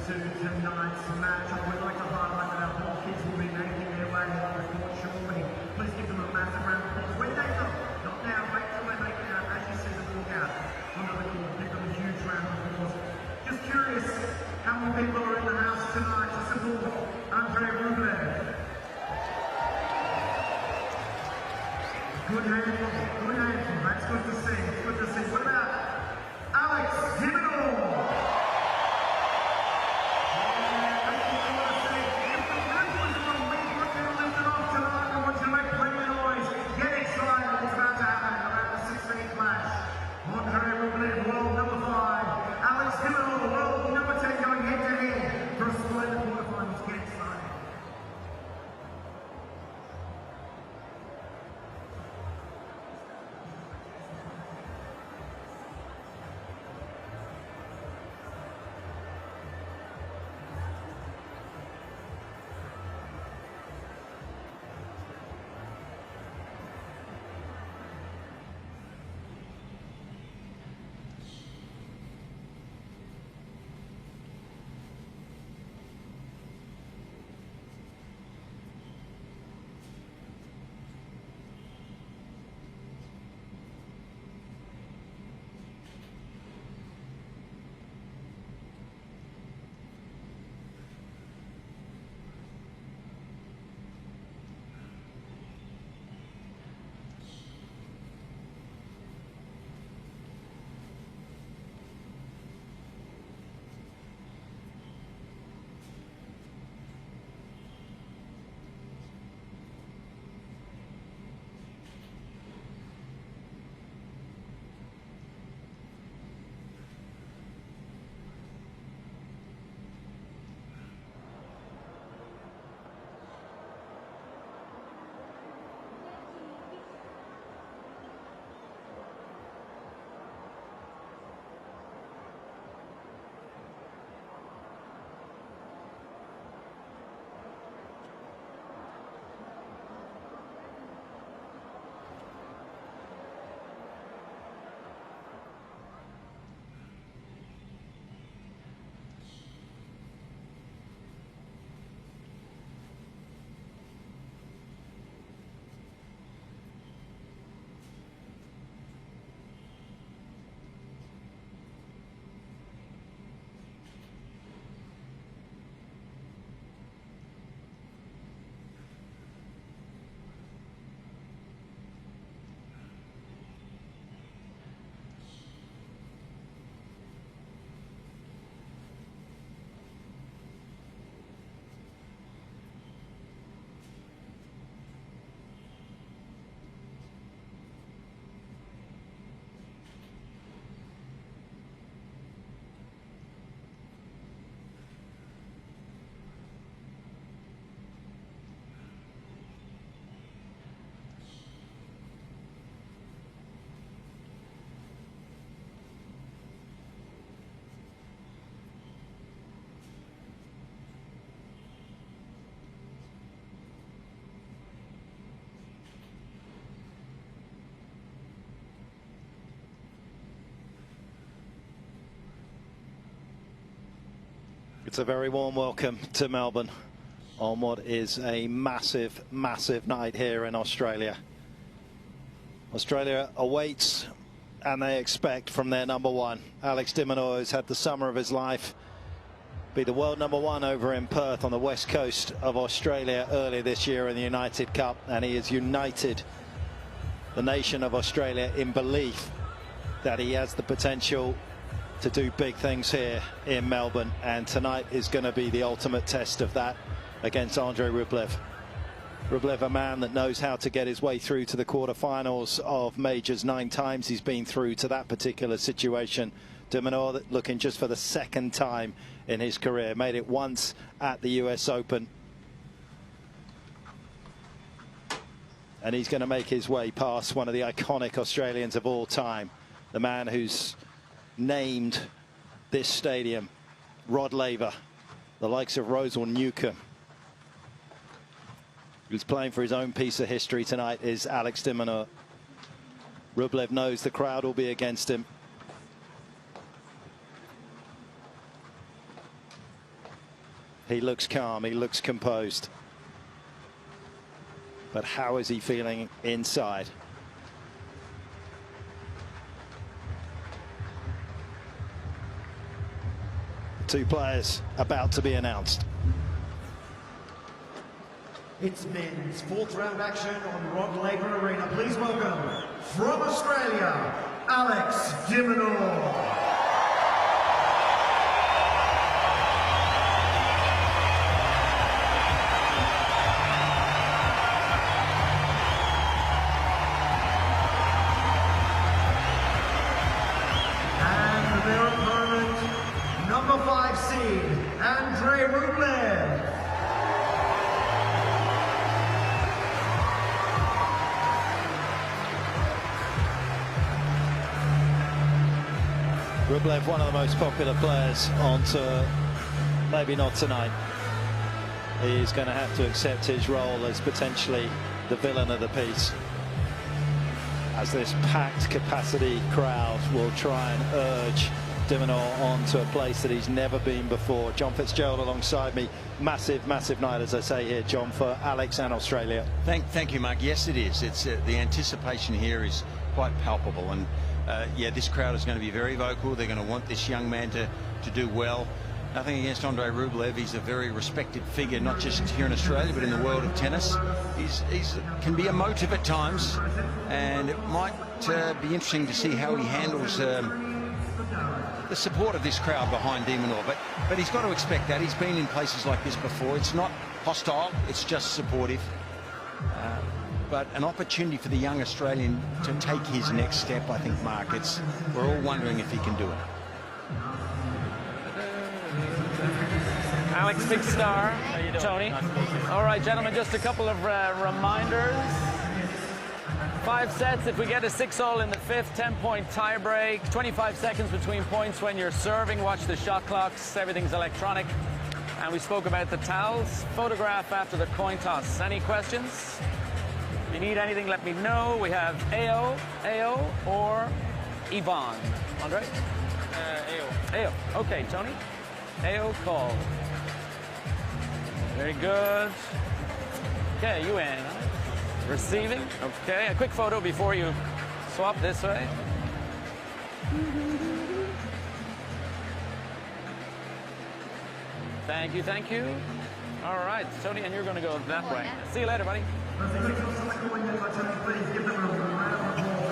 to tonight's match. I would like to highlight that our whole kids will be making their way on the court shortly. Please give them a massive round of applause. When they come, not now, wait till they make it out, as you see them walk out onto the court. Give them a huge round of applause. Just curious how many people are in the house tonight to support Andrey Rublev. Good handful, good handful. That's good to see. It's good to see. What about Alex De Minaur? It's a very warm welcome to Melbourne on what is a massive, massive night here in Australia. Australia awaits and they expect from their number one. Alex De Minaur has had the summer of his life. Be the world number one over in Perth on the west coast of Australia earlier this year in the United Cup, and he has united the nation of Australia in belief that he has the potential to do big things here in Melbourne, and tonight is going to be the ultimate test of that against Andrey Rublev. Rublev, a man that knows how to get his way through to the quarterfinals of majors 9 times. He's been through to that particular situation. De Minaur looking just for the second time in his career. Made it once at the US Open. And he's going to make his way past one of the iconic Australians of all time. The man who's named this stadium, Rod Laver, the likes of Rosal Newcomb. Who's playing for his own piece of history tonight is Alex De Minaur. Rublev knows the crowd will be against him. He looks calm, he looks composed. But how is he feeling inside? Two players about to be announced. It's men's fourth round action on Rod Laver Arena. Please welcome, from Australia, Alex De Minaur. Their opponent, number 5 seed, Andrey Rublev. Rublev, one of the most popular players on tour. Maybe not tonight. He's going to have to accept his role as potentially the villain of the piece, as this packed capacity crowd will try and urge De Minaur on to a place that he's never been before. John Fitzgerald alongside me. Massive, massive night, as I say here, John, for Alex and Australia. Thank you, Mark. Yes, it is. It's the anticipation here is quite palpable, and yeah, this crowd is going to be very vocal. They're going to want this young man to do well. Nothing against Andrey Rublev. He's a very respected figure, not just here in Australia, but in the world of tennis. He's can be emotive at times, and it might be interesting to see how he handles the support of this crowd behind De Minaur. But he's got to expect that. He's been in places like this before. It's not hostile. It's just supportive. But an opportunity for the young Australian to take his next step, I think, Mark. We're all wondering if he can do it. Alex, big star. How you doing? Tony. Nice. All right, gentlemen, just a couple of reminders. 5 sets. If we get a 6-all in the 5th, 10-point tie break. 25 seconds between points when you're serving. Watch the shot clocks. Everything's electronic. And we spoke about the towels. Photograph after the coin toss. Any questions? If you need anything, let me know. We have AO, or Yvonne. Andre? AO. Okay, Tony. AO call. Very good. Okay, you in. Receiving. Okay, a quick photo before you swap this way. Thank you, thank you. All right, Tony, and you're going to go that way. See you later, buddy.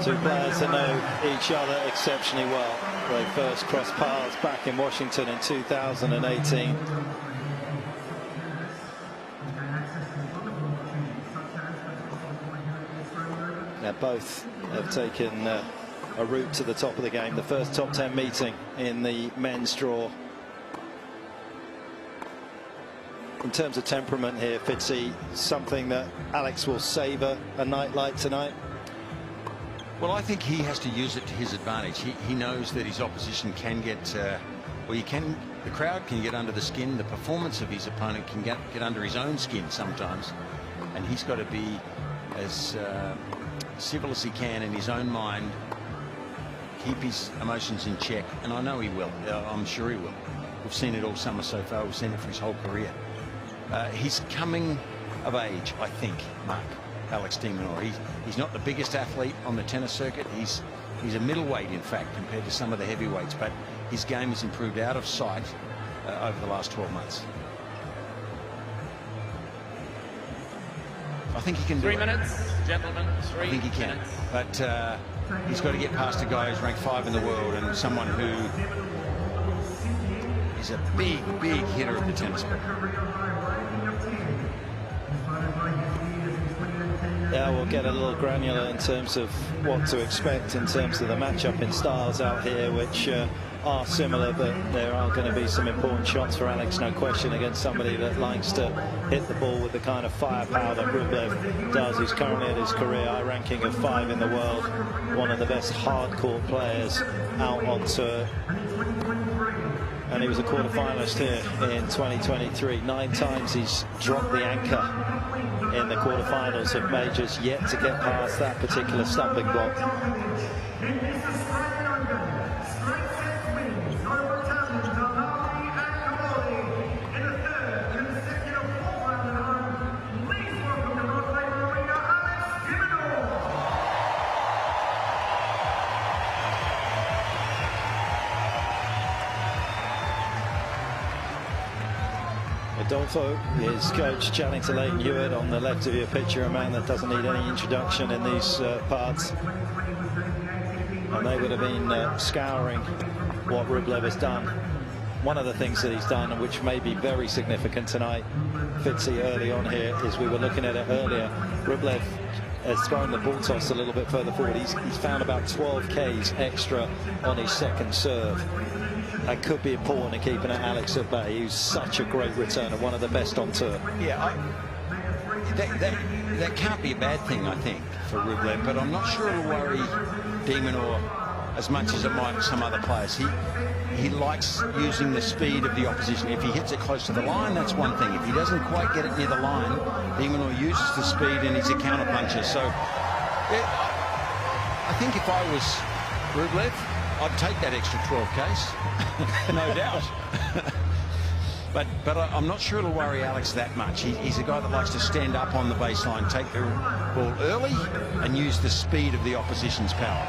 Two players that know each other exceptionally well. They first crossed paths back in Washington in 2018. They both have taken a route to the top of the game. The first top 10 meeting in the men's draw. In terms of temperament here, Fitzy, something that Alex will savour a night like tonight? Well, I think he has to use it to his advantage. He knows that his opposition can get, the crowd can get under the skin. The performance of his opponent can get under his own skin sometimes. And he's got to be as civil as he can in his own mind, keep his emotions in check. And I know he will. I'm sure he will. We've seen it all summer so far. We've seen it for his whole career. He's coming of age, I think, Mark. Alex De Minaur. He's not the biggest athlete on the tennis circuit. He's a middleweight, in fact, compared to some of the heavyweights, but his game has improved out of sight over the last 12 months. I think he can do 3 it. minutes, gentlemen. 3 I think he can, but he's got to get past a guy who's ranked 5 in the world and someone who is a big hitter of the tennis ball. Yeah, we'll get a little granular in terms of what to expect in terms of the matchup in styles out here, which are similar, but there are going to be some important shots for Alex, no question, against somebody that likes to hit the ball with the kind of firepower that Rublev does. He's currently at his career high ranking of 5 in the world, one of the best hardcore players out on tour. And he was a quarter-finalist here in 2023. 9 times he's dropped the anchor in the quarterfinals of majors, yet to get past that particular stumbling block. Adolfo, his coach, chatting to Leighton Hewitt on the left of your picture, a man that doesn't need any introduction in these parts. And they would have been scouring what Rublev has done. One of the things that he's done, which may be very significant tonight, Fitzy, early on here, is we were looking at it earlier. Rublev has thrown the ball toss a little bit further forward. He's found about 12 Ks extra on his second serve. That could be important in keeping Alex at bay, who's such a great returner, one of the best on tour. Yeah, that can't be a bad thing, I think, for Rublev, but I'm not sure it'll worry De Minaur as much as it might some other players. He likes using the speed of the opposition. If he hits it close to the line, that's one thing. If he doesn't quite get it near the line, De Minaur uses the speed and he's a counter-puncher. So I think if I was Rublev, I'd take that extra 12 Ks, no doubt. But I'm not sure it'll worry Alex that much. He's a guy that likes to stand up on the baseline, take the ball early, and use the speed of the opposition's power.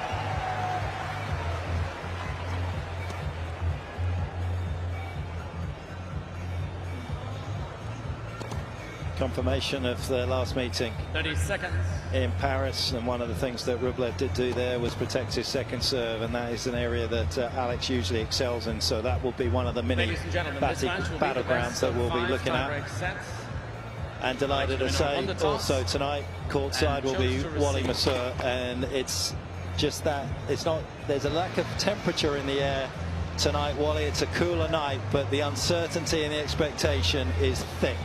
Confirmation of the last meeting 30 seconds in Paris, and one of the things that Rublev did do there was protect his second serve, and that is an area that Alex usually excels in, so that will be one of the many battlegrounds that we'll be looking at. And delighted to say also tonight courtside will be Wally Masur, and it's just that there's a lack of temperature in the air tonight, Wally. It's a cooler night, but the uncertainty and the expectation is thick.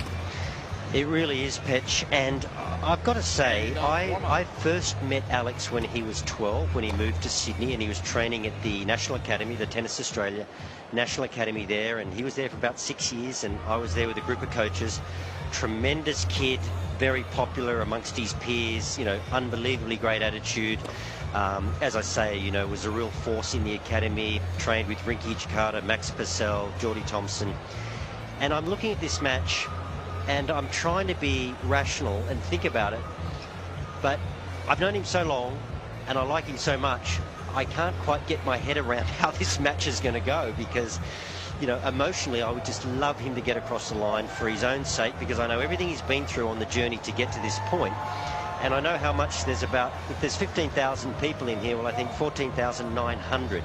It really is, Petch, and I've got to say, I first met Alex when he was 12, when he moved to Sydney, and he was training at the National Academy, the Tennis Australia National Academy there, and he was there for about 6 years, and I was there with a group of coaches. Tremendous kid, very popular amongst his peers, you know, unbelievably great attitude. As I say, you know, was a real force in the academy, trained with Rinky Jakarta, Max Purcell, Geordie Thompson, and I'm looking at this match, and I'm trying to be rational and think about it, but I've known him so long and I like him so much, I can't quite get my head around how this match is going to go, because, you know, emotionally I would just love him to get across the line for his own sake, because I know everything he's been through on the journey to get to this point, and I know how much there's about, if there's 15,000 people in here, well, I think 14,900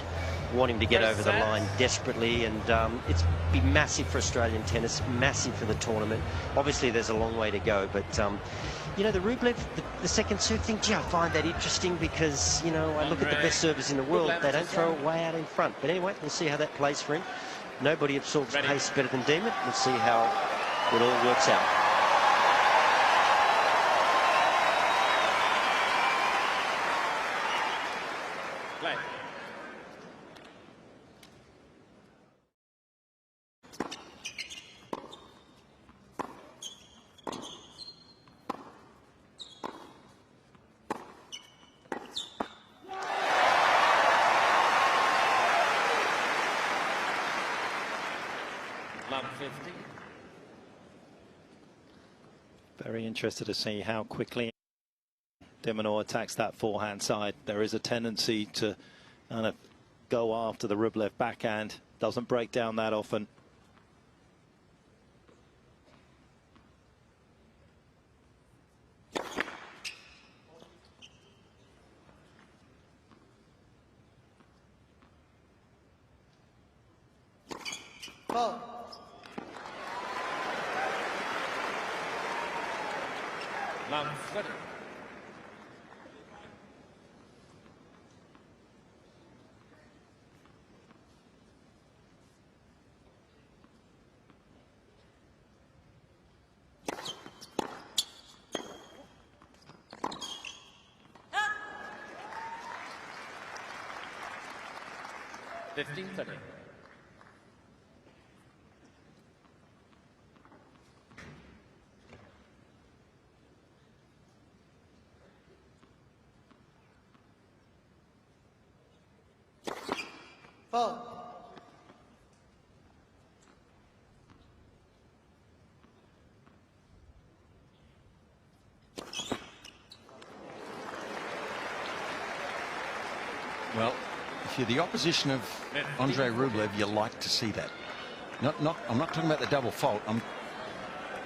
want him to get over the line desperately, and it's be massive for Australian tennis, massive for the tournament. Obviously there's a long way to go, but you know, the Rublev, the second serve thing, gee, I find that interesting, because, you know, I look at the best servers in the world, they don't throw it way out in front. But anyway, we'll see how that plays for him. Nobody absorbs pace better than Demon. We'll see how it all works out. Very interested to see how quickly De Minaur attacks that forehand side. There is a tendency to kind of go after the Rublev backhand. Doesn't break down that often. Ball. Good. Ah. 15-30. Ball. Well, if you're the opposition of Andrey Rublev, you like to see that. I'm not talking about the double fault. I'm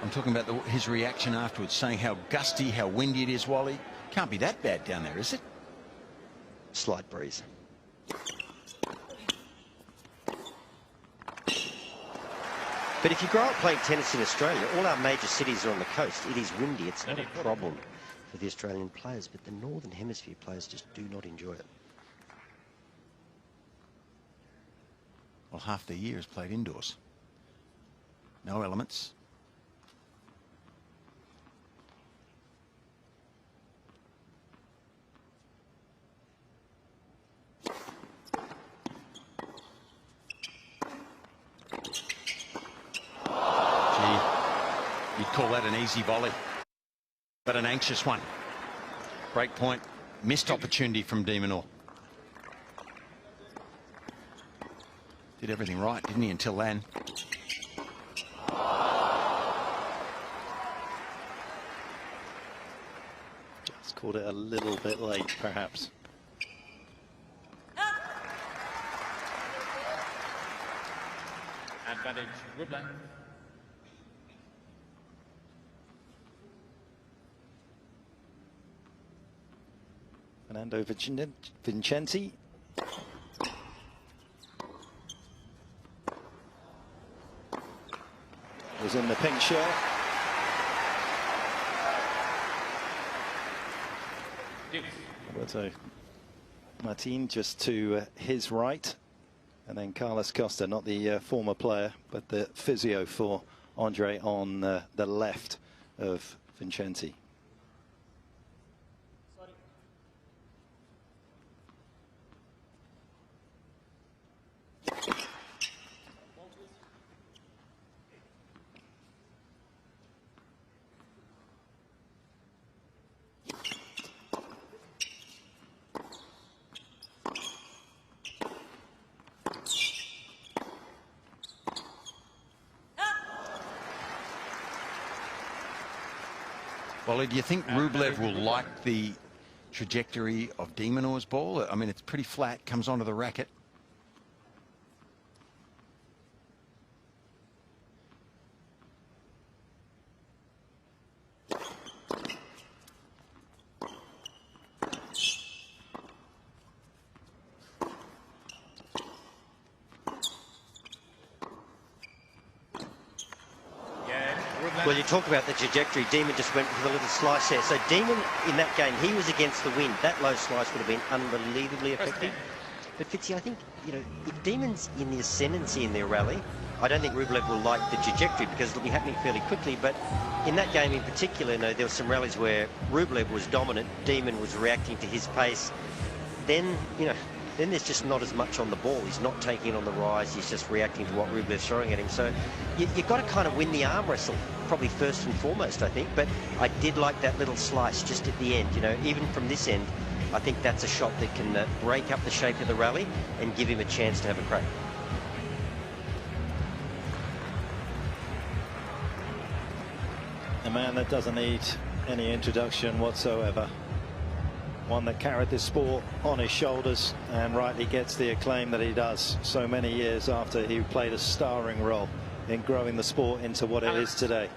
I'm talking about his reaction afterwards, saying how gusty, how windy it is, Wally. Can't be that bad down there, is it? Slight breeze. But if you grow up playing tennis in Australia, all our major cities are on the coast. It is windy. It's not a problem for the Australian players, but the Northern Hemisphere players just do not enjoy it. Well, half the year is played indoors. No elements. You'd call that an easy volley, but an anxious one. Break point, missed opportunity from De Minaur. Did everything right, didn't he, until then? Just called it a little bit late, perhaps. Advantage, Rublev. Fernando Vincenti. Was in the pink shirt. Roberto Martin just to his right. And then Carlos Costa, not the former player, but the physio for Andrey on the left of Vincenti. Well, do you think Rublev will like the trajectory of De Minaur's ball? I mean, it's pretty flat, comes onto the racket. Well, you talk about the trajectory. Demon just went with a little slice there. So Demon, in that game, he was against the wind. That low slice would have been unbelievably effective. But Fitzy, I think, you know, if Demon's in the ascendancy in their rally, I don't think Rublev will like the trajectory because it'll be happening fairly quickly. But in that game in particular, you know, there were some rallies where Rublev was dominant, Demon was reacting to his pace. Then, you know, then there's just not as much on the ball. He's not taking it on the rise. He's just reacting to what Rublev's throwing at him. So you've got to kind of win the arm wrestle, probably first and foremost, I think. But I did like that little slice just at the end. You know, even from this end, I think that's a shot that can break up the shape of the rally and give him a chance to have a crack. A man that doesn't need any introduction whatsoever. One that carried this sport on his shoulders and rightly gets the acclaim that he does so many years after he played a starring role in growing the sport into what it is today.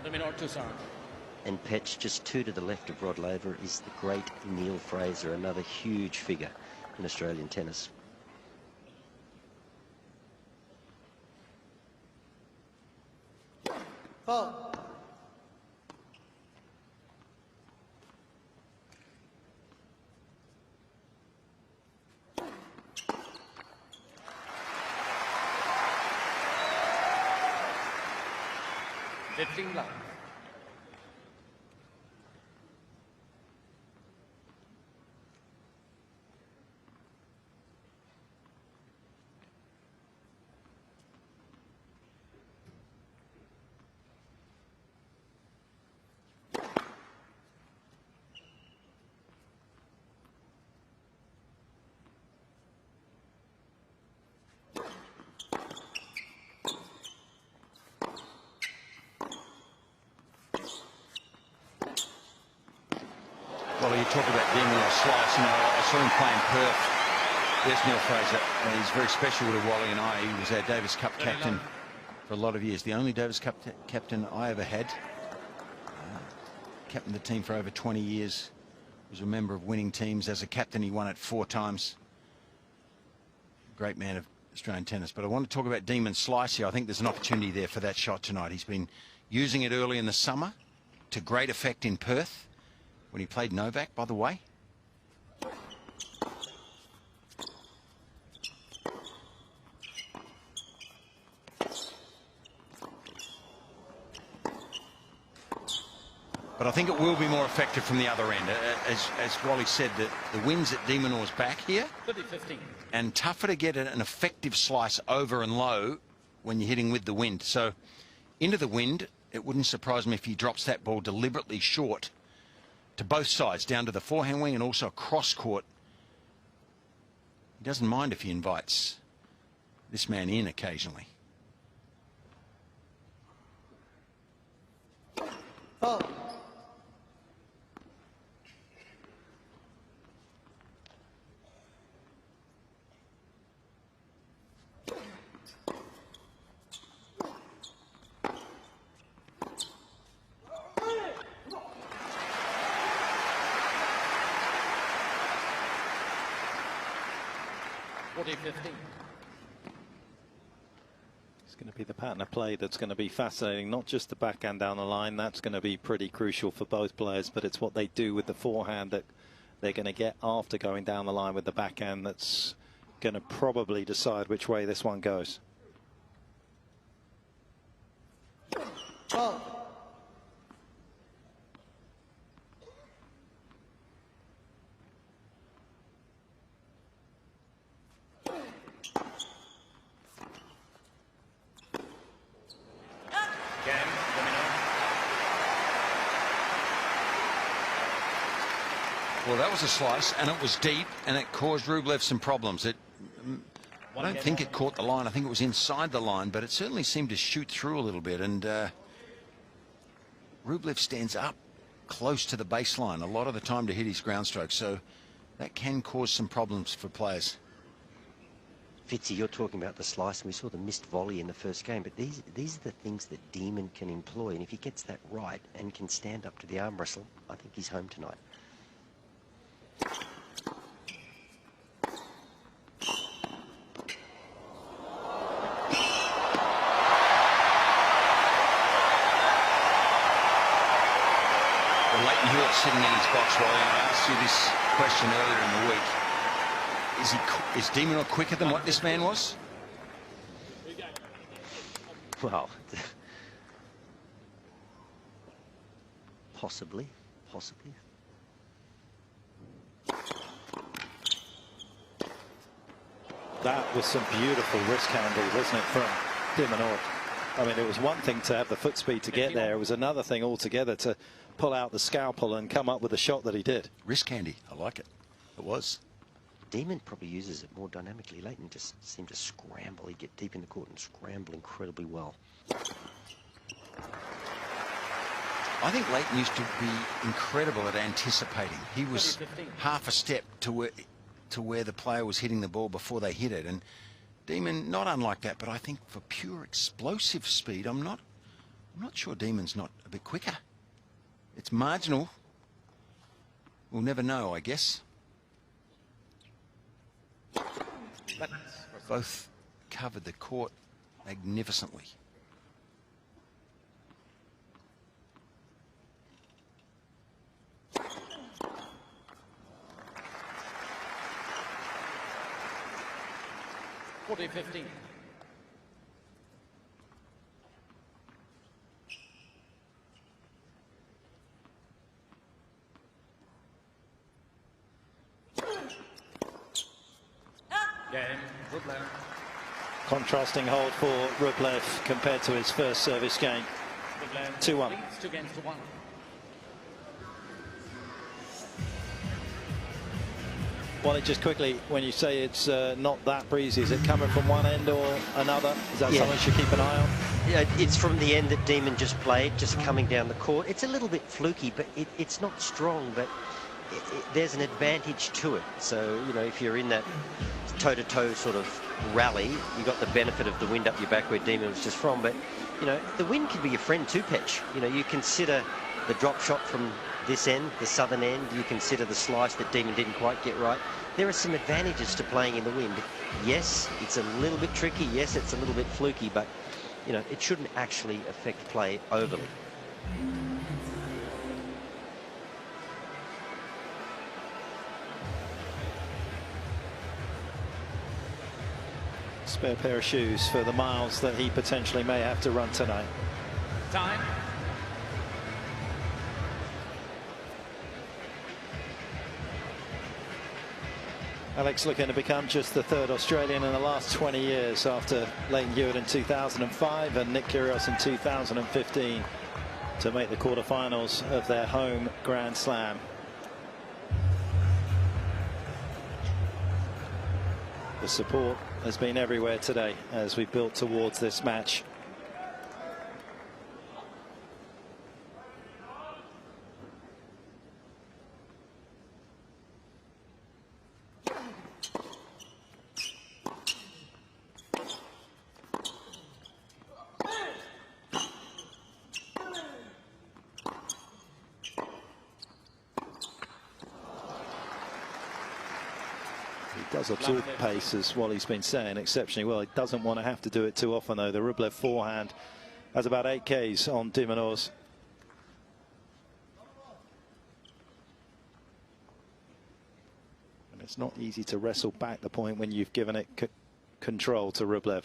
And Petch, just two to the left of Rod Laver, is the great Neil Fraser, another huge figure in Australian tennis. Fault. Love. Well, you talk about De Minaur slice. You know, I saw him playing Perth. There's Neil Fraser. And he's very special to Wally and I. He was our Davis Cup captain for a lot of years. The only Davis Cup captain I ever had. captained the team for over 20 years. Was a member of winning teams. As a captain, he won it 4 times. Great man of Australian tennis. But I want to talk about Demon Slice here. I think there's an opportunity there for that shot tonight. He's been using it early in the summer to great effect in Perth when he played Novak, by the way. But I think it will be more effective from the other end. As Wally said, the wind's at De Minaur's back here. 50-15. And tougher to get an effective slice over and low when you're hitting with the wind. So into the wind, it wouldn't surprise me if he drops that ball deliberately short to both sides, down to the forehand wing and also cross court. He doesn't mind if he invites this man in occasionally. Oh. It's going to be the pattern of play that's going to be fascinating. Not just the backhand down the line. That's going to be pretty crucial for both players. But it's what they do with the forehand that they're going to get after going down the line with the backhand that's going to probably decide which way this one goes. Oh. Well, that was a slice, and it was deep, and it caused Rublev some problems. I don't think it caught the line. I think it was inside the line, but it certainly seemed to shoot through a little bit. And Rublev stands up close to the baseline a lot of the time to hit his ground stroke, so that can cause some problems for players. Fitzy, you're talking about the slice, and we saw the missed volley in the first game, but these are the things that Demon can employ, and if he gets that right and can stand up to the arm wrestle, I think he's home tonight. Sitting in his box, Wally, I asked you this question earlier in the week. Is De Minaur quicker than what this man was? Well, possibly. That was some beautiful wrist handle, wasn't it, from De Minaur? I mean, it was one thing to have the foot speed to get there. It was another thing altogether to pull out the scalpel and come up with the shot that he did. Wrist candy. I like it. It was. Demon probably uses it more dynamically. Leighton just seemed to scramble. He'd get deep in the court and scramble incredibly well. I think Leighton used to be incredible at anticipating. He was half a step to where the player was hitting the ball before they hit it. And Demon, not unlike that, but I think for pure explosive speed, I'm not sure Demon's not a bit quicker. It's marginal. We'll never know, I guess. Both covered the court magnificently. (40-15). Contrasting hold for Rublev compared to his first service game. 2-1. Well, just quickly, when you say it's not that breezy, is it coming from one end or another? Is that something you should keep an eye on? Yeah, it's from the end that Demon just played, just coming down the court. It's a little bit fluky, but it's not strong, but there's an advantage to it. So, you know, if you're in that toe-to-toe sort of rally, you got the benefit of the wind up your back where Demon was just from. But, you know, the wind can be your friend too, Petch. You know, you consider the drop shot from this end, the southern end. You consider the slice that Demon didn't quite get right. There are some advantages to playing in the wind. Yes, it's a little bit tricky. Yes, it's a little bit fluky, but, you know, it shouldn't actually affect play overly. Spare pair of shoes for the miles that he potentially may have to run tonight. Time. Alex looking to become just the third Australian in the last 20 years after Leighton Hewitt in 2005 and Nick Kyrgios in 2015 to make the quarterfinals of their home Grand Slam. The support has been everywhere today as we built towards this match. Does absorb pace, as Wally's been saying, exceptionally well. He doesn't want to have to do it too often, though. The Rublev forehand has about 8 Ks on De Minaur's. And it's not easy to wrestle back the point when you've given it control to Rublev.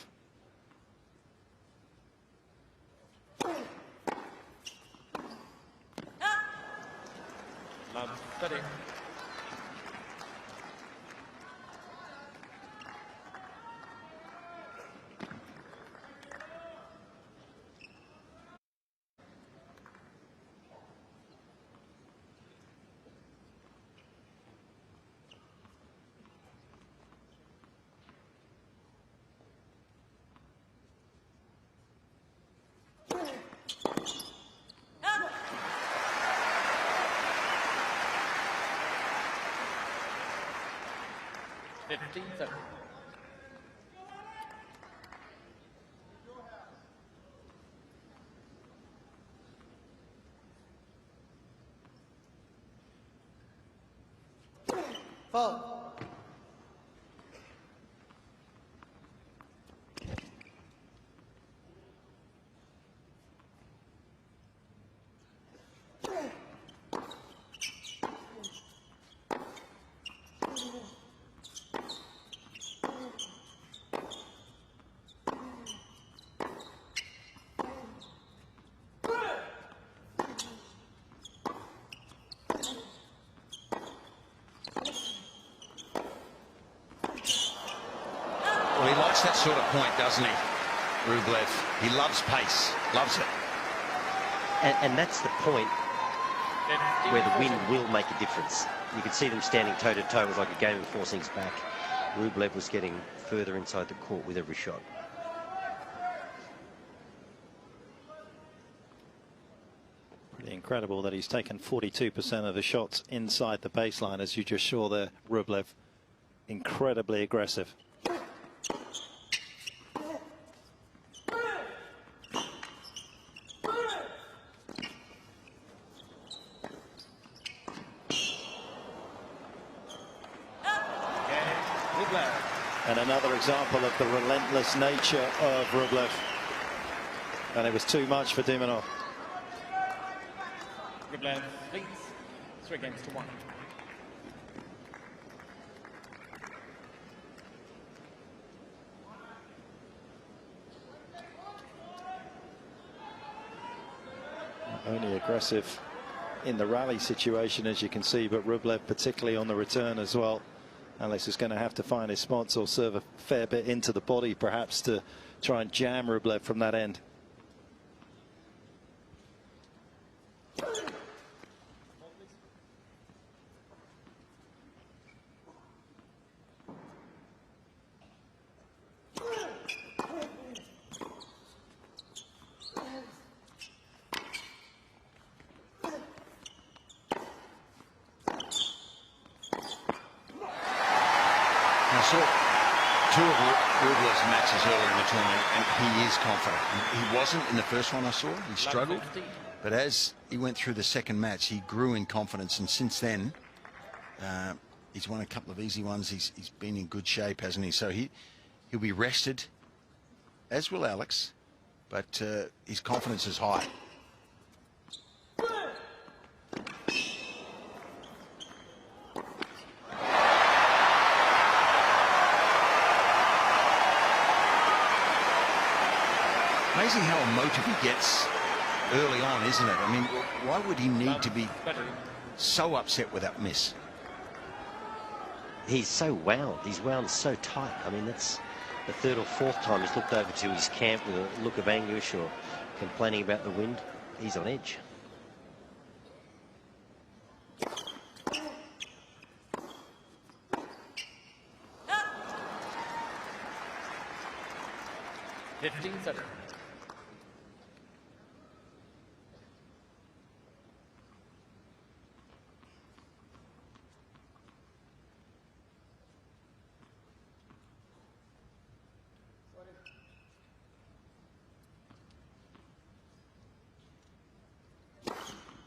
Steady. Fault. Well, he likes that sort of point, doesn't he, Rublev? He loves pace, loves it. And that's the point where the wind will make a difference. You could see them standing toe-to-toe. It was like a game of forcings back. Rublev was getting further inside the court with every shot. Pretty incredible that he's taken 42% of the shots inside the baseline, as you just saw there, Rublev. Incredibly aggressive. And another example of the relentless nature of Rublev. And it was too much for De Minaur. Rublev leads 3-1. Only aggressive in the rally situation, as you can see, but Rublev particularly on the return as well. Alex is going to have to find his spots or serve a fair bit into the body, perhaps, to try and jam Rublev from that end. I saw two of Rublev's matches earlier in the tournament, and he is confident. He wasn't in the first one I saw. He struggled. But as he went through the second match, he grew in confidence, and since then, he's won a couple of easy ones. He's been in good shape, hasn't he? So he'll be rested, as will Alex, but his confidence is high. Amazing how emotive he gets early on, isn't it? I mean, why would he need to be so upset with that miss? He's so wound. He's wound so tight. I mean, that's the third or fourth time he's looked over to his camp with a look of anguish or complaining about the wind. He's on edge.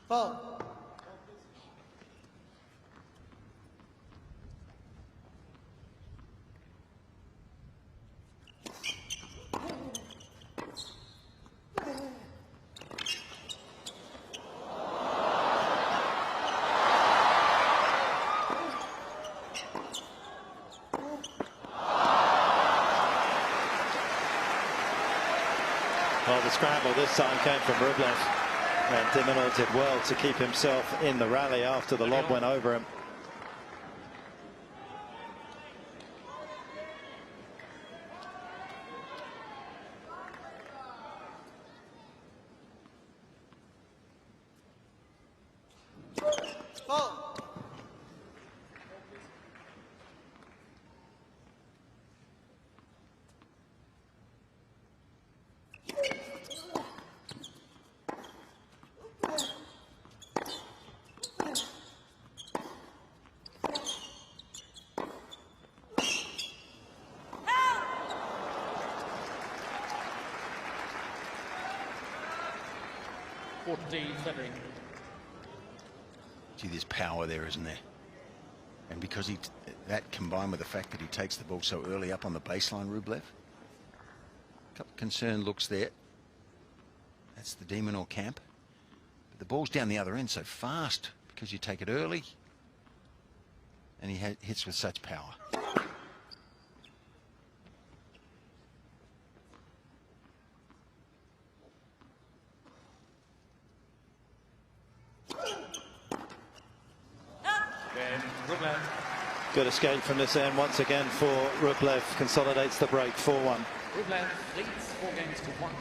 Fault. Well, the scramble this time came from Rublev. And De Minaur did well to keep himself in the rally after the lob went over him. Gee, there's power there, isn't there? And because that combined with the fact that he takes the ball so early up on the baseline, Rublev. A couple of concerned looks there. That's the De Minaur camp. But the ball's down the other end so fast because you take it early. And he hits with such power. Good escape from this end once again for Rublev. Consolidates the break 4-1. Rublev leads 4 games to 1.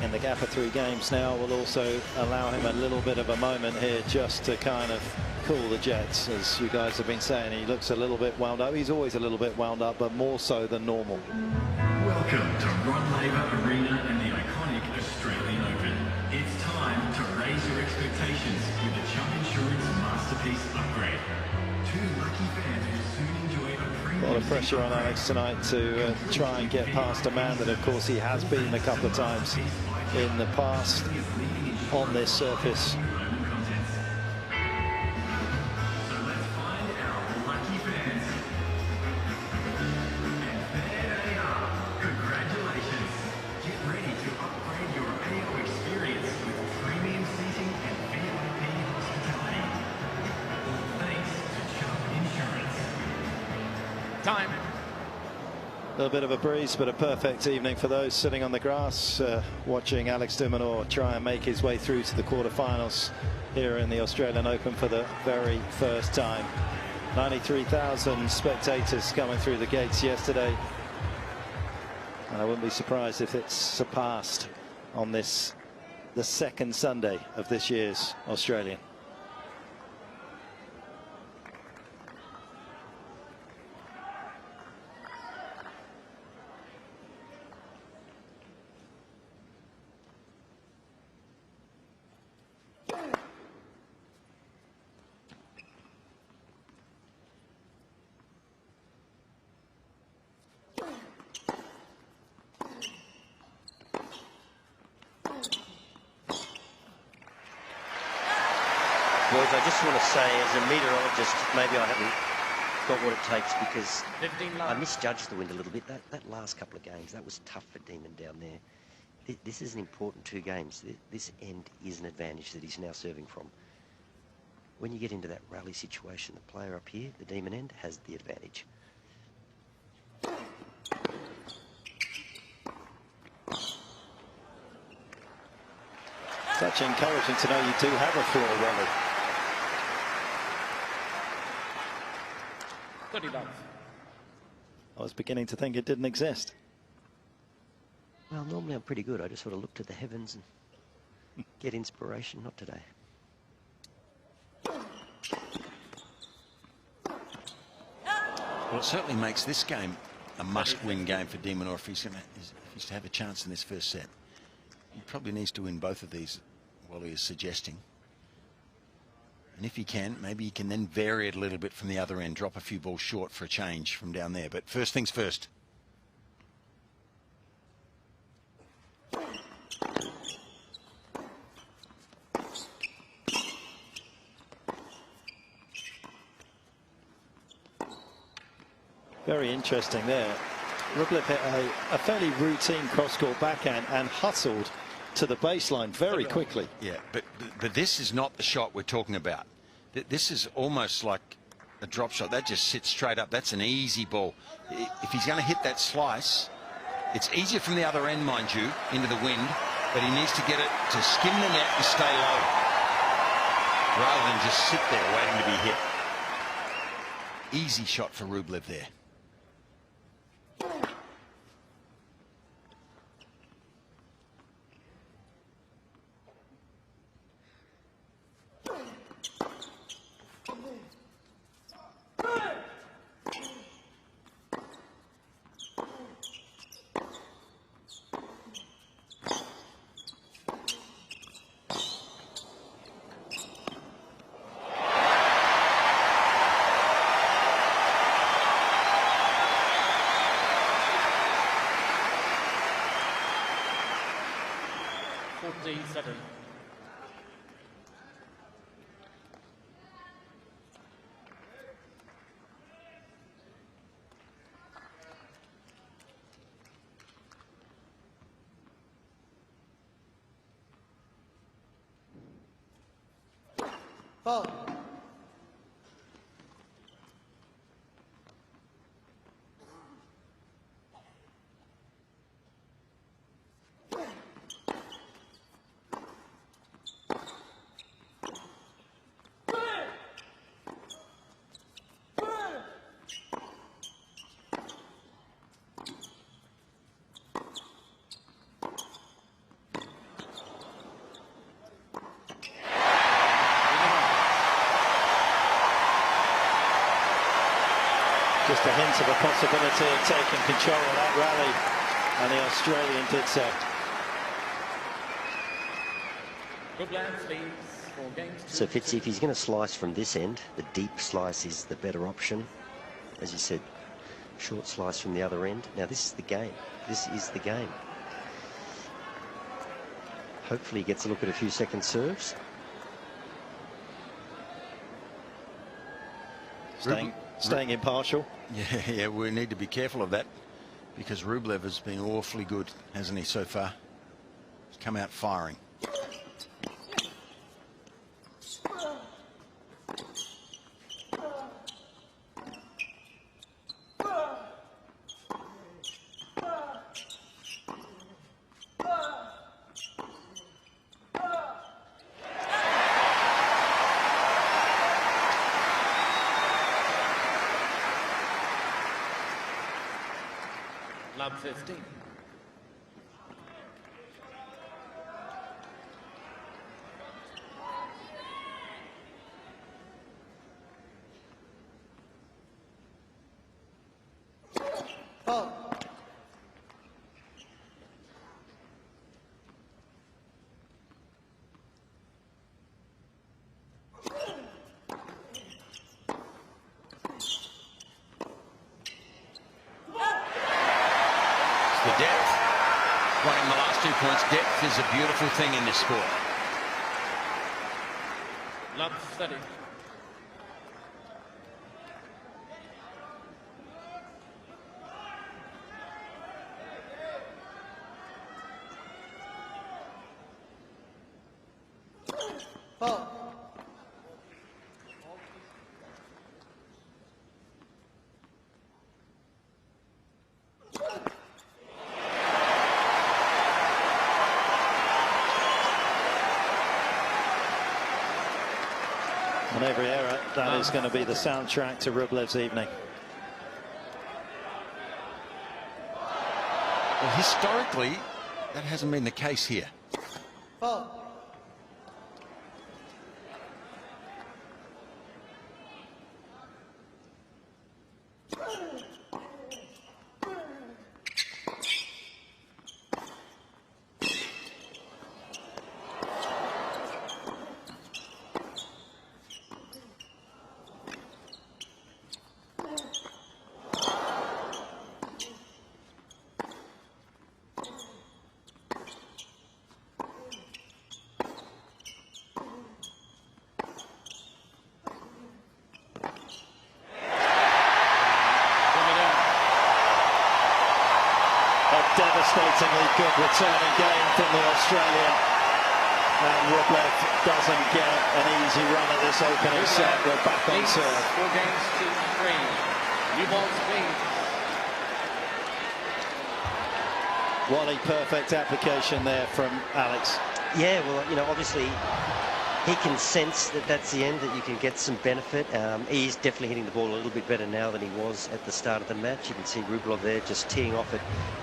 And the gap of 3 games now will also allow him a little bit of a moment here just to kind of cool the jets. As you guys have been saying, he looks a little bit wound up. He's always a little bit wound up, but more so than normal. Welcome to Rod Laver Arena and the iconic Australian Open. It's time to raise your expectations with the Chubb Insurance Masterpiece Upgrade. 2 lucky fans will soon enjoy a premium... A lot of pressure on Alex tonight to try and get past a man that, of course, he has beaten a couple of times in the past on this surface. Time. A little bit of a breeze, but a perfect evening for those sitting on the grass, watching Alex De Minaur try and make his way through to the quarterfinals here in the Australian Open for the very first time. 93,000 spectators coming through the gates yesterday, and I wouldn't be surprised if it's surpassed on this, the second Sunday of this year's Australian. Boys, I just want to say, as a meteorologist, maybe I haven't got what it takes because I misjudged the wind a little bit. That last couple of games, that was tough for Demon down there. This is an important 2 games. This end is an advantage that he's now serving from. When you get into that rally situation, the player up here, the Demon end, has the advantage. Such encouraging to know you do have a floor rally. 30 love. I was beginning to think it didn't exist. Well, normally I'm pretty good. I just sort of look to the heavens and get inspiration. Not today. Well, it certainly makes this game a must-win game for De Minaur if he's to have a chance in this first set. He probably needs to win both of these, Wally is suggesting. And if he can, maybe he can then vary it a little bit from the other end, drop a few balls short for a change from down there. But first things first. Very interesting there. Rublev hit a fairly routine cross-court backhand and hustled to the baseline very quickly. Yeah, but this is not the shot we're talking about. This is almost like a drop shot. That just sits straight up. That's an easy ball. If he's going to hit that slice, it's easier from the other end, mind you, into the wind, but he needs to get it to skim the net and stay low, rather than just sit there waiting to be hit. Easy shot for Rublev there. Foul. Just a hint of a possibility of taking control of that rally, and the Australian did so. So Fitzy, if he's going to slice from this end, the deep slice is the better option. As you said, short slice from the other end. Now this is the game. This is the game. Hopefully he gets a look at a few second serves. Staying impartial. Yeah, we need to be careful of that because Rublev has been awfully good, hasn't he, so far? He's come out firing. Love 15. Foul. The depth, running the last 2 points, depth is a beautiful thing in this sport. Love steady. Fault. On every error, that is going to be the soundtrack to Rublev's evening. Well, historically, that hasn't been the case here. Fault. Devastatingly good returning game from the Australian, and Rublev doesn't get an easy run at this opening set. We're back on serve. 4 games to 3. New balls clean. Wally, perfect application there from Alex. Yeah, well, you know, obviously he can sense that that's the end, that you can get some benefit. He's definitely hitting the ball a little bit better now than he was at the start of the match. You can see Rublev there just teeing off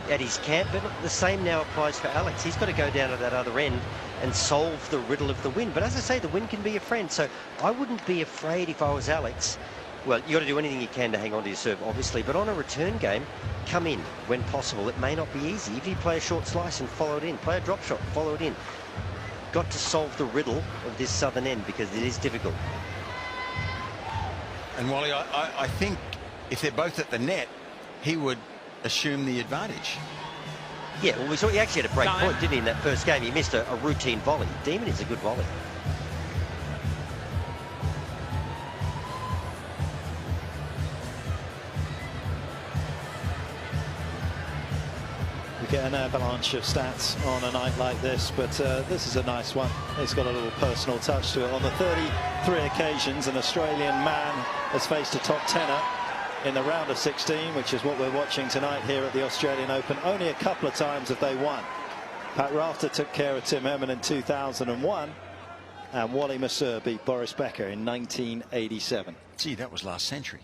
at his camp. But the same now applies for Alex. He's got to go down to that other end and solve the riddle of the wind. But as I say, the wind can be a friend. So I wouldn't be afraid if I was Alex. Well, you got to do anything you can to hang on to your serve, obviously. But on a return game, come in when possible. It may not be easy. If you play a short slice and follow it in, play a drop shot, follow it in. Got to solve the riddle of this southern end because it is difficult. And Wally, I think if they're both at the net, he would assume the advantage. Yeah, well, we saw he actually had a break point, didn't he, in that first game? He missed a routine volley. Demon is a good volley. We get an avalanche of stats on a night like this, but this is a nice one. It's got a little personal touch to it. On the 33 occasions, an Australian man has faced a top tenner in the round of 16, which is what we're watching tonight here at the Australian Open. Only a couple of times have they won. Pat Rafter took care of Tim Herman in 2001, and Wally Masur beat Boris Becker in 1987. Gee, that was last century.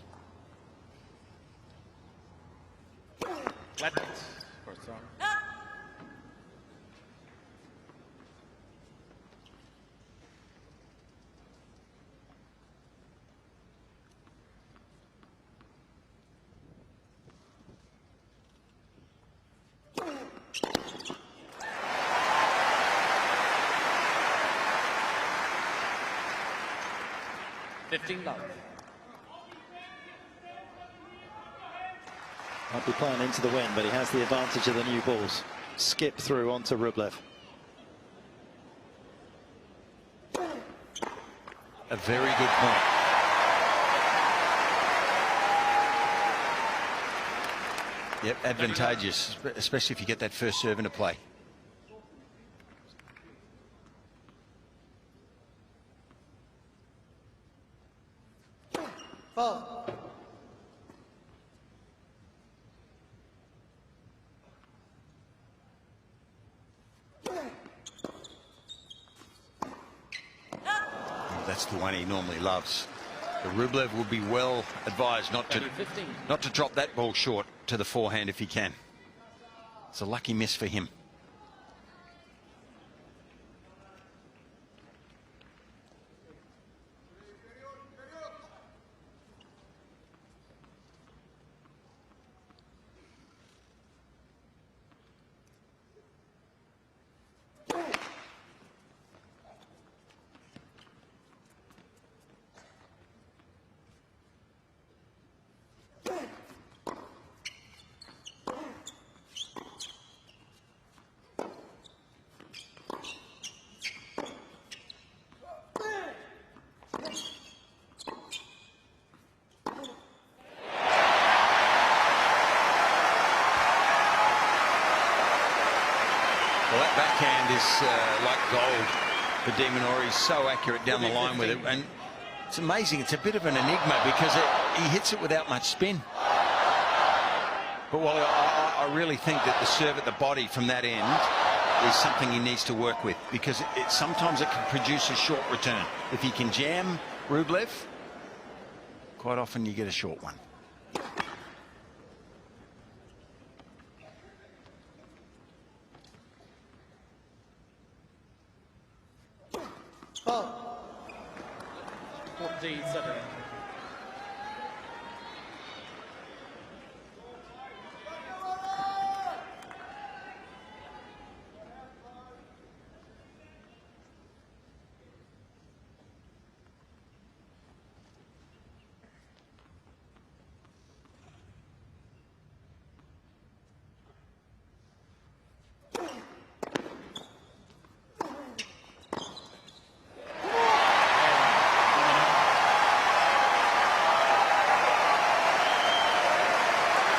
Might be playing into the wind, but he has the advantage of the new balls. Skip through onto Rublev. A very good point. Yep, advantageous, especially if you get that first serve into play. Fault. That's the one he normally loves. The Rublev will be well advised not to drop that ball short to the forehand if he can. It's a lucky miss for him. like gold for De Minaur. He's so accurate down the line with it, and it's amazing. It's a bit of an enigma because he hits it without much spin. But Wally, I really think that the serve at the body from that end is something he needs to work with, because sometimes it can produce a short return. If he can jam Rublev, quite often you get a short one. Fault. 14-7.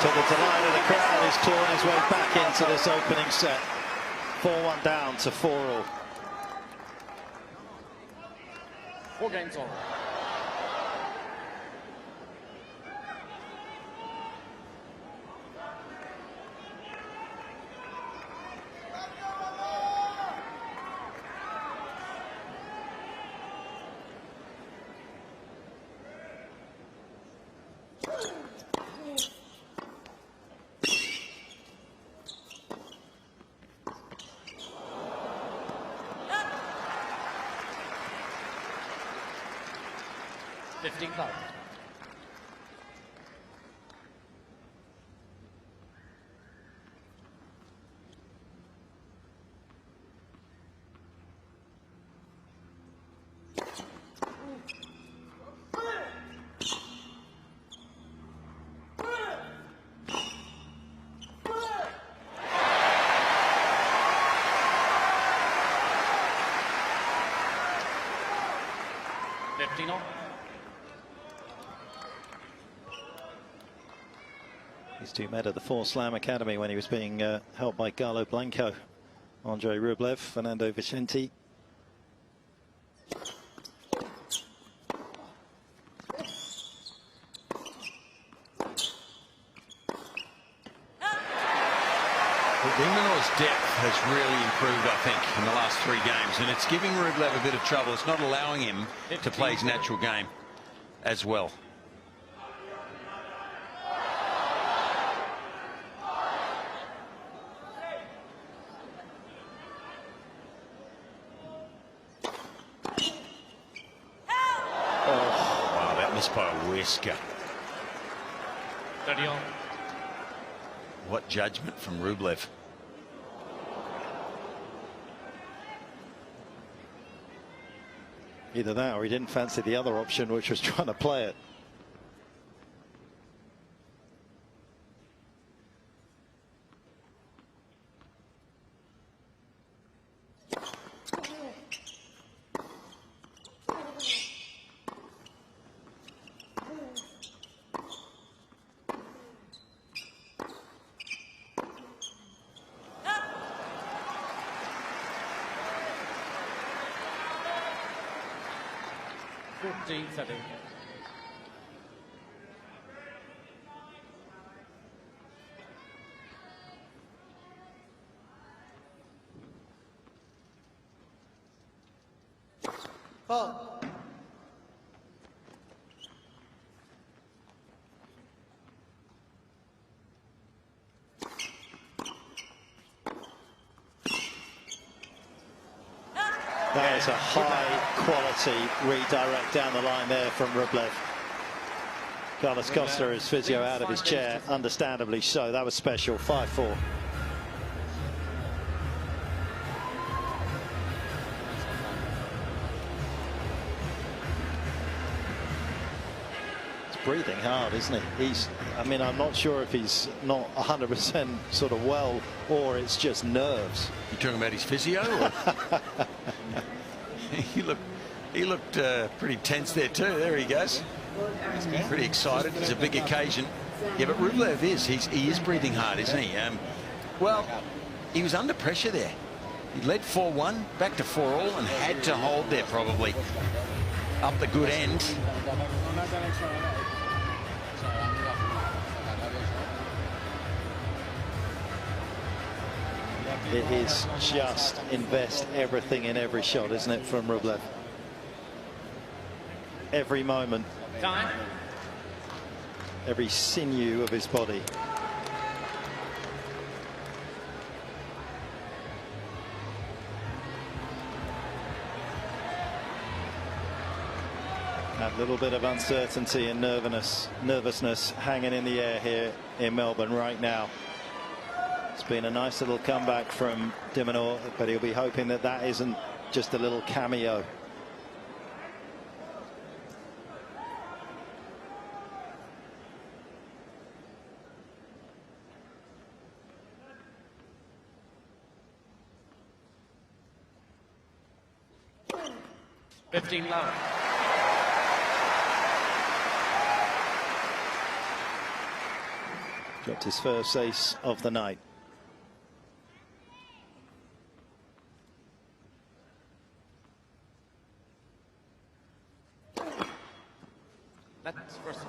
To the delight of the crowd, he's clawed his way back into this opening set. 4-1 down to 4-all. 4 games on. $15. $15. These two met at the Four Slam Academy when he was being helped by Galo Blanco, Andrey Rublev, Fernando Vicente. De Minaur's depth has really improved, I think, in the last 3 games, and it's giving Rublev a bit of trouble. It's not allowing him to play his natural game as well. By a whisker. 30 on. What judgment from Rublev. Either that or he didn't fancy the other option, which was trying to play it. $14-7. Fault. That is a high quality redirect down the line there from Rublev. Carlos Costa is physio out of his chair, understandably so. That was special. 5-4. Breathing hard, isn't he? I mean, I'm not sure if he's not 100% sort of well, or it's just nerves. You talking about his physio? Or? he looked pretty tense there too. There he goes. Pretty excited. It's a big occasion. Yeah, but Rublev he is breathing hard, isn't he? Well, he was under pressure there. He led 4-1, back to 4-all, and had to hold there probably up the good end. It is just invest everything in every shot, isn't it, from Rublev? Every moment. Time. Every sinew of his body. That little bit of uncertainty and nervousness hanging in the air here in Melbourne right now. It's been a nice little comeback from De Minaur, but he'll be hoping that that isn't just a little cameo. $15 love. Dropped his first ace of the night. That's first.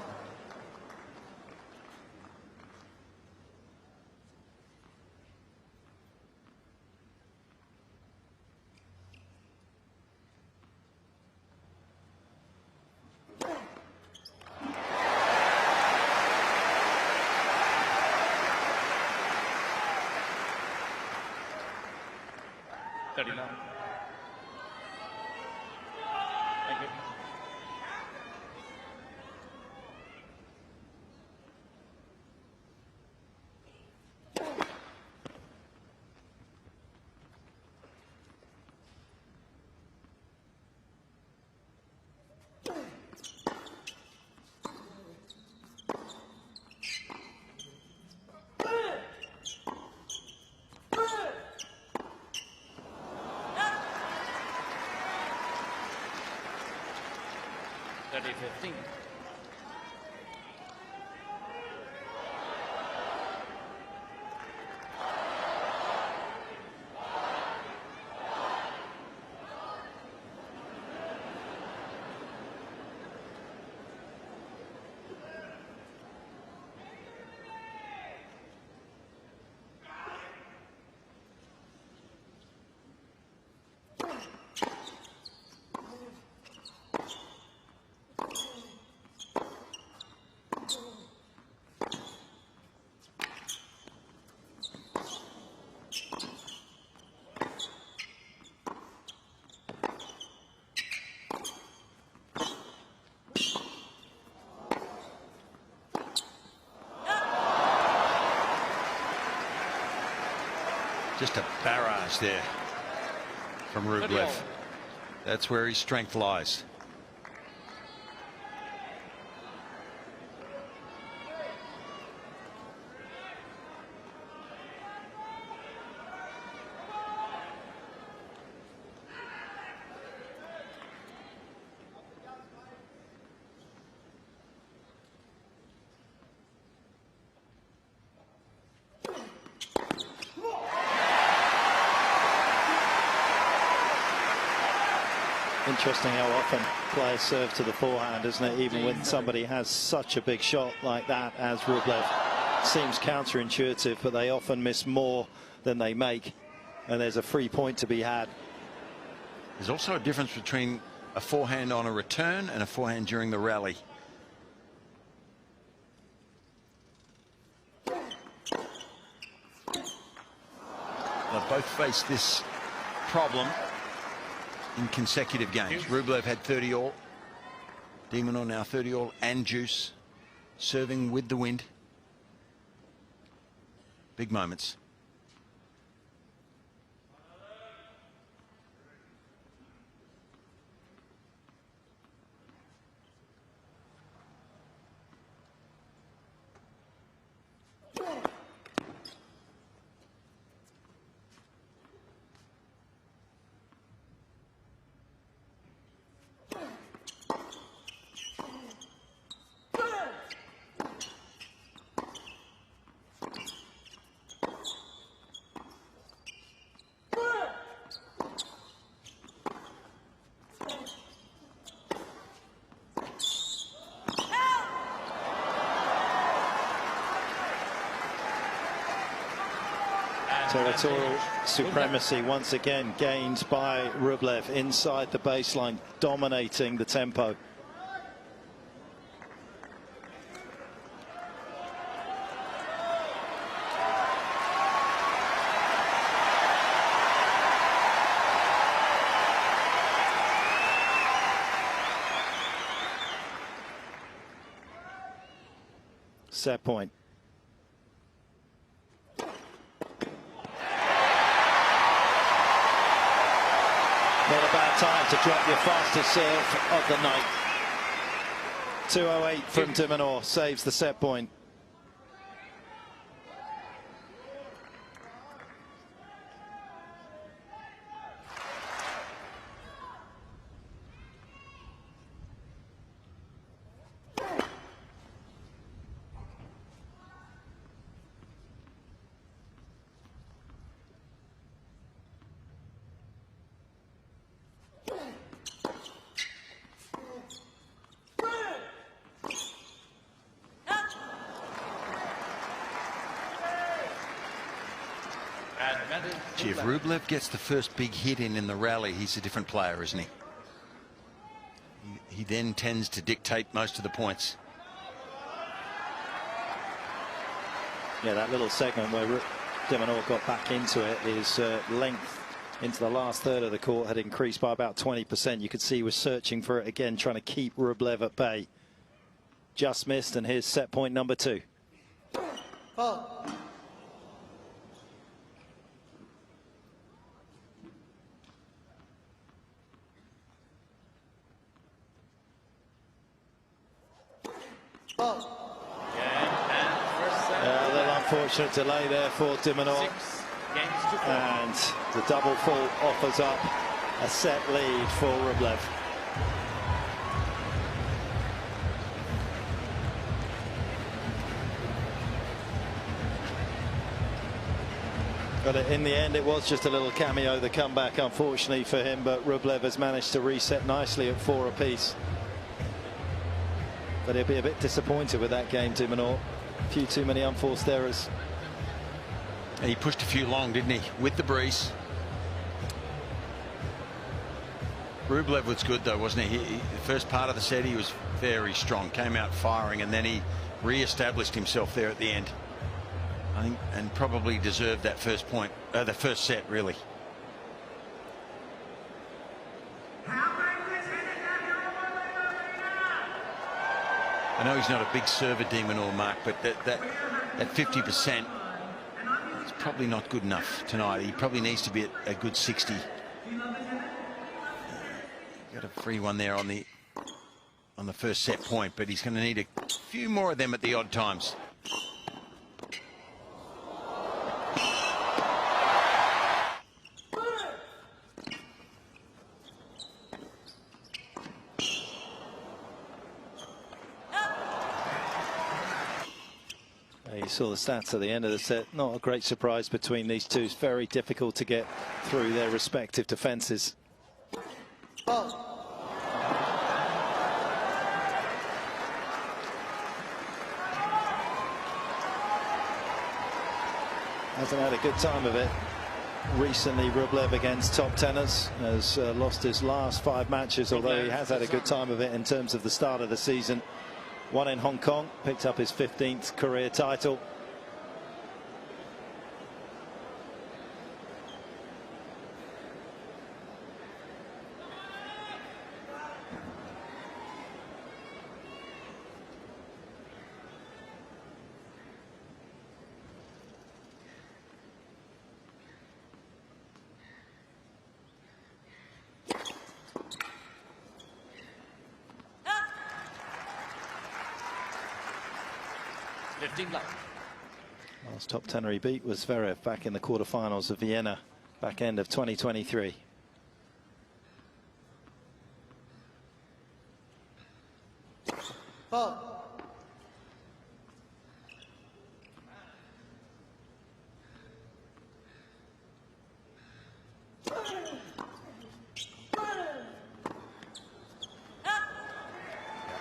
$30. Thank you. $30-15. Just a barrage there from Rublev. That's where his strength lies. Interesting how often players serve to the forehand, isn't it? Even when somebody has such a big shot like that as Rublev. Seems counterintuitive, but they often miss more than they make, and there's a free point to be had. There's also a difference between a forehand on a return and a forehand during the rally. They've both faced this problem in consecutive games. Rublev had 30 all. De Minaur now 30 all and juice. Serving with the wind. Big moments. Territorial supremacy once again gained by Rublev inside the baseline, dominating the tempo. Set point. Not a bad time to drop your fastest serve of the night. 2:08 from De Minaur saves the set point. If Rublev gets the first big hit in the rally, he's a different player, isn't he? He then tends to dictate most of the points. Yeah, that little segment where De Minaur got back into it, his length into the last third of the court had increased by about 20%. You could see he was searching for it again, trying to keep Rublev at bay. Just missed, and here's set point number 2. Fault. A little unfortunate delay there for De Minaur, and the double fault offers up a set lead for Rublev. But in the end, it was just a little cameo, the comeback, unfortunately for him. But Rublev has managed to reset nicely at 4 apiece. But he'll be a bit disappointed with that game, De Minaur. A few too many unforced errors. He pushed a few long, didn't he? With the breeze. Rublev was good, though, wasn't he? The first part of the set, he was very strong. Came out firing, and then he re-established himself there at the end. I think, and probably deserved that first point, the first set, really. I know he's not a big server, De Minaur, Mark, but that 50% is probably not good enough tonight. He probably needs to be at a good 60. Got a free one there on the first set point, but he's going to need a few more of them at the odd times. You saw the stats at the end of the set. Not a great surprise between these two. It's very difficult to get through their respective defenses. Fault. Hasn't had a good time of it recently. Rublev against top tenors has lost his last 5 matches, although he has had a good time of it in terms of the start of the season. Won in Hong Kong, picked up his 15th career title. Last top tenor he beat was Zverev back in the quarterfinals of Vienna, back end of 2023. Fault.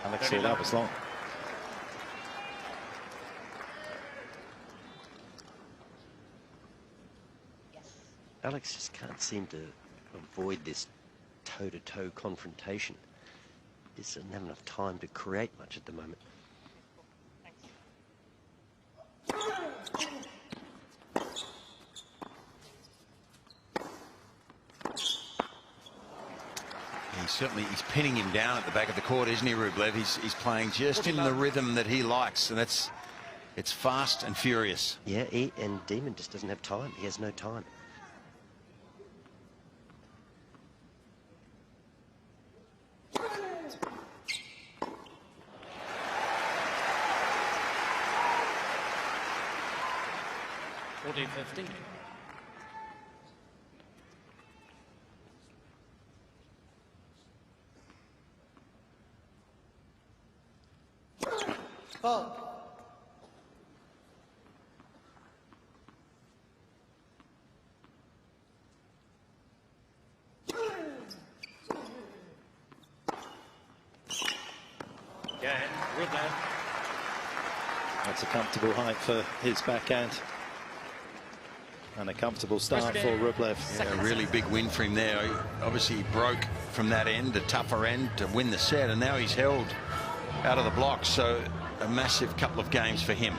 Alex, that was long. Alex just can't seem to avoid this toe-to-toe confrontation. He just doesn't have enough time to create much at the moment. He's pinning him down at the back of the court, isn't he, Rublev? He's playing just in the rhythm that he likes, and it's fast and furious. Yeah, and Demon just doesn't have time. He has no time. $14.15. Fault. Cain, Rublev. That's a comfortable height for his backhand. And a comfortable start for Rublev. Yeah, a really big win for him there. He obviously broke from that end, the tougher end, to win the set, and now he's held out of the blocks. So a massive couple of games for him.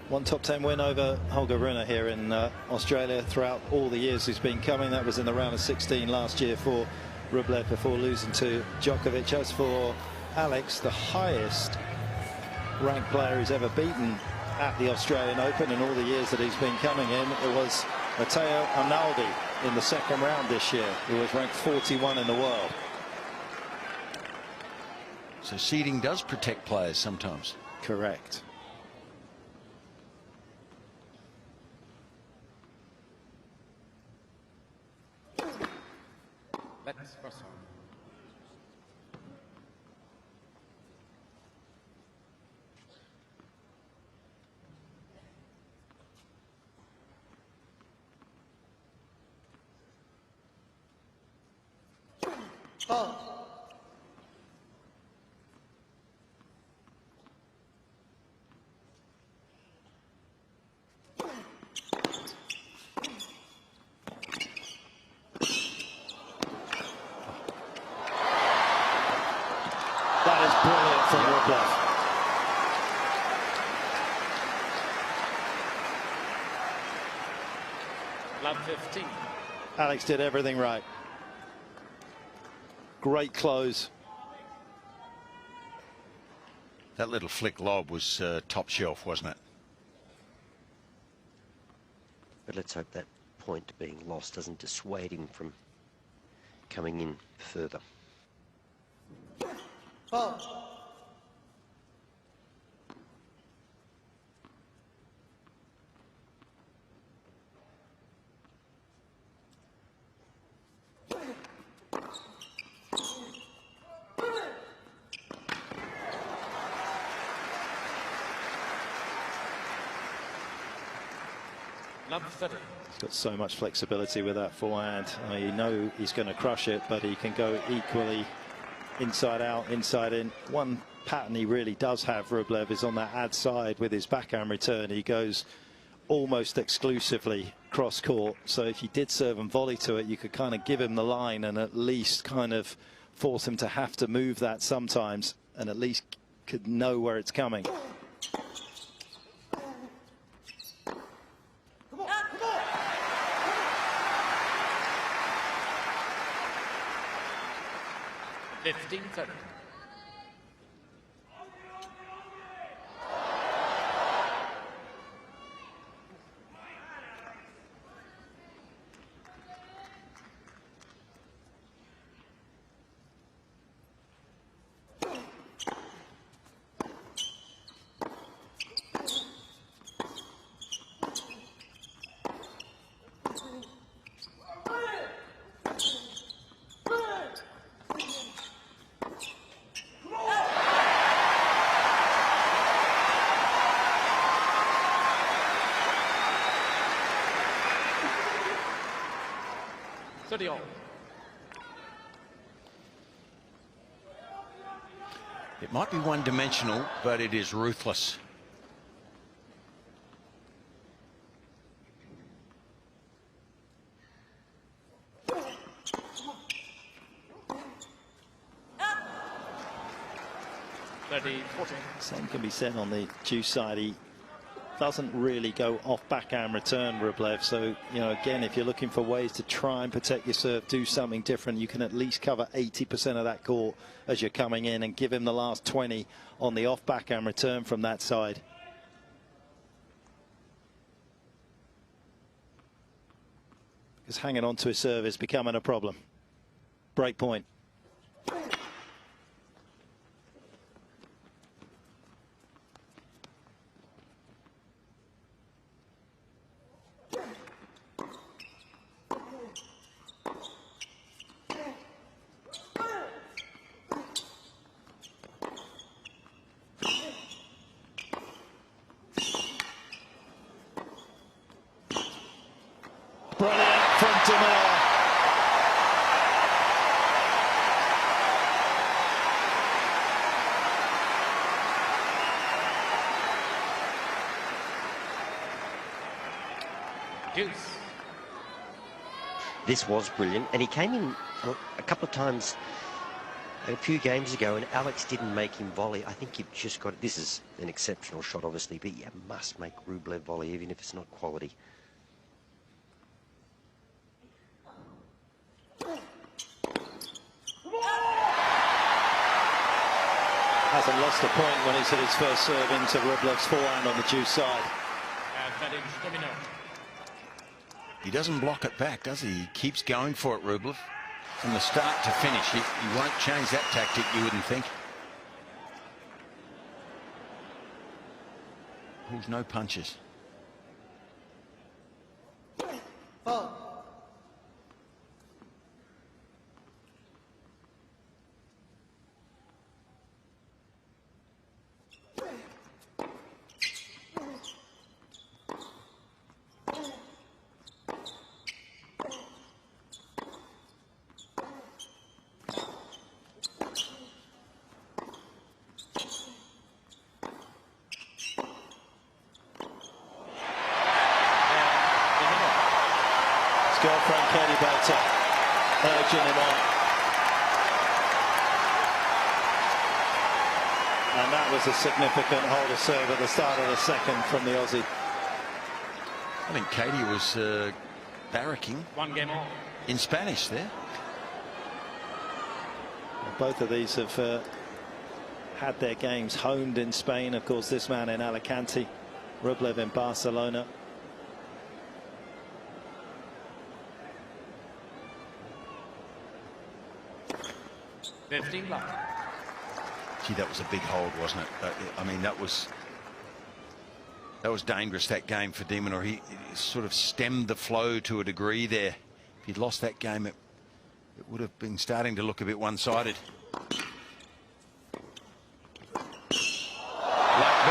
One top 10 win over Holger Rune here in Australia throughout all the years he's been coming. That was in the round of 16 last year for Rublev before losing to Djokovic. As for Alex, the highest ranked player he's ever beaten at the Australian Open in all the years that he's been coming in, it was Matteo Arnaldi in the second round this year, who was ranked 41 in the world. So seeding does protect players sometimes. Correct. Let's first one. Fault. That is brilliant from Rublev. Love 15. Alex did everything right. Great close. That little flick lob was top shelf, wasn't it? But let's hope that point being lost doesn't dissuade him from coming in further. Fault. Love 30. He's got so much flexibility with that forehand. You know he's going to crush it, but he can go equally inside out, inside in. One pattern he really does have, Rublev, is on that ad side with his backhand return. He goes almost exclusively cross court. So if you did serve and volley to it, you could kind of give him the line and at least kind of force him to have to move that sometimes, and at least could know where it's coming. 15-30. All. It might be one-dimensional, but it is ruthless. 30, 40. Same can be said on the deuce side. He doesn't really go off backhand return, Rublev. So, you know, again, if you're looking for ways to try and protect your serve, do something different, you can at least cover 80% of that court as you're coming in and give him the last 20 on the off backhand return from that side. Because hanging on to his serve is becoming a problem. Break point. Brilliant from De Minaur. Deuce. This was brilliant, and he came in a couple of times a few games ago, and Alex didn't make him volley. I think you've just got, this is an exceptional shot, obviously, but you must make Rublev volley, even if it's not quality. Hasn't lost a point when he's hit his first serve into Rublev's forehand on the deuce side. Advantage De Minaur. He doesn't block it back, does he? He keeps going for it, Rublev. From the start to finish, he won't change that tactic, you wouldn't think. Pulls no punches. Fault. Girlfriend Katie Belter urging him on, and that was a significant hold of serve at the start of the second from the Aussie. I think Katie was barracking 1 game on. in Spanish there. Both of these have had their games honed in Spain. Of course, this man in Alicante, Rublev in Barcelona. Gee, that was a big hold, wasn't it? I mean, that was dangerous, that game for De Minaur. He sort of stemmed the flow to a degree there. If he'd lost that game, it would have been starting to look a bit one-sided. Luck, bit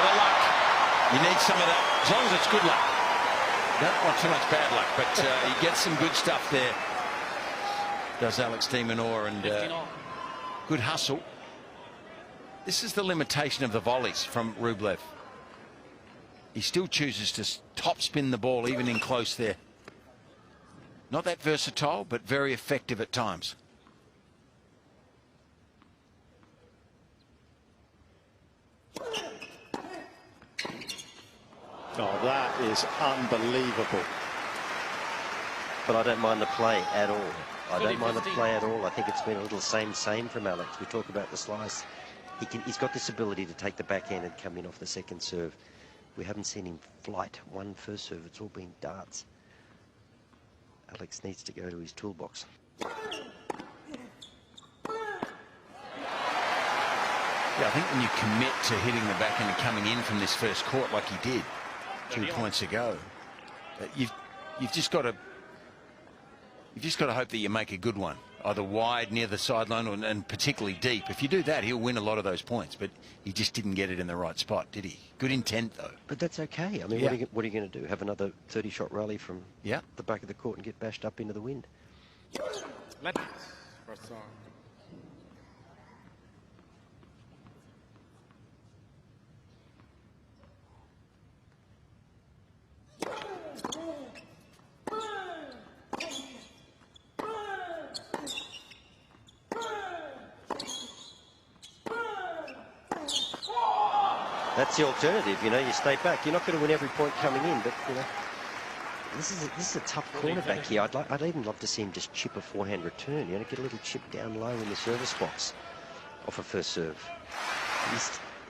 of luck. You need some of that, as long as it's good luck. You don't want too much bad luck, but he gets some good stuff there. Does Alex De Minaur, and good hustle. This is the limitation of the volleys from Rublev. He still chooses to top spin the ball even in close there. Not that versatile, but very effective at times. Oh, that is unbelievable. But I don't mind the play at all. I don't mind the play at all. I think it's been a little same from Alex. We talk about the slice. He's got this ability to take the backhand and come in off the second serve. We haven't seen him flight one first serve. It's all been darts. Alex needs to go to his toolbox. Yeah, I think when you commit to hitting the backhand and coming in from this first court like he did 2 points ago, you've just got to hope that you make a good one, either wide near the sideline and particularly deep. If you do that, he'll win a lot of those points, but he just didn't get it in the right spot, did he? Good intent, though. But that's okay. I mean, Yeah. what are you going to do? Have another 30-shot rally from the back of the court and get bashed up into the wind? Let's first song. That's the alternative, you know, you stay back. You're not going to win every point coming in, but, you know, this is a tough cornerback here. I'd even love to see him just chip a forehand return, you know, get a little chip down low in the service box off a first serve.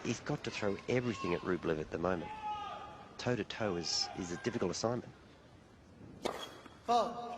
He's got to throw everything at Rublev at the moment. Toe-to-toe is a difficult assignment. Foul.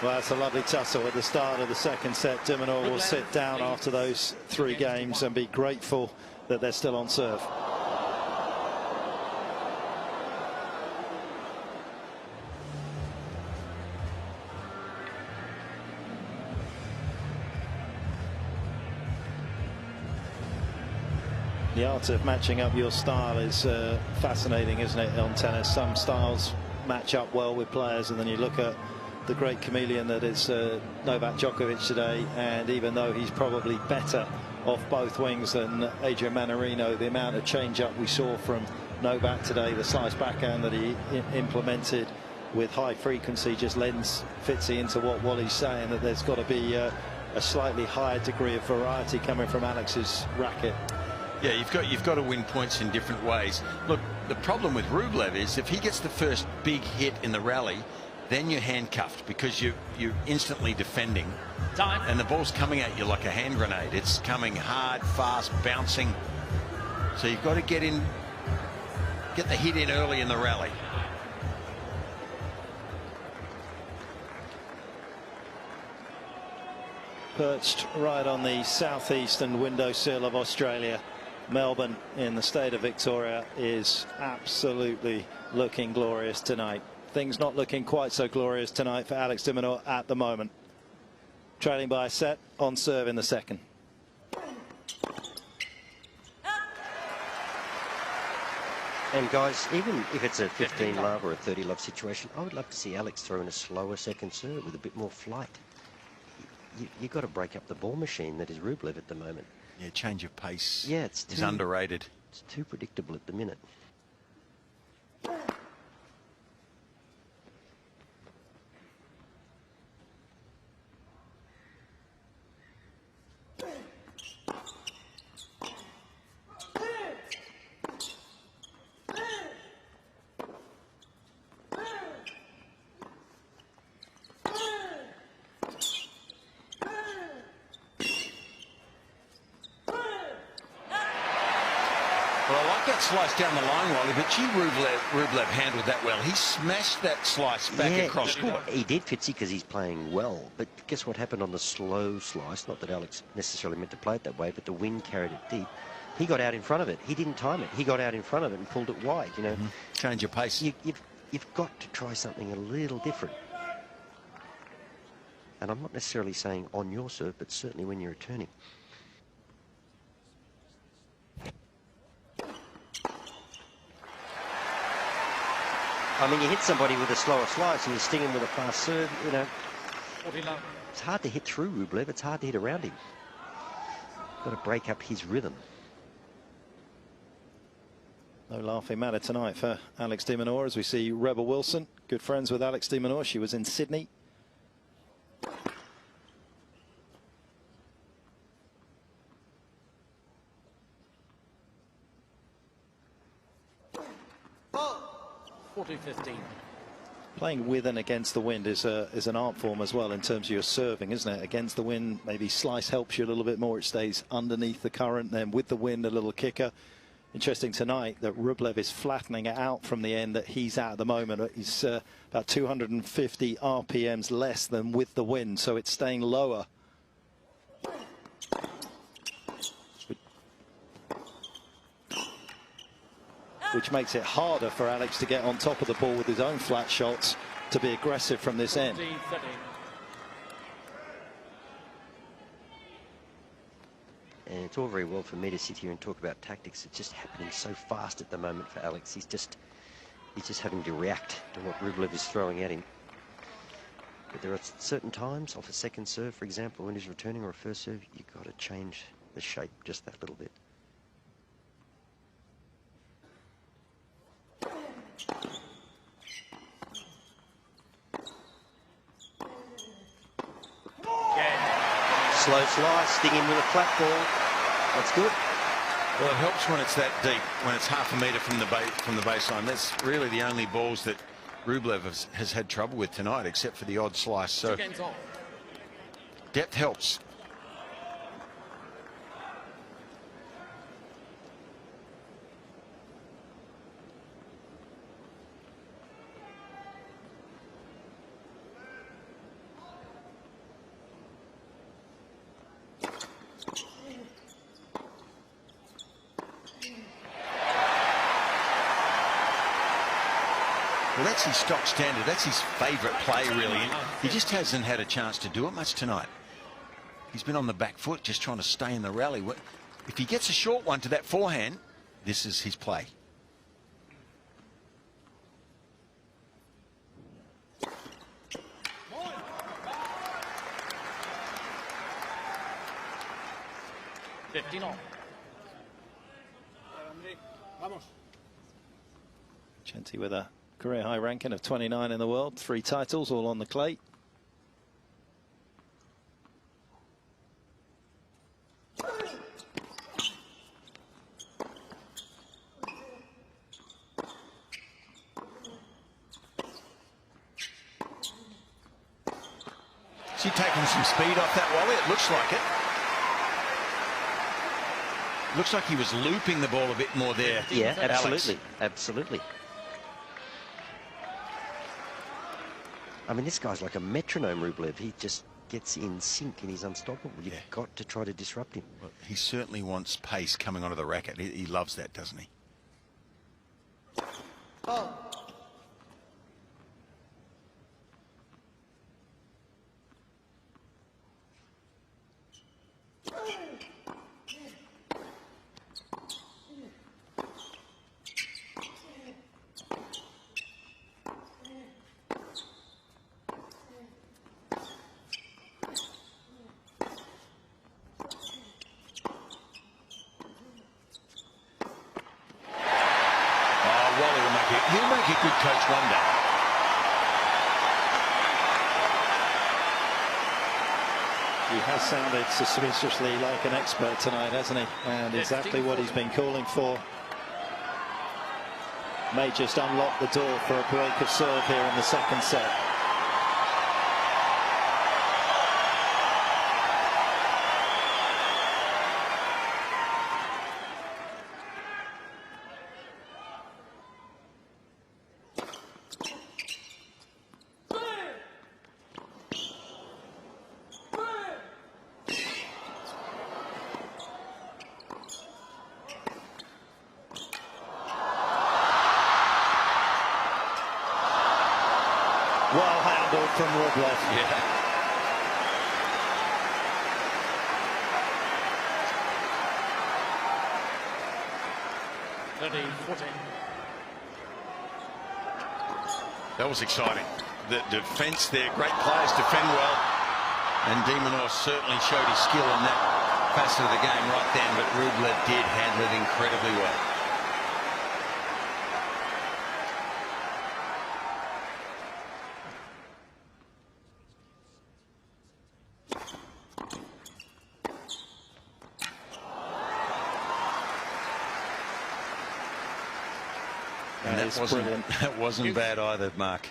Well, that's a lovely tussle at the start of the second set. De Minaur will sit down after those 3 games and be grateful that they're still on serve. The art of matching up your style is fascinating, isn't it, on tennis? Some styles match up well with players, and then you look at the great chameleon that is Novak Djokovic today, and even though he's probably better off both wings than Adrian Manarino, the amount of change-up we saw from Novak today, the slice backhand that he implemented with high frequency, just lends Fitzy into what Wally's saying, that there's got to be a slightly higher degree of variety coming from Alex's racket. Yeah, you've got to win points in different ways. Look, the problem with Rublev is if he gets the first big hit in the rally, then you're handcuffed because you're instantly defending. Time. And the ball's coming at you like a hand grenade. It's coming hard, fast, bouncing. So you've got to get the hit in early in the rally. Perched right on the southeastern windowsill of Australia, Melbourne in the state of Victoria is absolutely looking glorious tonight. Things not looking quite so glorious tonight for Alex De Minaur at the moment. Trailing by a set, on serve in the second. And guys, even if it's a 15-love or a 30-love situation, I would love to see Alex throw in a slower second serve with a bit more flight. You've got to break up the ball machine that is Rublev at the moment. Yeah, change of pace is underrated. It's too predictable at the minute. Slice down the line, Wally, but gee, Rublev handled that well. He smashed that slice back across court. He did, Fitzy, because he's playing well. But guess what happened on the slow slice? Not that Alex necessarily meant to play it that way, but the wind carried it deep. He got out in front of it. He didn't time it. He got out in front of it and pulled it wide, you know. Change your pace. You've got to try something a little different. And I'm not necessarily saying on your serve, but certainly when you're returning. I mean, you hit somebody with a slower slice and you sting him with a fast serve, you know. It's hard to hit through Rublev. It's hard to hit around him. Got to break up his rhythm. No laughing matter tonight for Alex De Minaur, as we see Rebel Wilson, good friends with Alex De Minaur. She was in Sydney. Foul. 40-15. Playing with and against the wind is an art form as well in terms of your serving, isn't it? Against the wind, maybe slice helps you a little bit more. It stays underneath the current. Then with the wind, a little kicker. Interesting tonight that Rublev is flattening it out from the end that he's at the moment. He's about 250 RPMs less than with the wind, so it's staying lower. Which makes it harder for Alex to get on top of the ball with his own flat shots to be aggressive from this end. And it's all very well for me to sit here and talk about tactics. It's just happening so fast at the moment for Alex. He's just having to react to what Rublev is throwing at him. But there are certain times, off a second serve, for example, when he's returning or a first serve, you've got to change the shape just that little bit. Slow slice, sting him with a flat ball. That's good. Well, it helps when it's that deep, when it's half a metre from the baseline. That's really the only balls that Rublev has had trouble with tonight, except for the odd slice. So depth helps. Well, that's his stock standard. That's his favourite play, really. He just hasn't had a chance to do it much tonight. He's been on the back foot, just trying to stay in the rally. If he gets a short one to that forehand, this is his play. Chenty with a career high ranking of 29 in the world, 3 titles all on the clay. Is he taking some speed off that volley? It looks like it. Looks like he was looping the ball a bit more there. Yeah, absolutely. Alex. Absolutely. I mean, this guy's like a metronome, Rublev. He just gets in sync and he's unstoppable. You've got to try to disrupt him. Well, he certainly wants pace coming onto the racket. He loves that, doesn't he? Oh. He'll make a good coach one day. He has sounded suspiciously like an expert tonight, hasn't he? And exactly what he's been calling for. May just unlock the door for a break of serve here in the second set. Well handled from Rublev. Yeah. That was exciting. The defence there, great players defend well. And De Minaur certainly showed his skill in that facet of the game right then, but Rublev did handle it incredibly well. That wasn't bad either, Mark.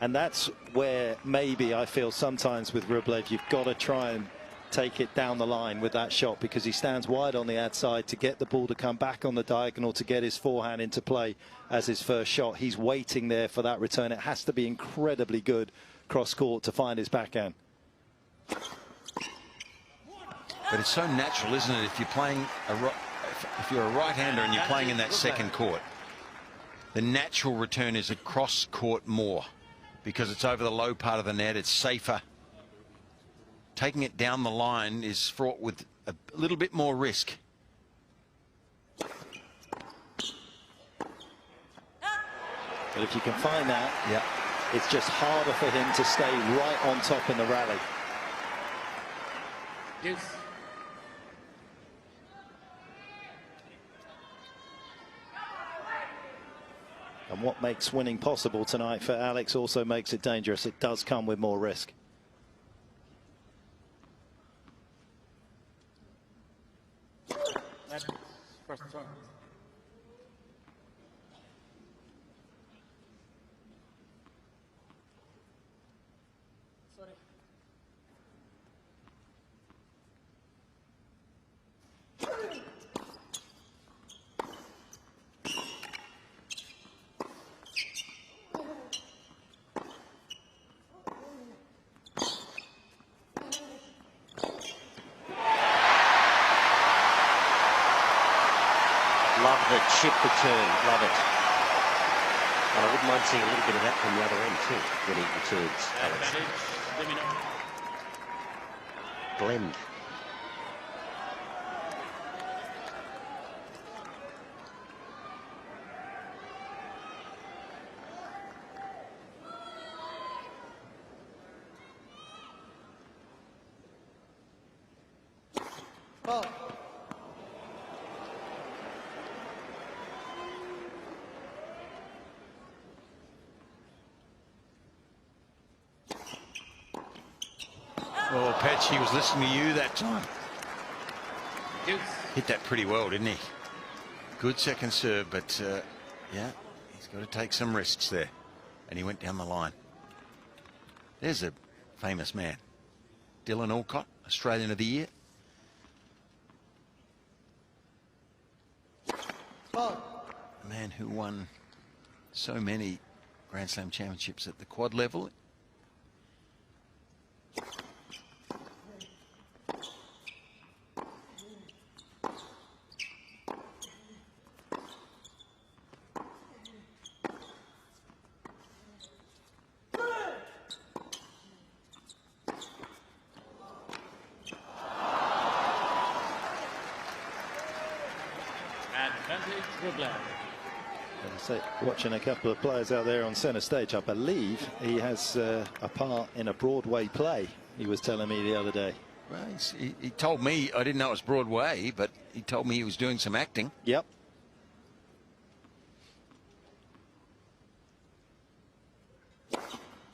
And that's where maybe I feel sometimes with Rublev, you've got to try and take it down the line with that shot, because he stands wide on the outside to get the ball to come back on the diagonal to get his forehand into play as his first shot. He's waiting there for that return. It has to be incredibly good cross court to find his backhand. But it's so natural, isn't it? If you're playing if you're a right-hander and you're playing in that second court, the natural return is across court more, because it's over the low part of the net. It's safer. Taking it down the line is fraught with a little bit more risk. But if you can find that, It's just harder for him to stay right on top in the rally. Deuce. And what makes winning possible tonight for Alex also makes it dangerous. It does come with more risk. That's first turn. Love the chip return, love it. And I wouldn't mind seeing a little bit of that from the other end too, when he returns, Alex. Advantage, De Minaur. Blend. Fault. Oh, Patch, he was listening to you that time. Deuce. Hit that pretty well, didn't he? Good second serve, but yeah, he's got to take some risks there. And he went down the line. There's a famous man. Dylan Alcott, Australian of the Year. Fault. A man who won so many Grand Slam championships at the quad level. Advantage, Rublev. As I say, watching a couple of players out there on centre stage, I believe he has a part in a Broadway play, he was telling me the other day. Well, he told me, I didn't know it was Broadway, but he told me he was doing some acting. Yep.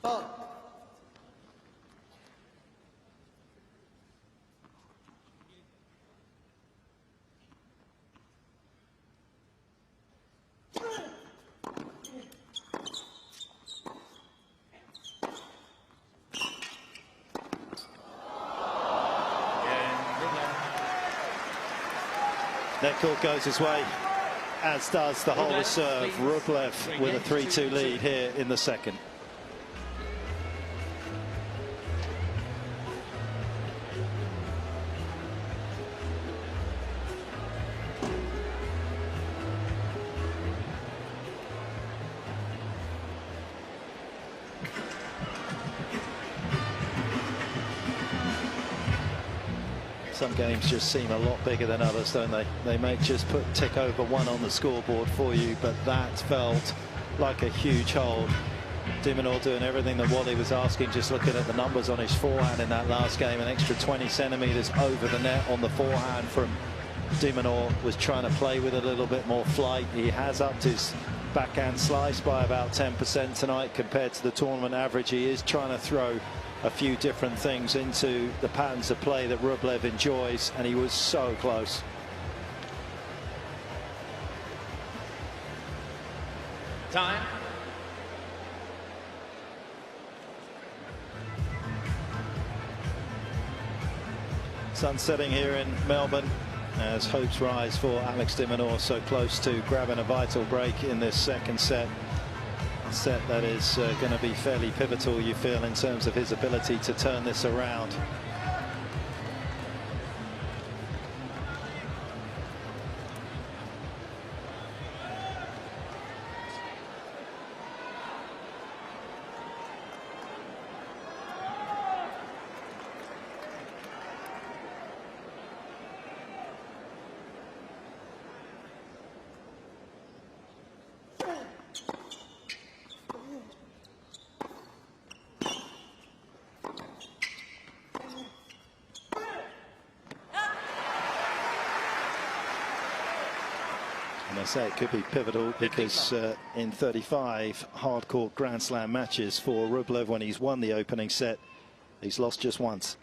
Fault. Net court goes his way, as does the whole reserve. Rublev with a 3-2 lead here in the second. Some games just seem a lot bigger than others, don't they? They may just put tick over one on the scoreboard for you, but that felt like a huge hold. De Minaur doing everything that Wally was asking, just looking at the numbers on his forehand in that last game. An extra 20 centimetres over the net on the forehand from De Minaur. Was trying to play with a little bit more flight. He has upped his backhand slice by about 10% tonight compared to the tournament average. He is trying to throw a few different things into the patterns of play that Rublev enjoys, and he was so close. Time. Sun setting here in Melbourne as hopes rise for Alex De Minaur, so close to grabbing a vital break in this second set. A set that is going to be fairly pivotal, you feel, in terms of his ability to turn this around. I say it could be pivotal because in 35 hard-court Grand Slam matches for Rublev, when he's won the opening set, he's lost just once.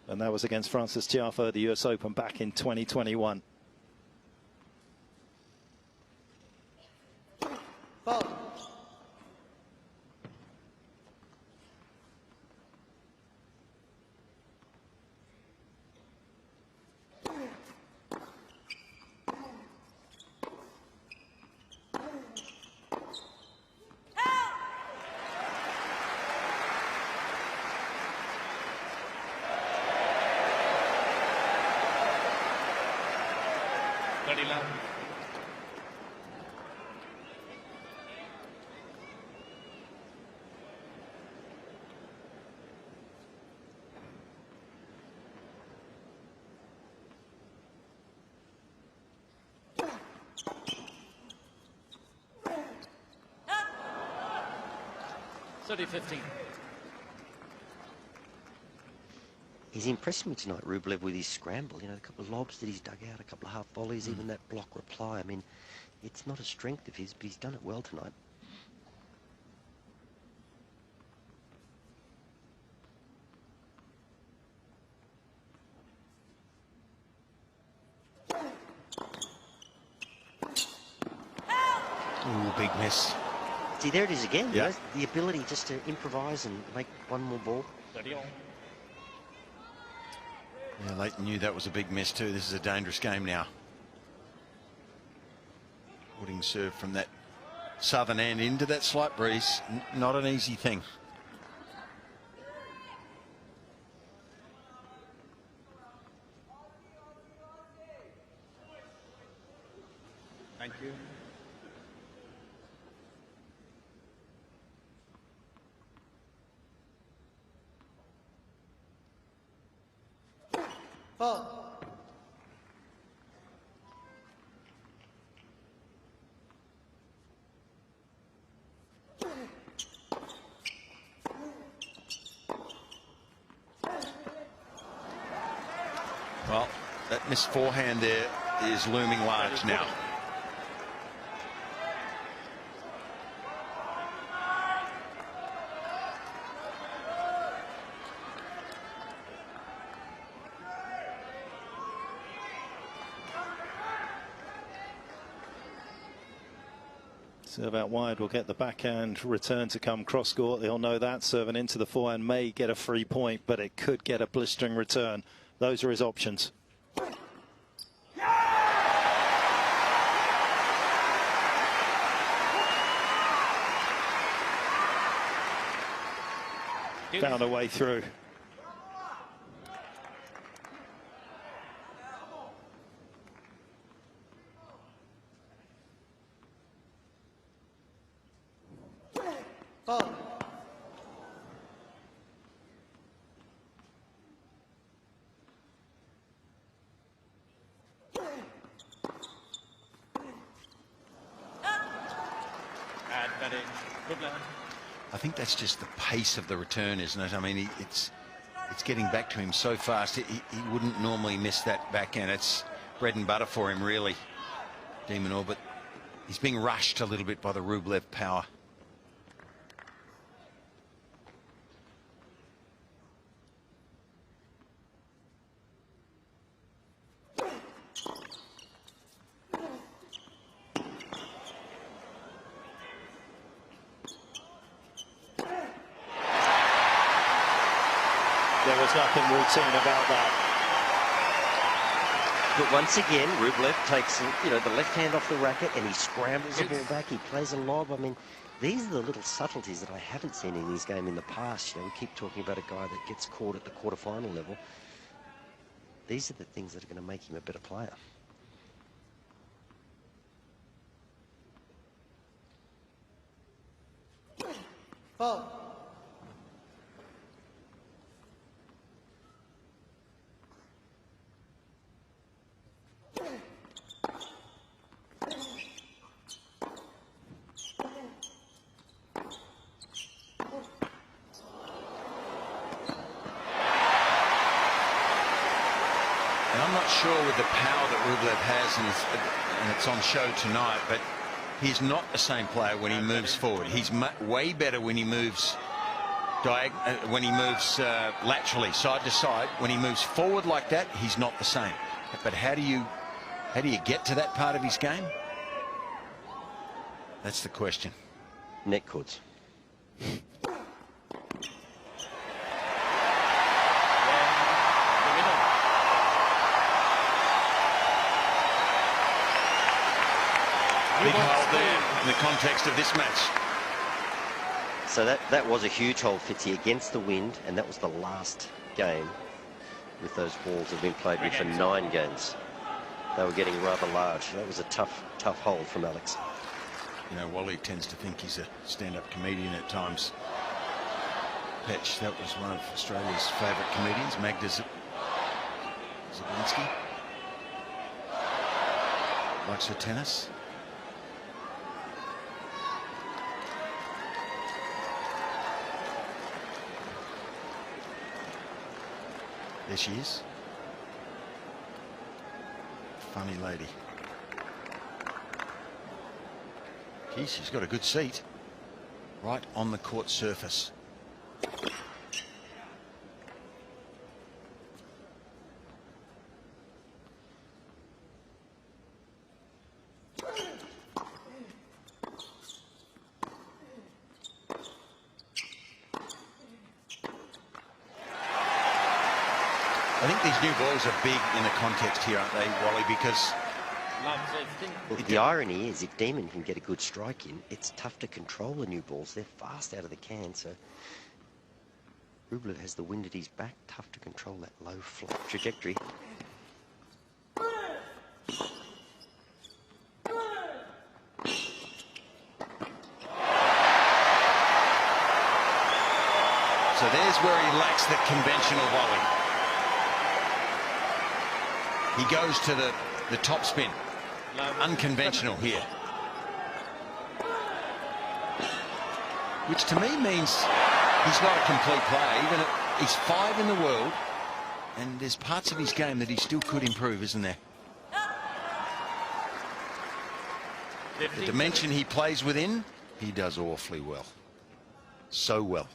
And that was against Francis Tiafoe at the US Open back in 2021. Fault. $30-15. He's impressed me tonight, Rublev, with his scramble. You know, a couple of lobs that he's dug out, a couple of half volleys, even that block reply. I mean, it's not a strength of his, but he's done it well tonight. Ooh, big miss. See, there it is again. Yeah. You know, the ability just to improvise and make one more ball. 30-all. Yeah, Leighton knew that was a big miss too. This is a dangerous game now. Wooding serve from that southern end into that slight breeze. Not an easy thing. Thank you. Fault. Well, that missed forehand there is looming large now. Serve out wide will get the backhand return to come cross court. They'll know that. Serving into the forehand may get a free point, but it could get a blistering return. Those are his options. Found a way through. Fault. Advantage. Rublev. I think that's just the pace of the return, isn't it? I mean, it's getting back to him so fast. He wouldn't normally miss that backhand. It's bread and butter for him, really, De Minaur, but he's being rushed a little bit by the Rublev power. There was nothing routine about that. But once again, Rublev takes, you know, the left hand off the racket and he scrambles the ball back. He plays a lob. I mean, these are the little subtleties that I haven't seen in his game in the past. You know, we keep talking about a guy that gets caught at the quarterfinal level. These are the things that are going to make him a better player. Fault. And I'm not not sure with the power that Rublev has, and it's on show tonight, but he's not the same player when he moves forward. He's way better when he moves laterally, side to side. When he moves forward like that, he's not the same. But how do you get to that part of his game? That's the question. Net courts. Big hole there in the context of this match. So that was a huge hole, Fitzy, against the wind, and that was the last game with those balls that have been played with for 9 games. They were getting rather large. That was a tough hole from Alex. You know, Wally tends to think he's a stand-up comedian at times. Petch, that was one of Australia's favourite comedians, Magda Zabinsky. Likes her tennis. There she is. Funny lady. Gee, she's got a good seat. Right on the court surface. I think these new balls are big in the context here, aren't they, Wally? Because well, the irony is, if Demon can get a good strike in, it's tough to control the new balls. They're fast out of the can, so Rublev has the wind at his back. Tough to control that low flat trajectory. so there's where he lacks the conventional volley. He goes to the top spin. Unconventional here. Which to me means he's not a complete player. Even he's 5 in the world, and there's parts of his game that he still could improve, isn't there? The dimension he plays within, he does awfully well. So well.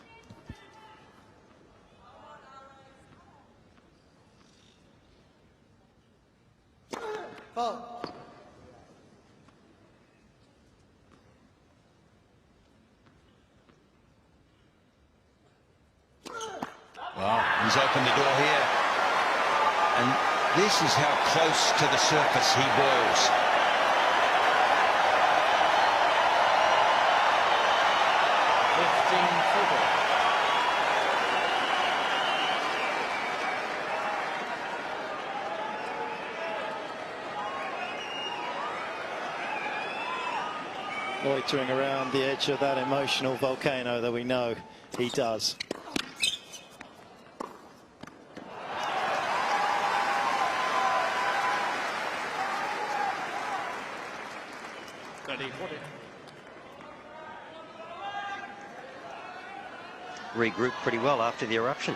Fault. Well, he's opened the door here. And this is how close to the surface he balls. Loitering around the edge of that emotional volcano that we know he does. Regrouped pretty well after the eruption.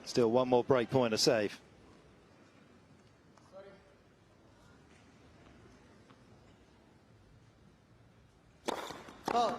Still one more break point to save. Fault.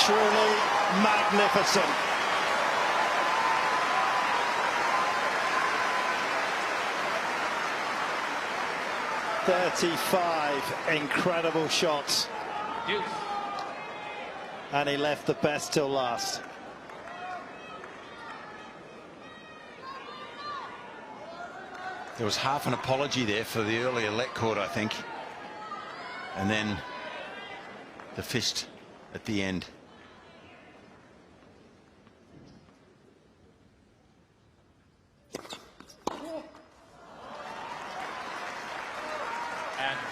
Truly magnificent. 35 incredible shots. Deuce. And he left the best till last. There was half an apology there for the earlier let court, I think. And then the fist at the end.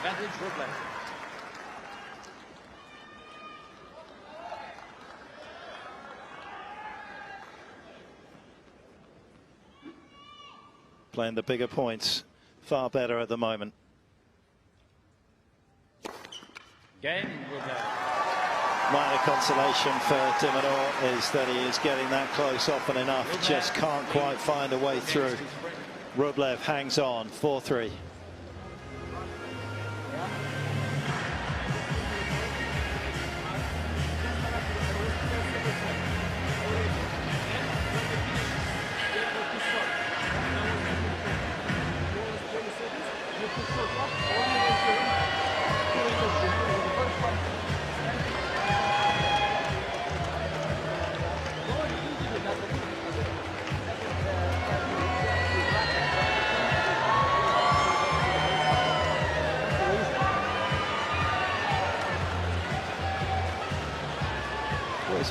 Advantage Rublev. Playing the bigger points far better at the moment. Cain Rublev. Minor consolation for De Minaur is that he is getting that close often enough. Just can't quite find a way through. Rublev hangs on, 4-3.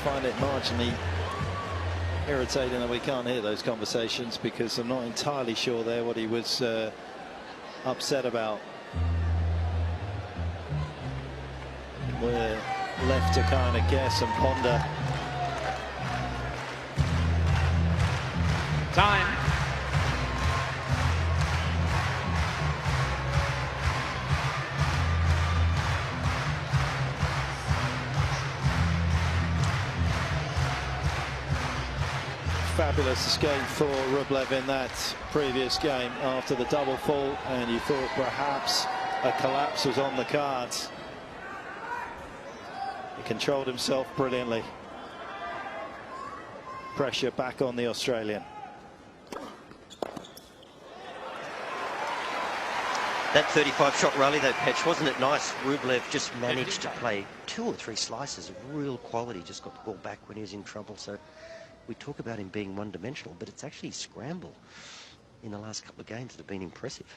Find it marginally irritating that we can't hear those conversations, because I'm not entirely sure there what he was upset about. We're left to kind of guess and ponder. Time. Fabulous escape for Rublev in that previous game after the double fault, and you thought perhaps a collapse was on the cards. He controlled himself brilliantly. Pressure back on the Australian. That 35-shot rally, though, Petch, wasn't it nice? Rublev just managed to play 2 or 3 slices of real quality, just got the ball back when he was in trouble. So we talk about him being one-dimensional, but it's actually scramble in the last couple of games that have been impressive.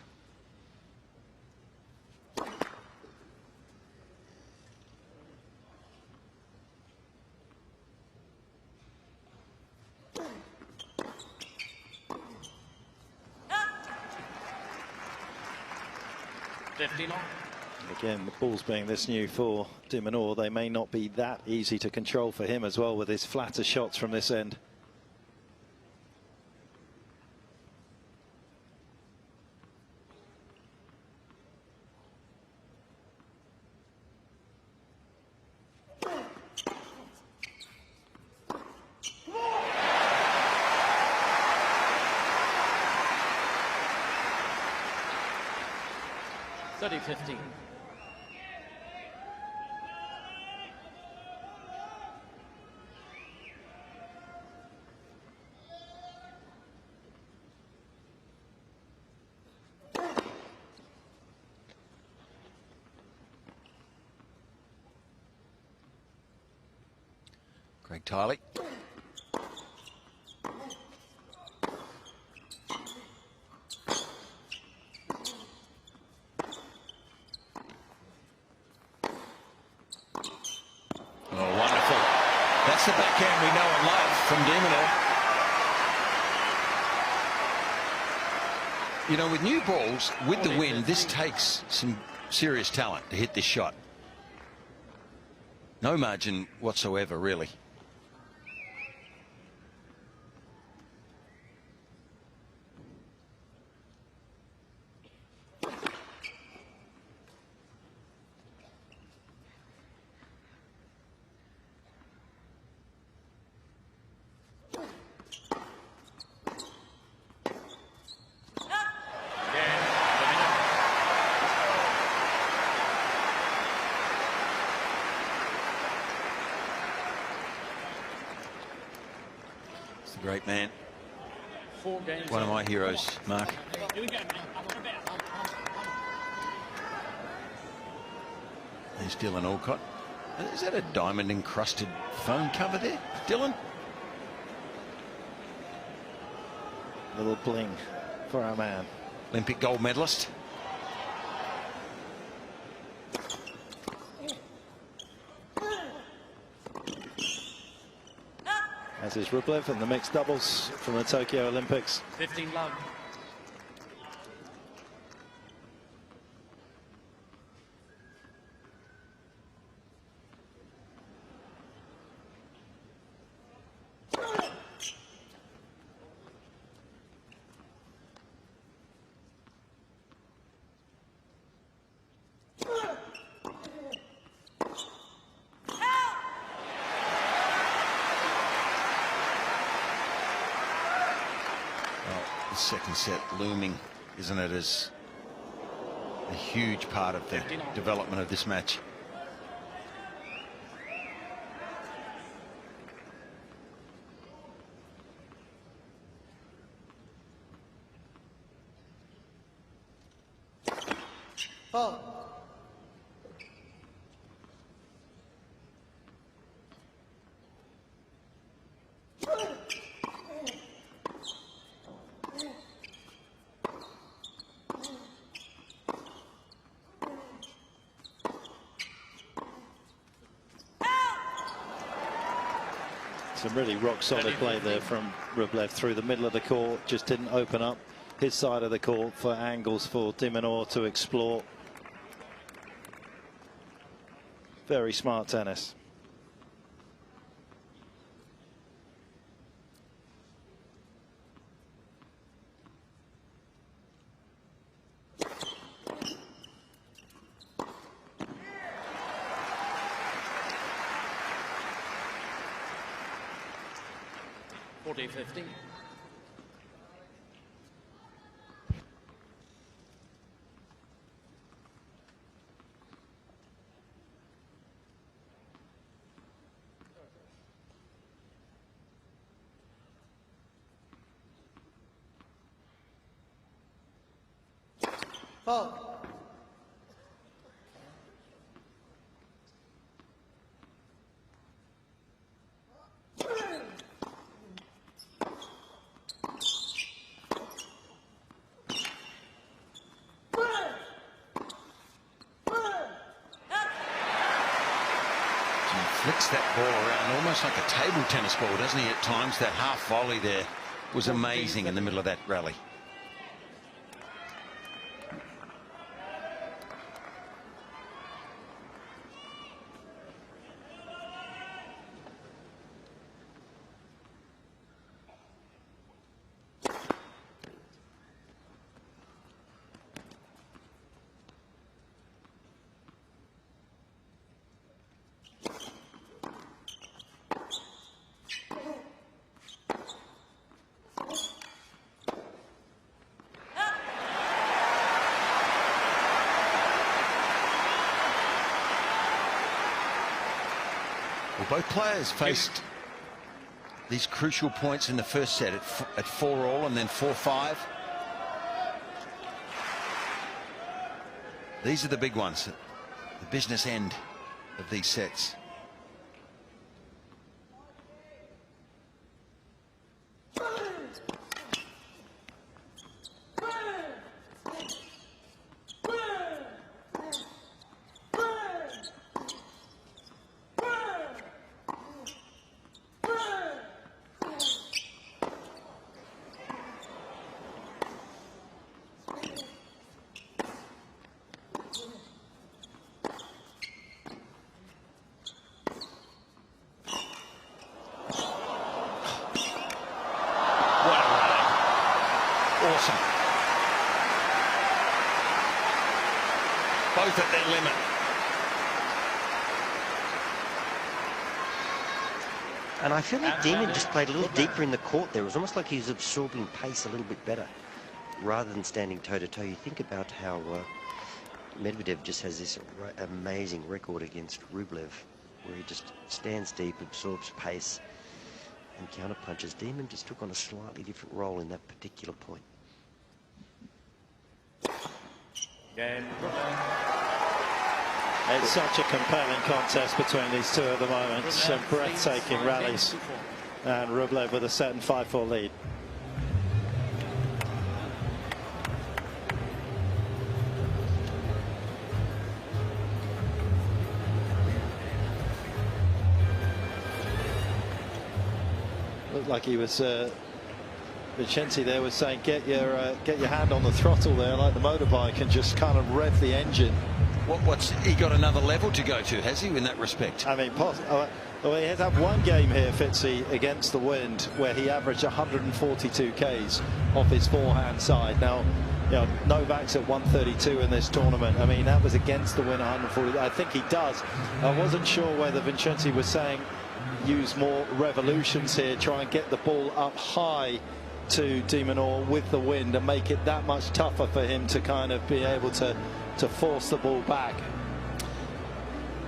Again, the balls being this new for De Minaur, they may not be that easy to control for him as well, with his flatter shots from this end. $30-15. Greg Tiley. That's the backhand we know and love from De Minaur. You know, with new balls, with the wind, this takes some serious talent to hit this shot. No margin whatsoever, really. Great man. 4 games. One of my heroes, Mark. Here we go, man. There's Dylan Alcott. Is that a diamond-encrusted phone cover there, Dylan? Little bling for our man. Olympic gold medalist. As is Rublev in the mixed doubles from the Tokyo Olympics. 15 love. Second set looming, isn't it, as a huge part of the development of this match. Fault. Some really rock solid play there from Rublev through the middle of the court. Just didn't open up his side of the court for angles for De Minaur to explore. Very smart tennis. $40-50. Fault. Flicks that ball around almost like a table tennis ball, doesn't he, at times? That half volley there was amazing in the middle of that rally. Both players faced these crucial points in the first set at 4-all and then 4-5. These are the big ones, the business end of these sets. Awesome. Both at their limit. And I feel like Demon just played a little deeper in the court there. It was almost like he was absorbing pace a little bit better rather than standing toe-to-toe. You think about how Medvedev just has this amazing record against Rublev, where he just stands deep, absorbs pace, and counter-punches. Demon just took on a slightly different role in that particular point. Game. It's such a compelling contest between these two at the moment. Some breathtaking rallies. And Rublev with a set and 5-4 lead. Looked like he was Vicente there was saying get your hand on the throttle there like the motorbike and just kind of rev the engine. What's he got another level to go to, has he, in that respect? I mean, well, he has had one game here, Fitzy, against the wind, where he averaged 142 Ks off his forehand side. Now, you know, Novak's at 132 in this tournament. I mean, that was against the wind, 140. I think he does. I wasn't sure whether Vicente was saying use more revolutions here, try and get the ball up high to De Minaur with the wind and make it that much tougher for him to kind of be able to force the ball back.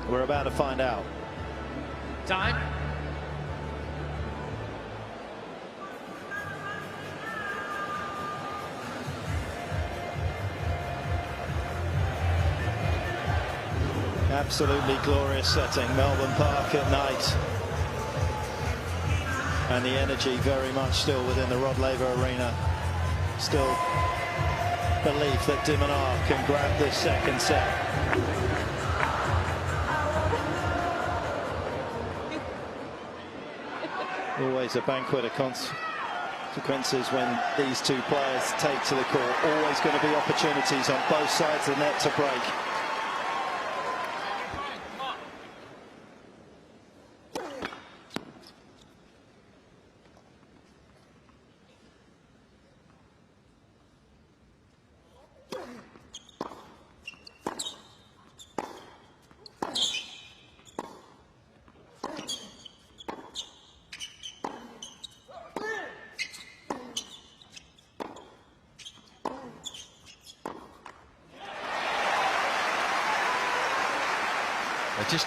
We're about to find out. Time. Absolutely glorious setting, Melbourne Park at night. And the energy very much still within the Rod Laver Arena. Still belief that De Minaur can grab this second set. Always a banquet of consequences when these two players take to the court. Always going to be opportunities on both sides of the net to break. I just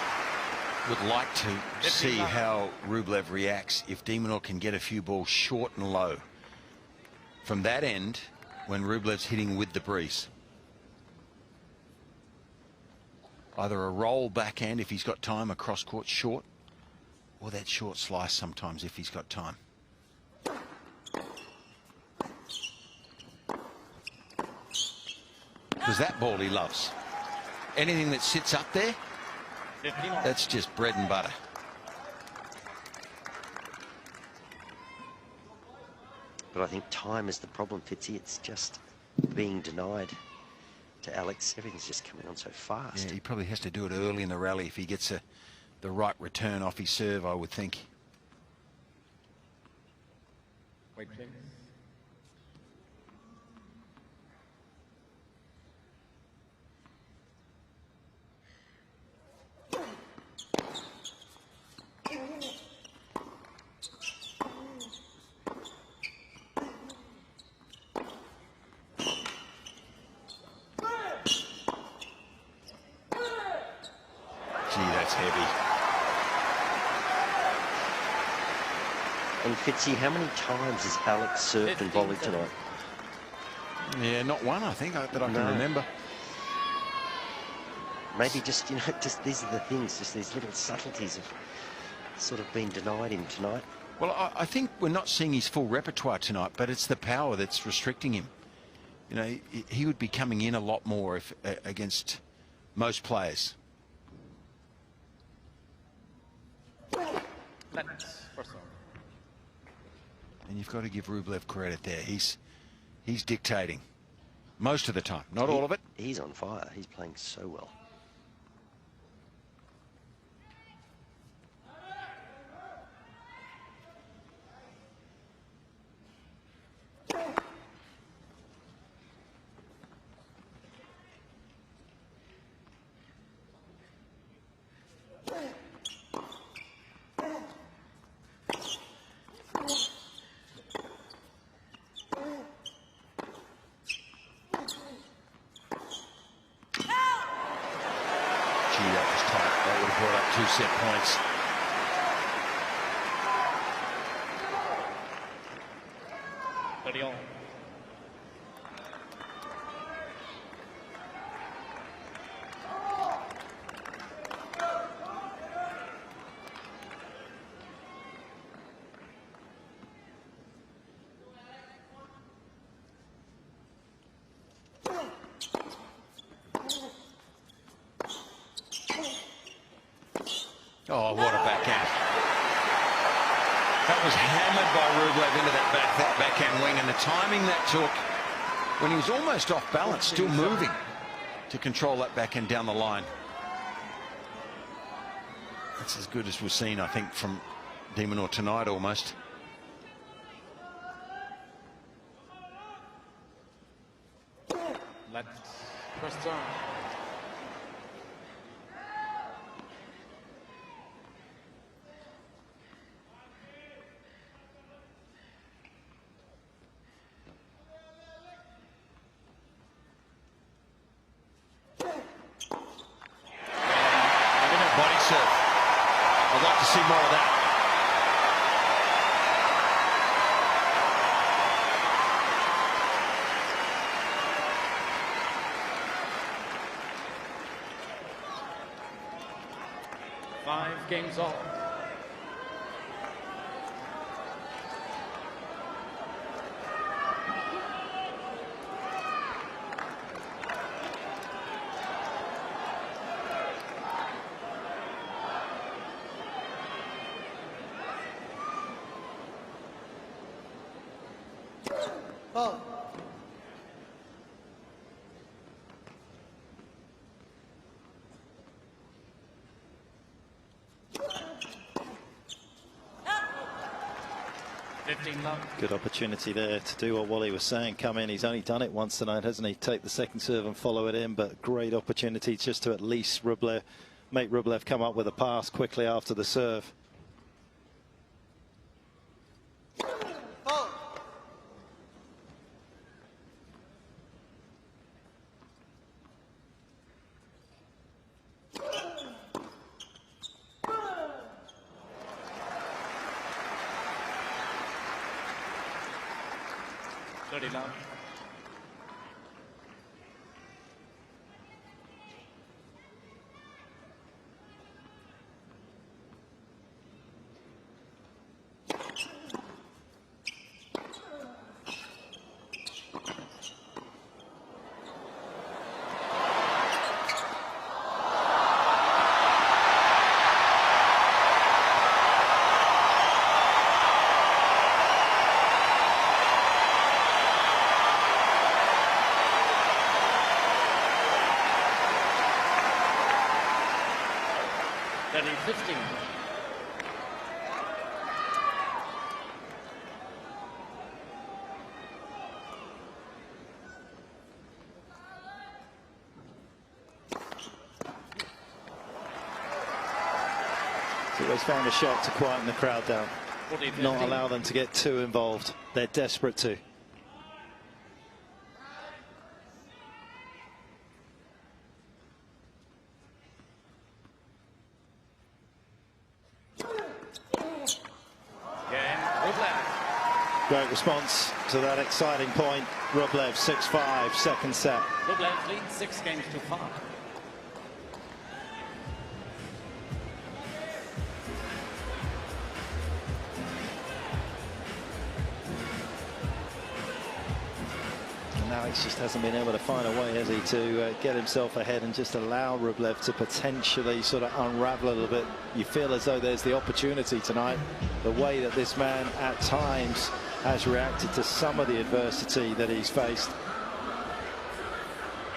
would like to see how Rublev reacts if De Minaur can get a few balls short and low from that end when Rublev's hitting with the breeze. Either a roll backhand if he's got time, a cross court short, or that short slice sometimes if he's got time. Because that ball he loves. Anything that sits up there, that's just bread and butter. But I think time is the problem, Fitzy. It's just being denied to Alex. Everything's just coming on so fast. Yeah, he probably has to do it early in the rally if he gets the right return off his serve, I would think. Wait, please. And Fitzy, how many times has Alex served and volleyed tonight? Yeah, not one, I think, that I can remember. Maybe just, you know, just these are the things, just these little subtleties have sort of been denied him tonight. Well, I think we're not seeing his full repertoire tonight, but it's the power that's restricting him. You know, he would be coming in a lot more if against most players. And you've got to give Rublev credit there. He's dictating most of the time, not all of it. He's on fire. He's playing so well. Set points. Oh, what a backhand. That was hammered by Rublev into that backhand wing, and the timing that took when he was almost off balance, still moving to control that backhand down the line. That's as good as we've seen, I think, from De Minaur tonight almost. Left cross arm. Body serve. I'd like to see more of that. Five games all. Fault. Good opportunity there to do what Wally was saying, come in. He's only done it once tonight, hasn't he? Take the second serve and follow it in, but great opportunity just to at least make Rublev come up with a pass quickly after the serve. Fault. Love. He's always found a shot to quieten the crowd down, not allow them to get too involved. They're desperate to. Great response to that exciting point. Rublev 6-5, second set. Rublev leads 6 games to 5. And Alex just hasn't been able to find a way, has he, to get himself ahead and just allow Rublev to potentially sort of unravel a little bit. You feel as though there's the opportunity tonight, the way that this man at times has reacted to some of the adversity that he's faced.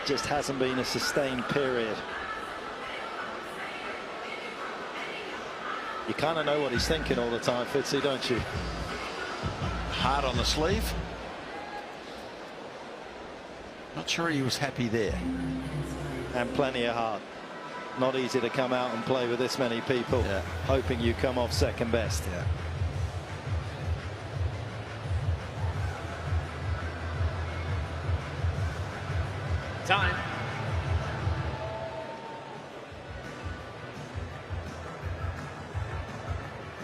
Just hasn't been a sustained period. You kind of know what he's thinking all the time, Fitzy, don't you? Hard on the sleeve. Not sure he was happy there. And plenty of heart. Not easy to come out and play with this many people, hoping you come off second best. Yeah. Time.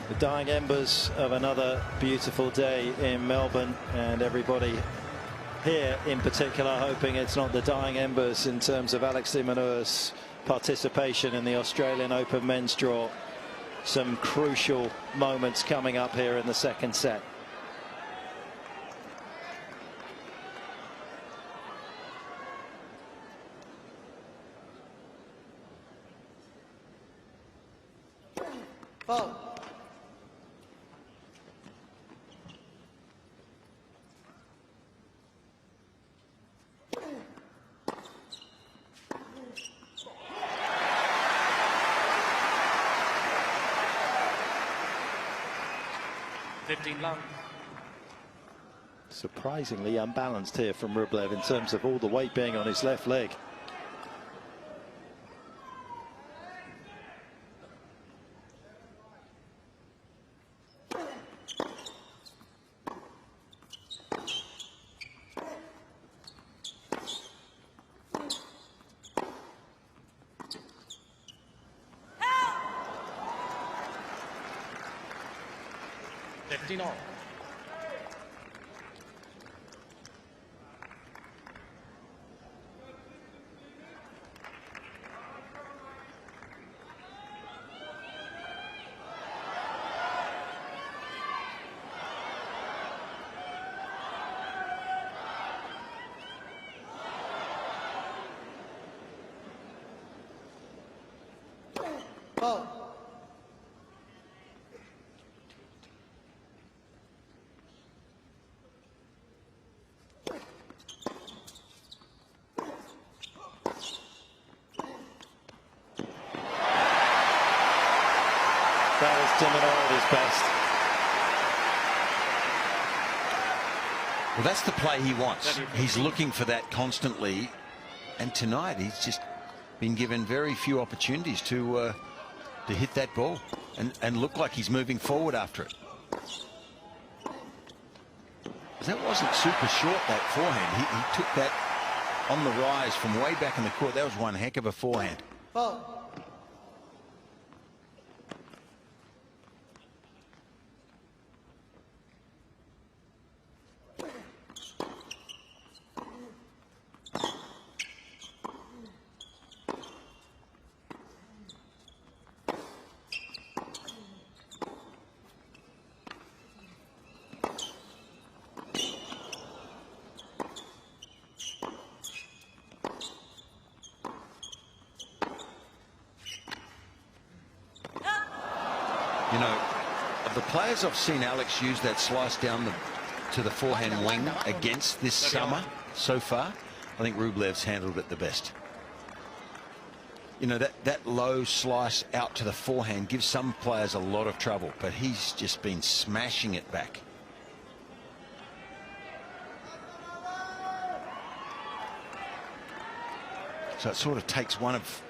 The dying embers of another beautiful day in Melbourne, and everybody here in particular hoping it's not the dying embers in terms of Alex De Minaur's participation in the Australian Open men's draw. Some crucial moments coming up here in the second set. 15 love. Surprisingly unbalanced here from Rublev in terms of all the weight being on his left leg. All. Fault. That was De Minaur at his best. Well, that's the play he wants. He's looking for that constantly, and tonight he's just been given very few opportunities to hit that ball and look like he's moving forward after it. That wasn't super short, that forehand. He took that on the rise from way back in the court. That was one heck of a forehand. Fault. You know, of the players I've seen Alex use that slice down to the forehand wing against this summer so far, I think Rublev's handled it the best. You know, that low slice out to the forehand gives some players a lot of trouble, but he's just been smashing it back. So it sort of takes one of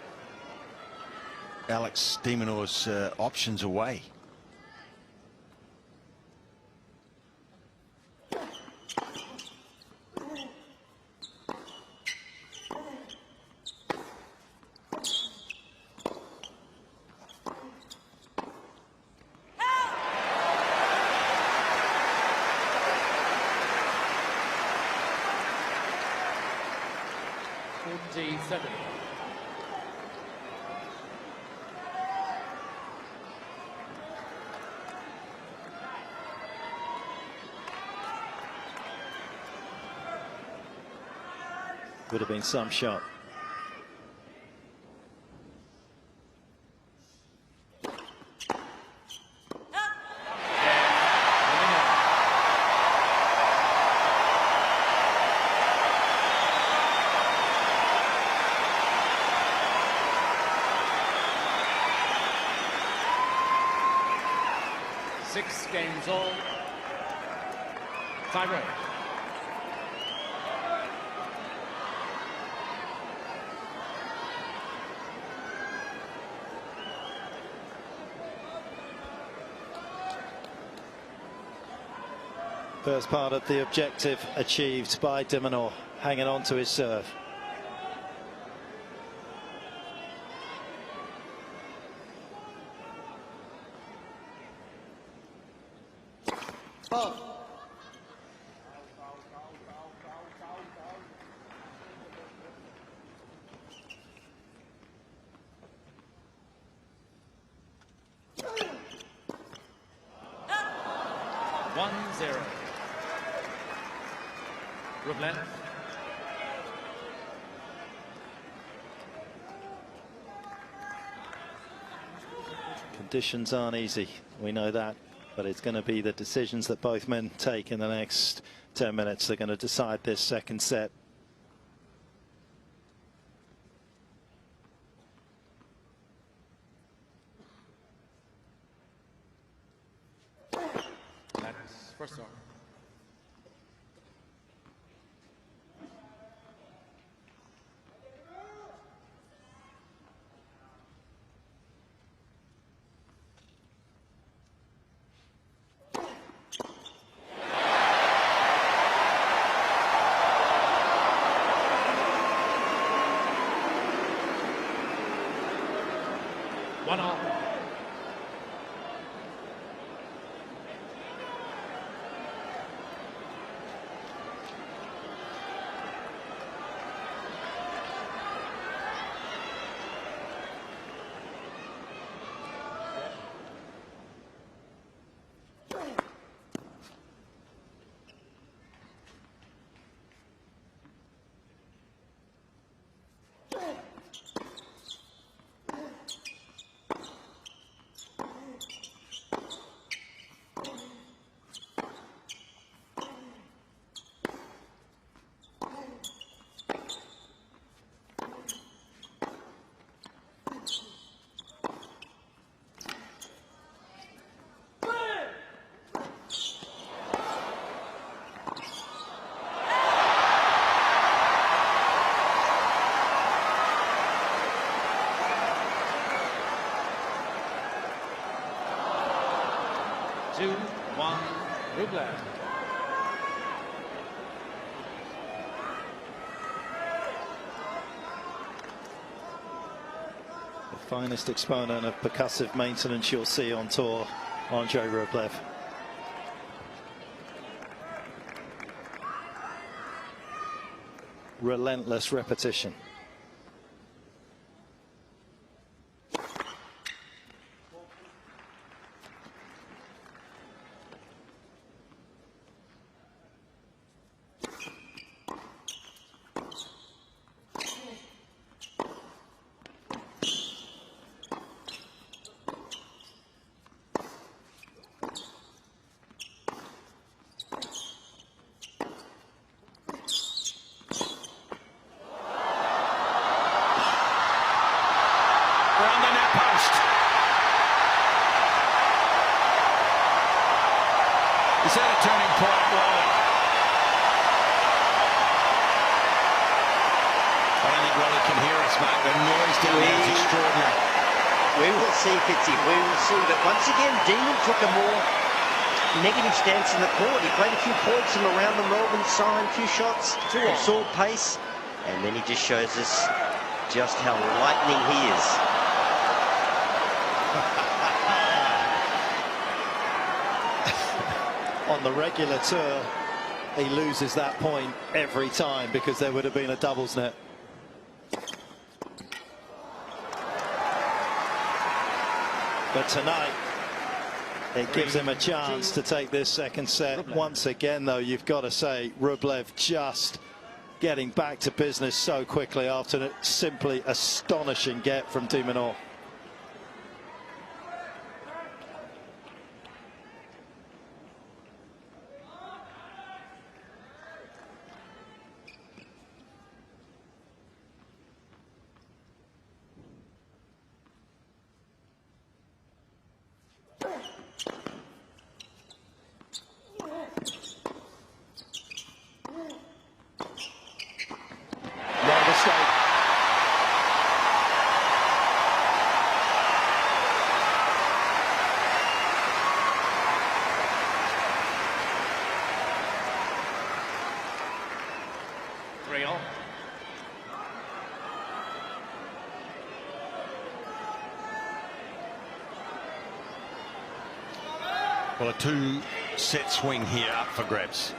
Alex De Minaur's options away. Would have been some shot. Six games all. Tiebreak. First part of the objective achieved by De Minaur, hanging on to his serve. Fault. Rublev. Conditions aren't easy, we know that, but it's going to be the decisions that both men take in the next 10 minutes that are going to decide this second set. First serve. One all. Two, one, Rublev. The finest exponent of percussive maintenance you'll see on tour, Andrey Rublev. Relentless repetition. Is that a turning point, Wally? I don't think Wally can hear us, mate. The noise down there is extraordinary. We will see, Fitzy. We will see. But once again, Demon took a more negative stance in the court. He played a few points from around the Melbourne side, a few shots, saw pace, and then he just shows us just how lightning he is. On the regular tour, he loses that point every time because there would have been a doubles net. But tonight, it gives him a chance to take this second set. Once again, though, you've got to say, Rublev just getting back to business so quickly after a simply astonishing get from De Minaur. Well, a two-set swing here up for grabs.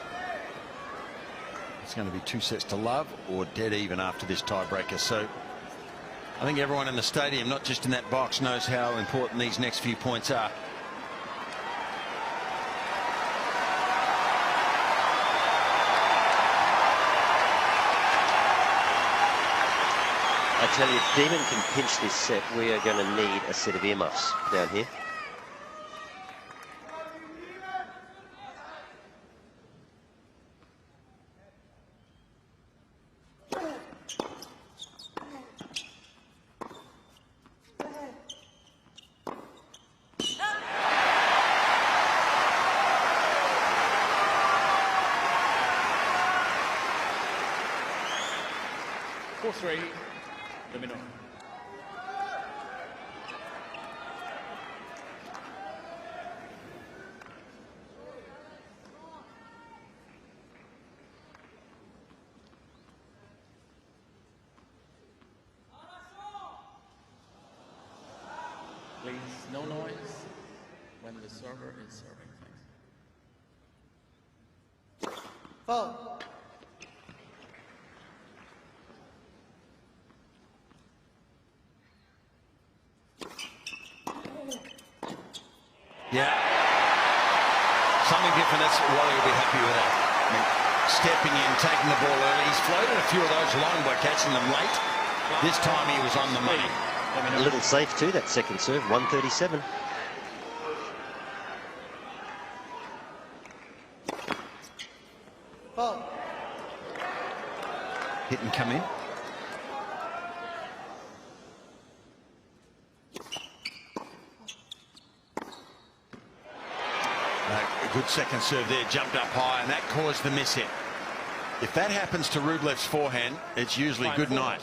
It's going to be 2 sets to love or dead even after this tiebreaker. So I think everyone in the stadium, not just in that box, knows how important these next few points are. I tell you, if Demon can pinch this set, we are going to need a set of earmuffs down here. 4-3, De Minaur. Please, no noise when the server is serving. Thanks. Foul. Yeah. Something different. That's Wally will be happy with that. I mean, stepping in, taking the ball early. He's floated a few of those long by catching them late. This time he was on the money. A little safe too, that second serve, 137. Foul. Hit and come in. A good second serve there, jumped up high, and that caused the miss hit. If that happens to Rublev's forehand, it's usually good night.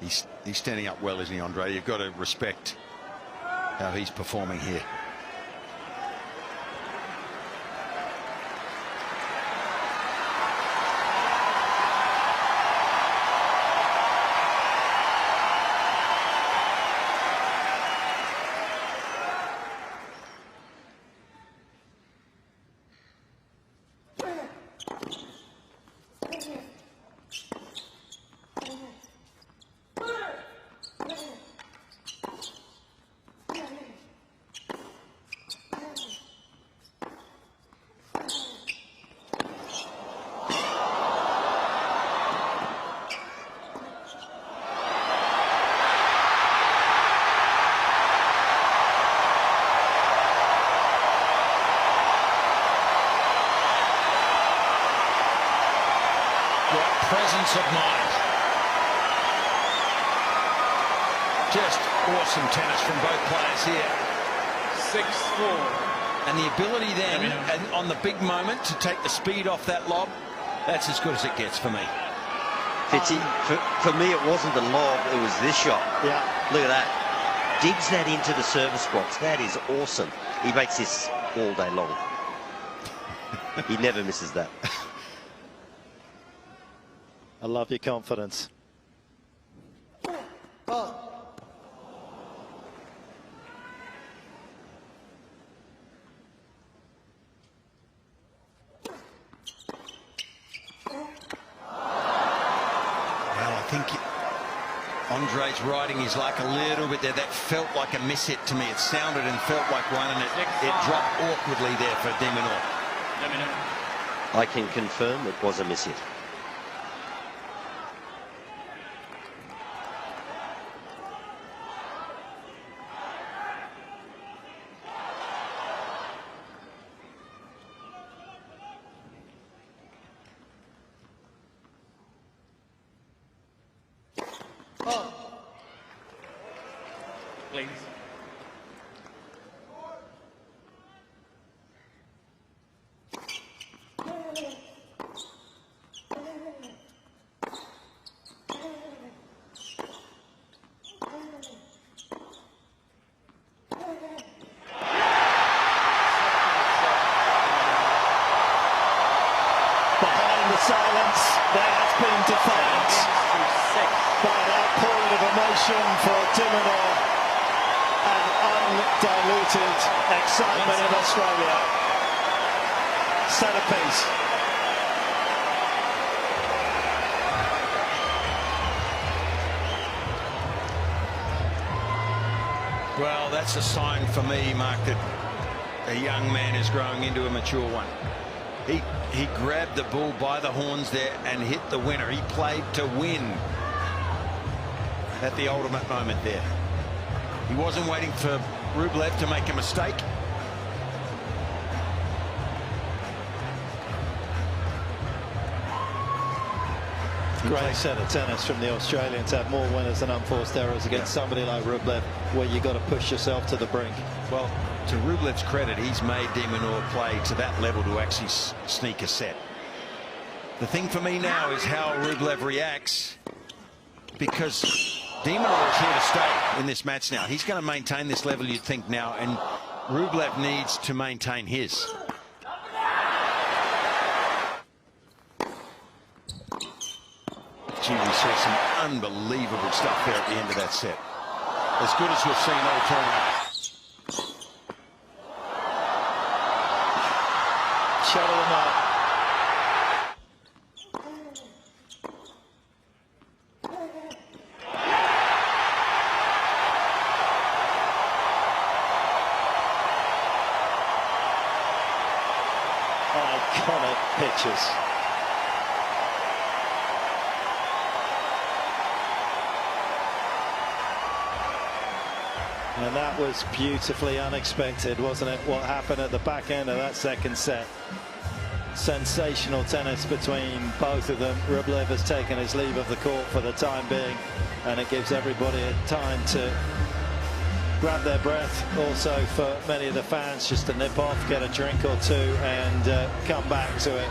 He's standing up well, isn't he, Andre? You've got to respect how he's performing here. Presence of mind. Just awesome tennis from both players here. 6-4. And the ability then, and on the big moment, to take the speed off that lob, that's as good as it gets for me. Fitzy, for me it wasn't the lob, it was this shot. Yeah. Look at that. Digs that into the service box. That is awesome. He makes this all day long. He never misses that. I love your confidence. Foul. I think Andrei's riding his luck a little bit there. That felt like a miss hit to me. It sounded and felt like one, and it dropped awkwardly there for De Minaur. I can confirm it was a miss hit. Please. Behind the silence, there has been defiance by an outpouring of emotion for De Minaur and undiluted excitement in Australia. Centerpiece. Well, that's a sign for me, Mark, that a young man is growing into a mature one. He grabbed the bull by the horns there and hit the winner. He played to win at the ultimate moment there. He wasn't waiting for Rublev to make a mistake. Great set of tennis from the Australians. Have more winners than unforced errors against somebody like Rublev, where you got to push yourself to the brink. Well, to Rublev's credit, he's made De Minaur play to that level to actually sneak a set. The thing for me now is how Rublev reacts, because De Minaur is here to stay in this match now. He's going to maintain this level, you'd think, now, and Rublev needs to maintain his. Gee, we saw some unbelievable stuff there at the end of that set. As good as we've seen all tournament. Shot of the night. Iconic pictures. And that was beautifully unexpected, wasn't it? What happened at the back end of that second set. Sensational tennis between both of them. Rublev has taken his leave of the court for the time being, and it gives everybody a time to grab their breath. Also for many of the fans, just to nip off, get a drink or two, and come back to it.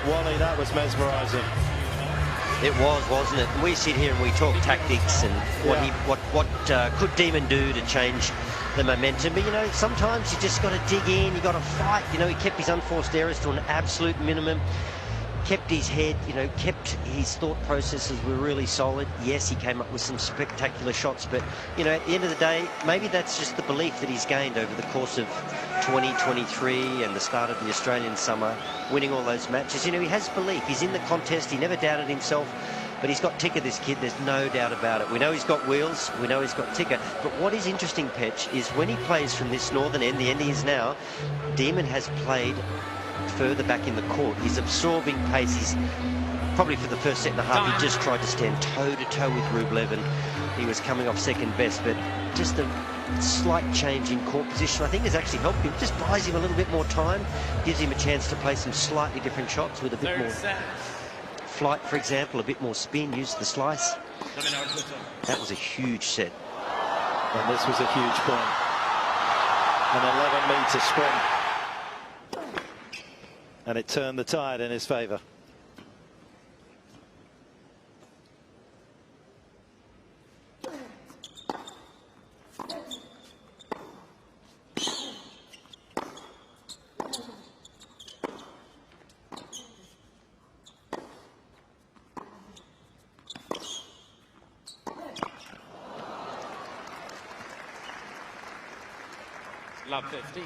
Wally, that was mesmerising. It was, wasn't it? We sit here and we talk tactics and what could Demon do to change the momentum. But, you know, sometimes you just got to dig in, you got to fight. You know, he kept his unforced errors to an absolute minimum, kept his head, you know, kept his thought processes were really solid. Yes, he came up with some spectacular shots, but, you know, at the end of the day, maybe that's just the belief that he's gained over the course of 2023 and the start of the Australian summer, winning all those matches. You know, he has belief. He's in the contest. He never doubted himself. But he's got ticker, this kid. There's no doubt about it. We know he's got wheels. We know he's got ticker. But what is interesting, Petch, is when he plays from this northern end, the end he is now, Demon has played further back in the court. He's absorbing pace. He's probably for the first set and a half, he just tried to stand toe-to-toe with Rublev, and he was coming off second best. But just a slight change in court position, I think, has actually helped him. Just buys him a little bit more time, gives him a chance to play some slightly different shots with a bit more flight, for example, a bit more spin, use the slice. That was a huge set. And this was a huge point. An 11-metre sprint. And it turned the tide in his favour. Love 15.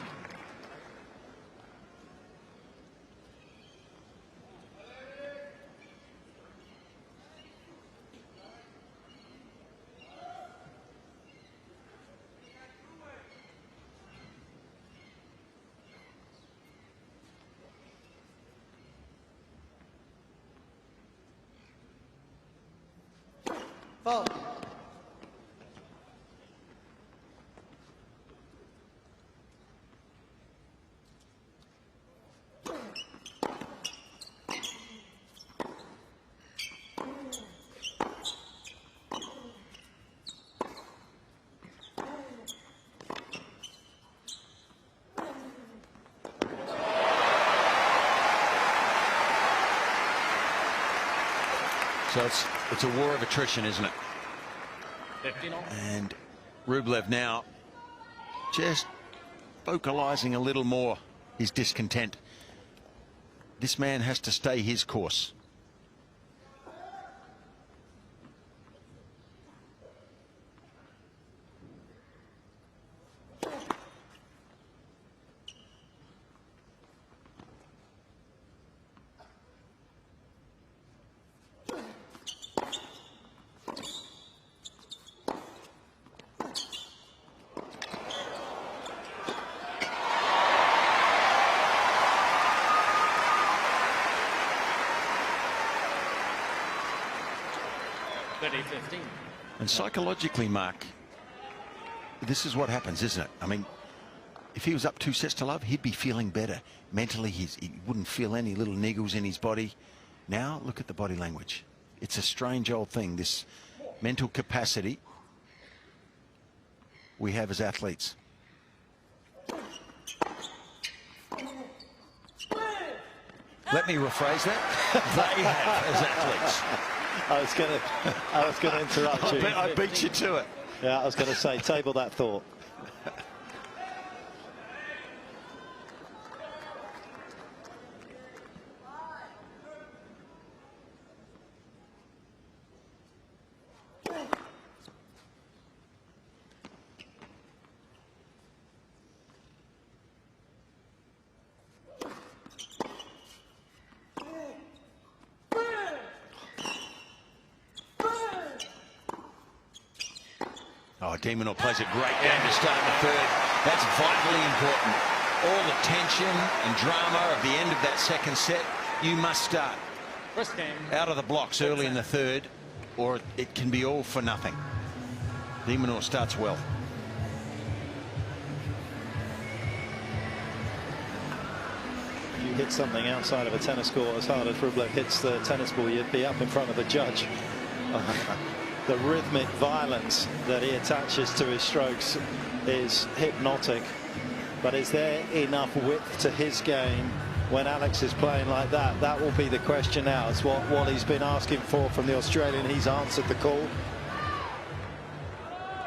Foul. So it's a war of attrition, isn't it? 15 all. And Rublev now just vocalizing a little more his discontent. This man has to stay his course. And psychologically, Mark, this is what happens, isn't it? I mean, if he was up 2 sets to love, he'd be feeling better. Mentally, he wouldn't feel any little niggles in his body. Now, look at the body language. It's a strange old thing, this mental capacity we have as athletes. Let me rephrase that. They have as athletes. I was gonna interrupt you. I beat you to it. Yeah, I was going to say, table that thought. Oh, De Minaur plays a great game to start the third. That's vitally important. All the tension and drama of the end of that second set, you must start First game. out of the blocks early in the third, or it can be all for nothing. De Minaur starts well. If you hit something outside of a tennis court as hard as Rublev hits the tennis ball, you'd be up in front of the judge. The rhythmic violence that he attaches to his strokes is hypnotic. But is there enough width to his game when Alex is playing like that? That will be the question now. It's what he's been asking for from the Australian. He's answered the call.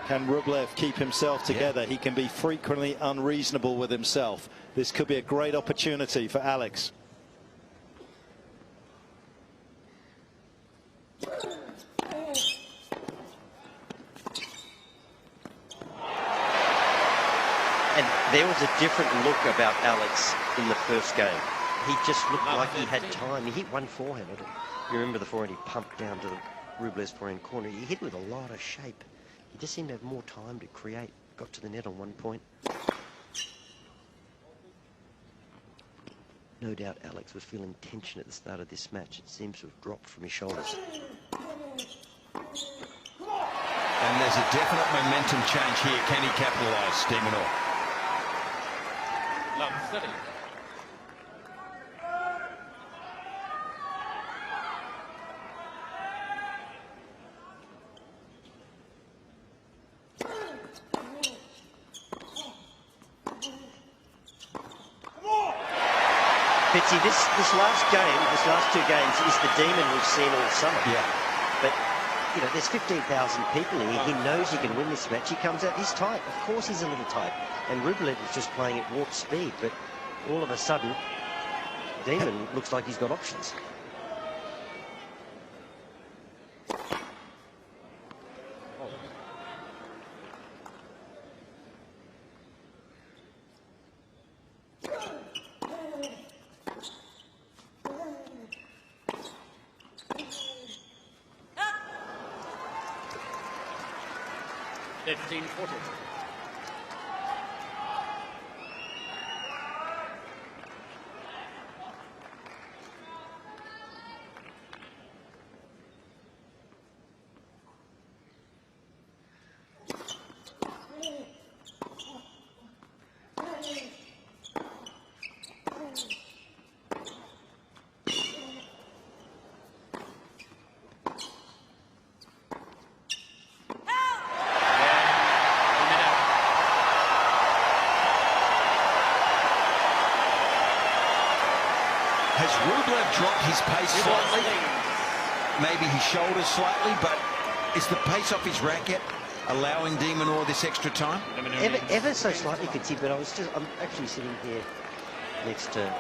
Can Rublev keep himself together? He can be frequently unreasonable with himself. This could be a great opportunity for Alex. And there was a different look about Alex in the first game. He just looked like he had time. He hit one forehand. You remember the forehand he pumped down to the Rublev's forehand corner. He hit with a lot of shape. He just seemed to have more time to create. Got to the net on one point. No doubt Alex was feeling tension at the start of this match. It seems to have dropped from his shoulders. And there's a definite momentum change here. Can he capitalise, De Minaur? Love City. Fitzy, this last game, this last two games, is the demon we've seen all summer. Yeah. But, you know, there's 15,000 people here. He knows he can win this match. He comes out, he's tight. Of course he's a little tight. And Rublev is just playing at warp speed. But all of a sudden, Demon looks like he's got options. Has Rublev dropped his pace slightly? Maybe his shoulders slightly, but is the pace off his racket allowing De Minaur this extra time? Ever so slightly, Fitzy, but I'm actually sitting here next to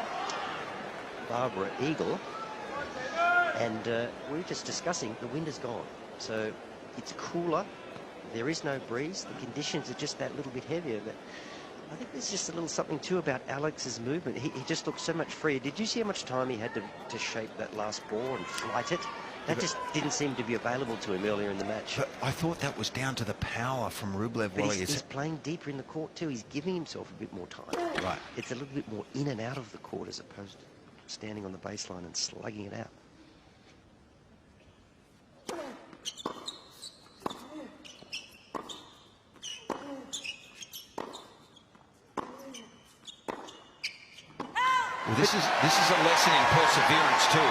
Barbara Eagle, and we were just discussing the wind is gone. So it's cooler, there is no breeze, the conditions are just that little bit heavier, but I think there's just a little something too about Alex's movement. He just looks so much freer. Did you see how much time he had to shape that last ball and flight it? That just didn't seem to be available to him earlier in the match. But I thought that was down to the power from Rublev. But he's playing deeper in the court too. He's giving himself a bit more time. Right. It's a little bit more in and out of the court as opposed to standing on the baseline and slugging it out. Well, this is a lesson in perseverance too,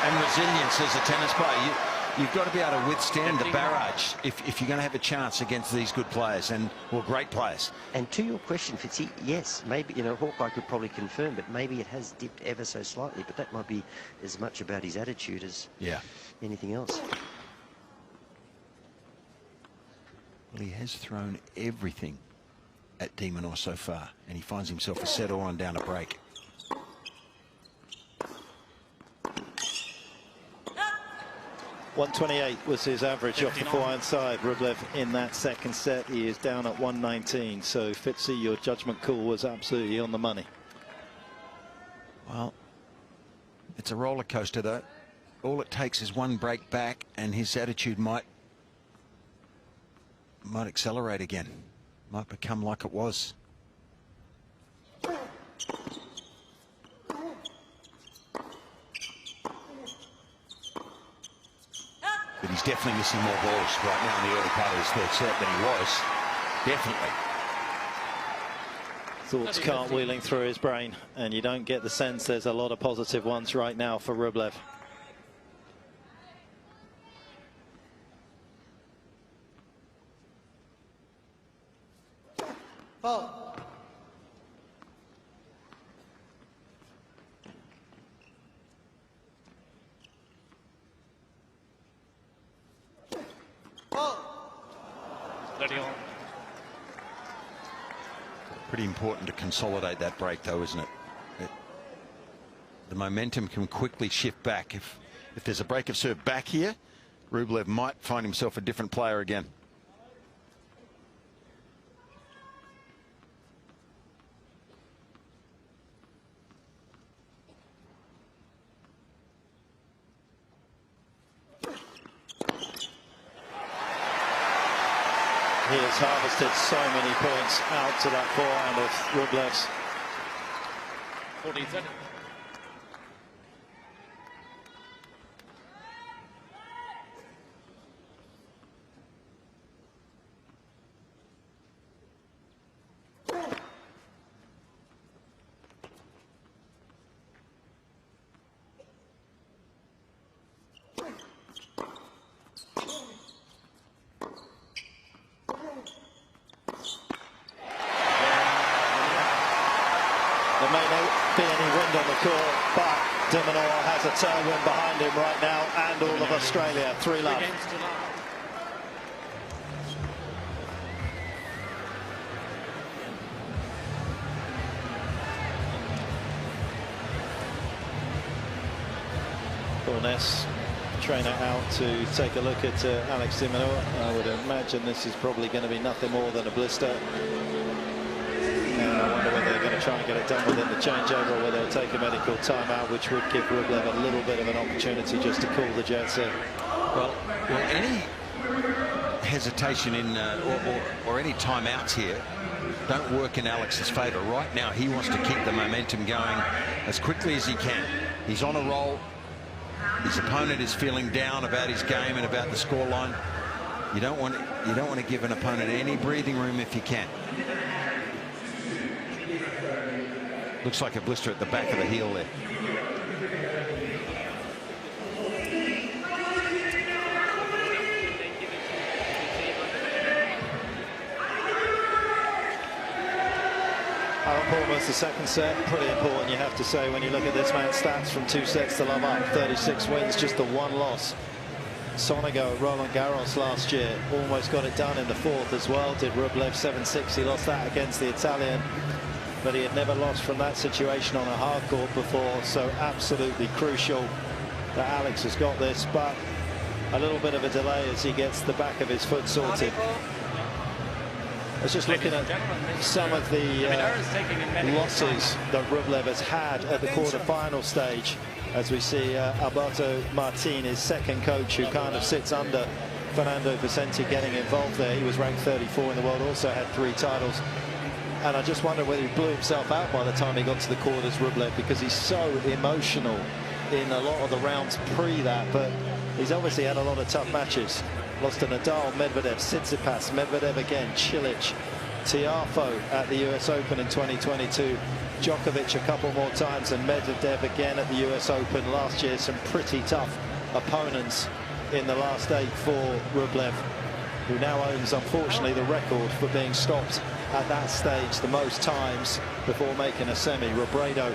and resilience as a tennis player. You've got to be able to withstand the barrage if you're going to have a chance against these good players and great players. And to your question, Fitzy, yes, maybe, you know, Hawkeye could probably confirm, but maybe it has dipped ever so slightly. But that might be as much about his attitude as anything else. Well, he has thrown everything at De Minaur so far, and he finds himself a set all on down a break. .128 was his average off the forehand side. Rublev in that second set, he is down at 119. So Fitzy, your judgment call was absolutely on the money. Well, it's a roller coaster though. All it takes is one break back, and his attitude might accelerate again. Might become like it was. But he's definitely missing more balls right now in the early part of his third set than he was. Definitely. Thoughts cartwheeling through his brain, and you don't get the sense there's a lot of positive ones right now for Rublev. Foul. Pretty important to consolidate that break though, isn't it? The momentum can quickly shift back. If there's a break of serve back here, Rublev might find himself a different player again. He has harvested so many points out to that forehand of Rublev's. 14 seconds. There may not be any wind on the court, but De Minaur has a tailwind behind him right now, and all of Australia. 3-love. Corness, trainer out to take a look at Alex De Minaur. I would imagine this is probably going to be nothing more than a blister. And I wonder whether they're going to try and get it done within the changeover, or whether they'll take a medical timeout, which would give Rublev a little bit of an opportunity just to cool the jets in. Well, any hesitation in or any timeouts here don't work in Alex's favour. Right now, he wants to keep the momentum going as quickly as he can. He's on a roll. His opponent is feeling down about his game and about the scoreline. You don't want to give an opponent any breathing room if you can. Looks like a blister at the back of the heel there. How important was the second set? Pretty important, you have to say, when you look at this man's stats from 2 sets to love up. 36 wins, just the 1 loss. Sonego at Roland Garros last year almost got it done in the 4th as well. Did Rublev 7-6. He lost that against the Italian, but he had never lost from that situation on a hard court before. So absolutely crucial that Alex has got this, but a little bit of a delay as he gets the back of his foot sorted. I was just looking at some of the losses that Rublev has had at the quarter-final stage, as we see Alberto Martin, his second coach, who kind of sits under Fernando Vicente, getting involved there. He was ranked 34 in the world, also had 3 titles. And I just wonder whether he blew himself out by the time he got to the quarters, Rublev, because he's so emotional in a lot of the rounds pre that. But he's obviously had a lot of tough matches. Lost to Nadal, Medvedev, Tsitsipas, Medvedev again, Cilic, Tiafoe at the US Open in 2022, Djokovic a couple more times, and Medvedev again at the US Open last year. Some pretty tough opponents in the last 8 for Rublev, who now owns, unfortunately, the record for being stopped at that stage the most times before making a semi. Robredo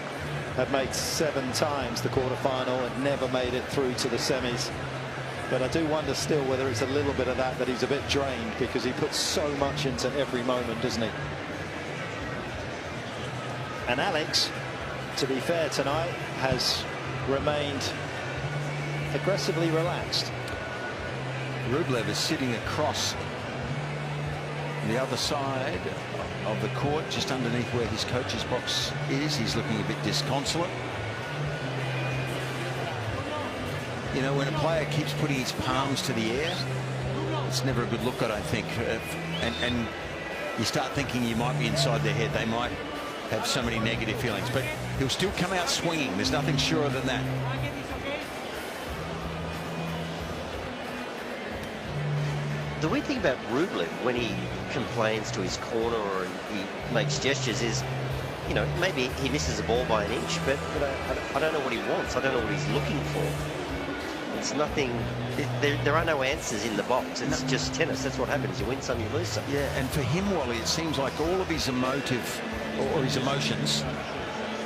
had made 7 times the quarterfinal and never made it through to the semis. But I do wonder still whether it's a little bit of that he's a bit drained, because he puts so much into every moment, doesn't he? And Alex, to be fair tonight, has remained aggressively relaxed. Rublev is sitting across the other side of the court, just underneath where his coach's box is. He's looking a bit disconsolate. You know, when a player keeps putting his palms to the air, it's never a good look, I don't think. And you start thinking you might be inside their head. They might have so many negative feelings, but he'll still come out swinging. There's nothing surer than that. The weird thing about Rublev, when he complains to his corner or he makes gestures, is, you know, maybe he misses a ball by an inch, but I don't know what he wants. I don't know what he's looking for. It's nothing. There are no answers in the box. It's just tennis. That's what happens. You win some, you lose some. Yeah, and for him, Wally, it seems like all of his emotive or his emotions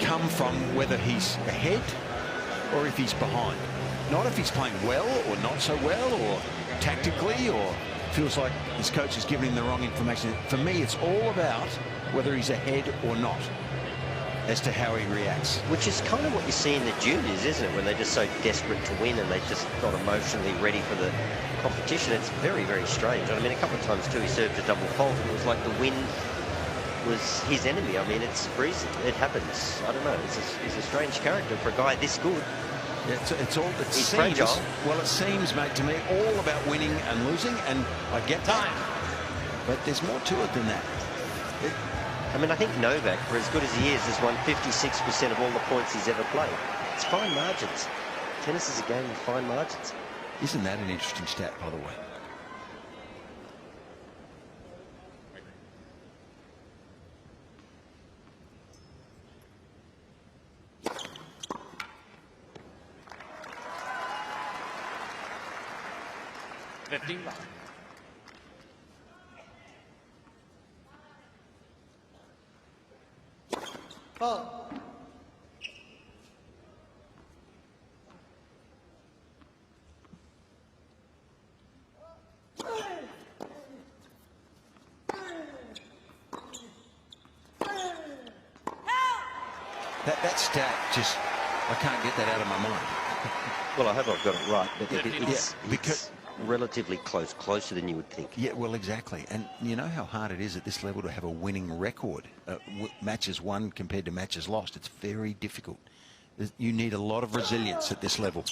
come from whether he's ahead or if he's behind. Not if he's playing well or not so well, or tactically, or feels like his coach is giving him the wrong information. For me, it's all about whether he's ahead or not as to how he reacts. Which is kind of what you see in the juniors, isn't it? When they're just so desperate to win and they're just not emotionally ready for the competition. It's very, very strange. I mean, a couple of times too, he served a double fault and it was like the win was his enemy. I mean, it's breezy. It happens. I don't know. He's a strange character for a guy this good. Yeah, it He's seems, fragile. well, it seems, mate, to me, all about winning and losing, and I get that. But there's more to it than that. I mean, I think Novak, for as good as he is, has won 56% of all the points he's ever played. It's fine margins. Tennis is a game with fine margins. Isn't that an interesting stat, by the way? Oh. That stat, just, I can't get that out of my mind. Well, I hope I've got it right, but it's because relatively closer than you would think. Yeah, well, exactly. And you know how hard it is at this level to have a winning record. Matches won compared to matches lost. It's very difficult. You need a lot of resilience at this level.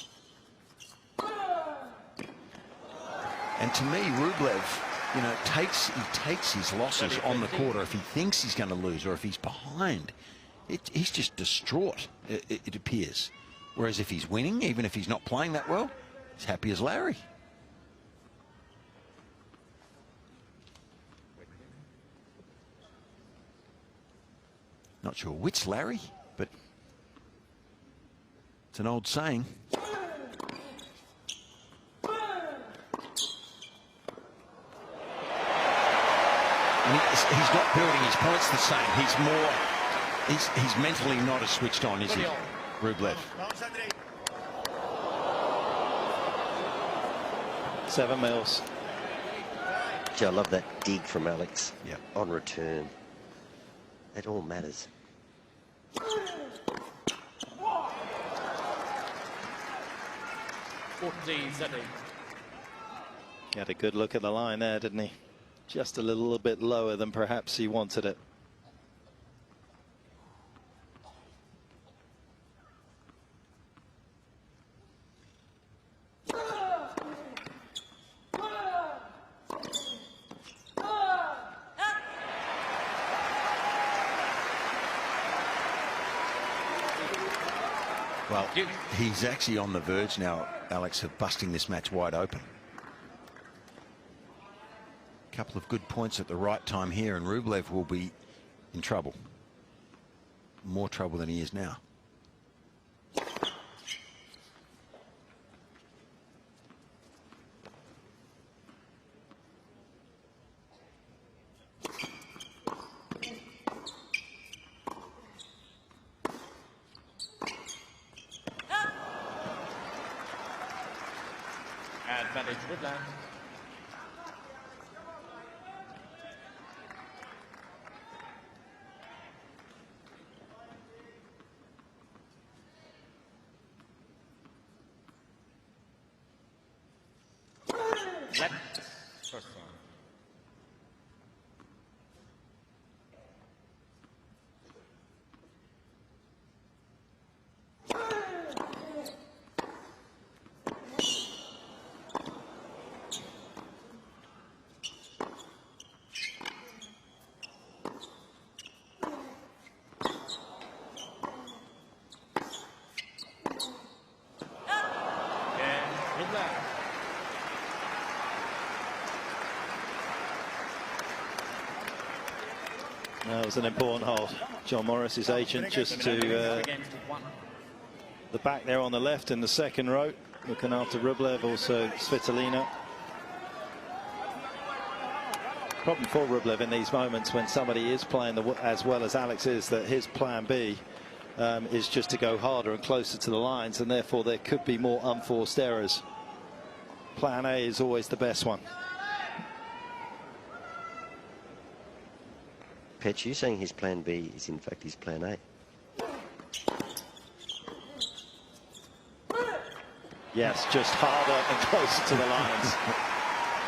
And to me, Rublev, you know, he takes his losses on the court, or if he thinks he's going to lose, or if he's behind, he's just distraught, it appears. Whereas if he's winning, even if he's not playing that well, he's happy as Larry. Not sure which Larry, but it's an old saying. And he's not building his points the same. He's more, he's mentally not as switched on, is he, Rublev? 7 mils. Gee, I love that dig from Alex. Yep. On return. It all matters. 14-7. He had a good look at the line there, didn't he? Just a little bit lower than perhaps he wanted it. Well, he's actually on the verge now, Alex, of busting this match wide open. A couple of good points at the right time here, and Rublev will be in trouble. More trouble than he is now. Damage Rublev. Let first one. That was an important hole. John Morris's agent just to the back there on the left in the second row, looking after Rublev, also Svitolina. Problem for Rublev in these moments when somebody is playing as well as Alex is, that his plan B is just to go harder and closer to the lines, and therefore there could be more unforced errors. Plan A is always the best one. Petch, you saying his plan B is in fact his plan A? Yes, just harder and closer to the lines.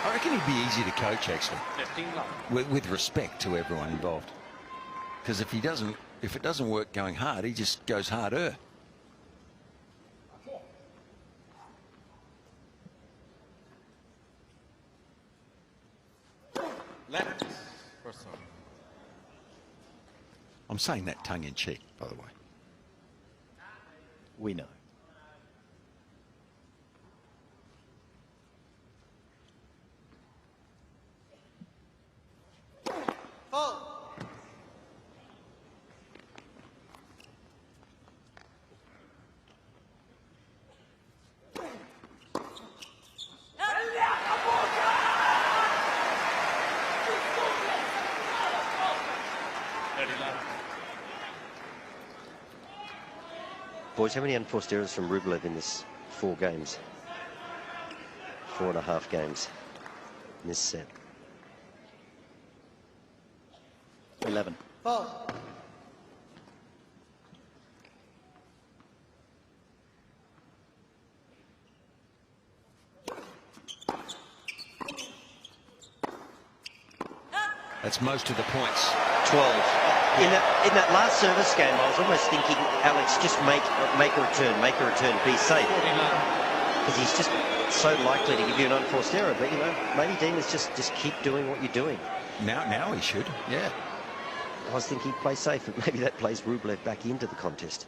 I reckon he'd be easy to coach, actually, with respect to everyone involved. Because if it doesn't work going hard, he just goes harder. Left first one. I'm saying that tongue in cheek, by the way. We know. Oh. Boys, how many unforced errors from Rublev in this 4 games? 4.5 games in this set. 11. Oh. That's most of the points. 12. In that last service game, I was almost thinking, Alex, just make a return, be safe. Because he's just so likely to give you an unforced error. But, you know, maybe Dean is just keep doing what you're doing. Now he should, yeah. I was thinking play safe, but maybe that plays Rublev back into the contest.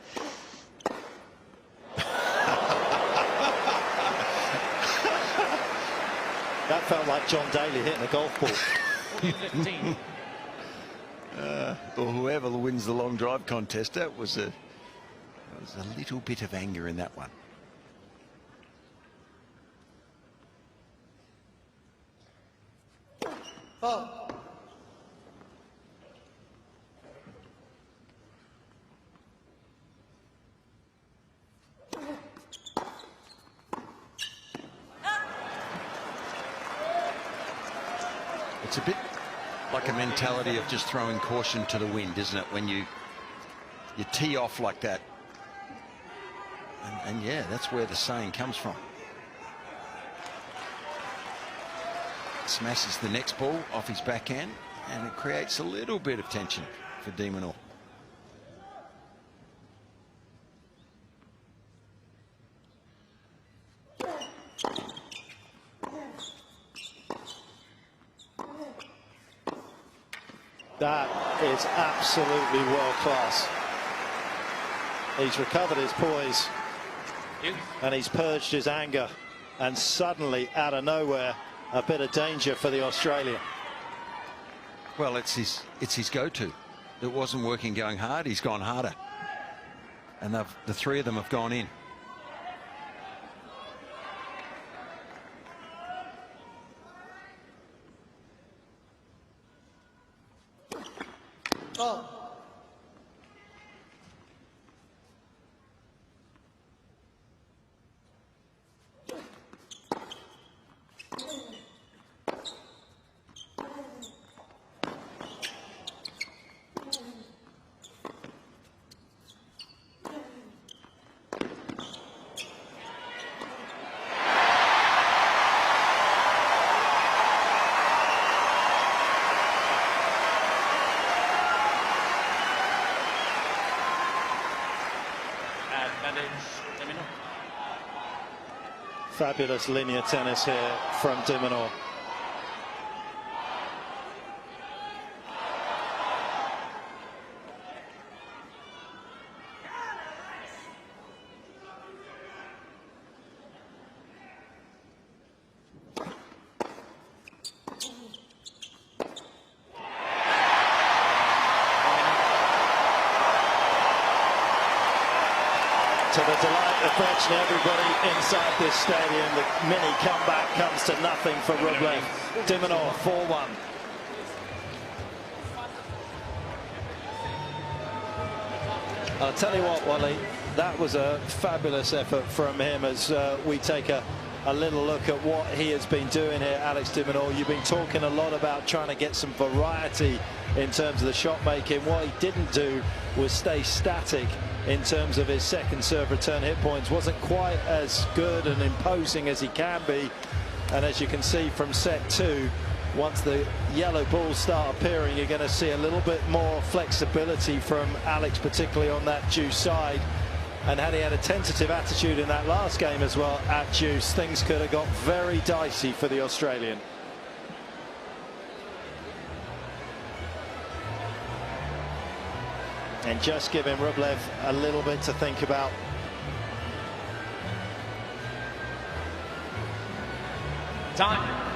That felt like John Daly hitting a golf ball. Or whoever wins the long drive contest, that was a little bit of anger in that one. Oh. It's a bit like a mentality of just throwing caution to the wind, isn't it? When you tee off like that. And yeah, that's where the saying comes from. Smashes the next ball off his backhand, and it creates a little bit of tension for De Minaur. That is absolutely world class. He's recovered his poise and he's purged his anger, and suddenly out of nowhere a bit of danger for the Australian. Well, it's his go-to. It wasn't working going hard, he's gone harder, and the 3 of them have gone in. Oh. Fabulous linear tennis here from De Minaur. To the delight of virtually everybody inside this stadium, the mini comeback comes to nothing for Rublev. De Minaur 4-1. I'll tell you what, Wally, that was a fabulous effort from him as we take a little look at what he has been doing here. Alex De Minaur, you've been talking a lot about trying to get some variety in terms of the shot making. What he didn't do was stay static in terms of his second serve return hit points. Wasn't quite as good and imposing as he can be. And as you can see from set 2, once the yellow balls start appearing, you're going to see a little bit more flexibility from Alex, particularly on that deuce side. And had he had a tentative attitude in that last game as well at deuce, things could have got very dicey for the Australian. And just giving Rublev a little bit to think about. Time.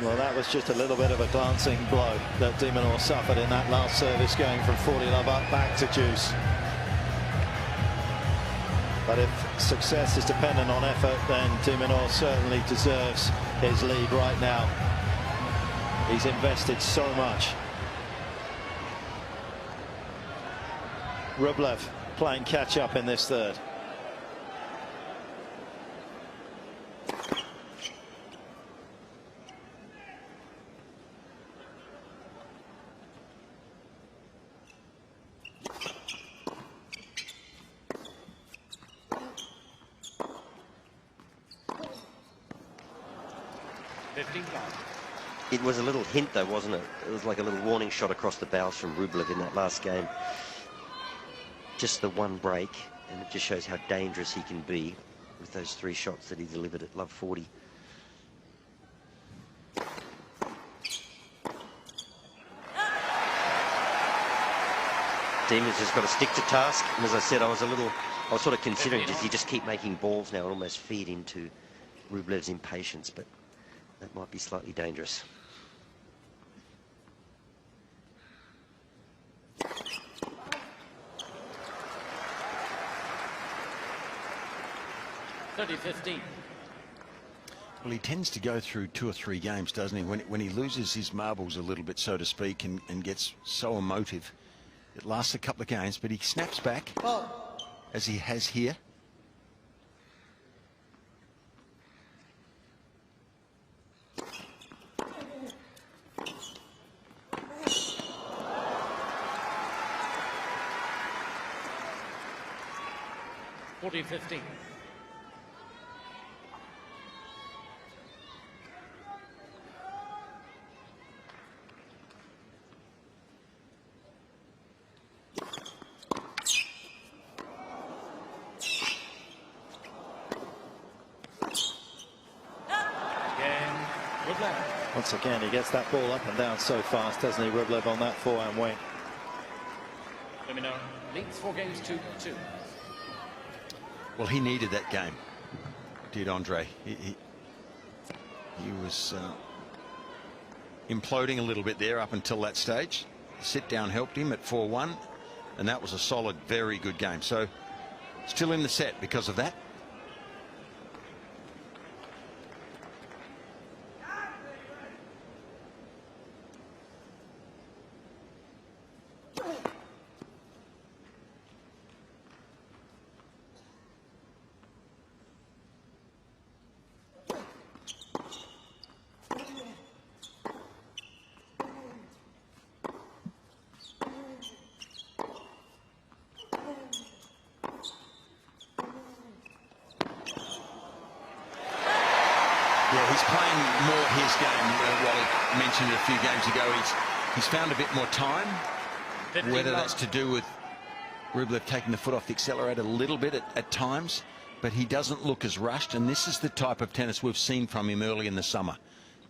Well, that was just a little bit of a glancing blow that De Minaur suffered in that last service, going from 40 love up back to deuce. But if success is dependent on effort, then De Minaur certainly deserves his lead right now. He's invested so much. Rublev playing catch up in this third. It was a little hint though, wasn't it? It was like a little warning shot across the bows from Rublev in that last game. Just the one break, and it just shows how dangerous he can be with those 3 shots that he delivered at love 40. Demon's just got to stick to task, and as I said, I was sort of considering, does he just keep making balls now and almost feed into Rublev's impatience, but that might be slightly dangerous. Well, he tends to go through 2 or 3 games, doesn't he? When he loses his marbles a little bit, so to speak, and gets so emotive. It lasts a couple of games, but he snaps back, as he has here. $40-15. Once again, he gets that ball up and down so fast, doesn't he, Rublev, on that forehand wing. De Minaur leads 4 games to 2. Well, he needed that game, did Andrey. He was imploding a little bit there up until that stage. Sit down helped him at 4-1, and that was a solid, very good game. So still in the set because of that. he's playing more his game. Wally mentioned it a few games ago. He's found a bit more time. Whether that's to do with Rublev taking the foot off the accelerator a little bit at times, but he doesn't look as rushed. And this is the type of tennis we've seen from him early in the summer,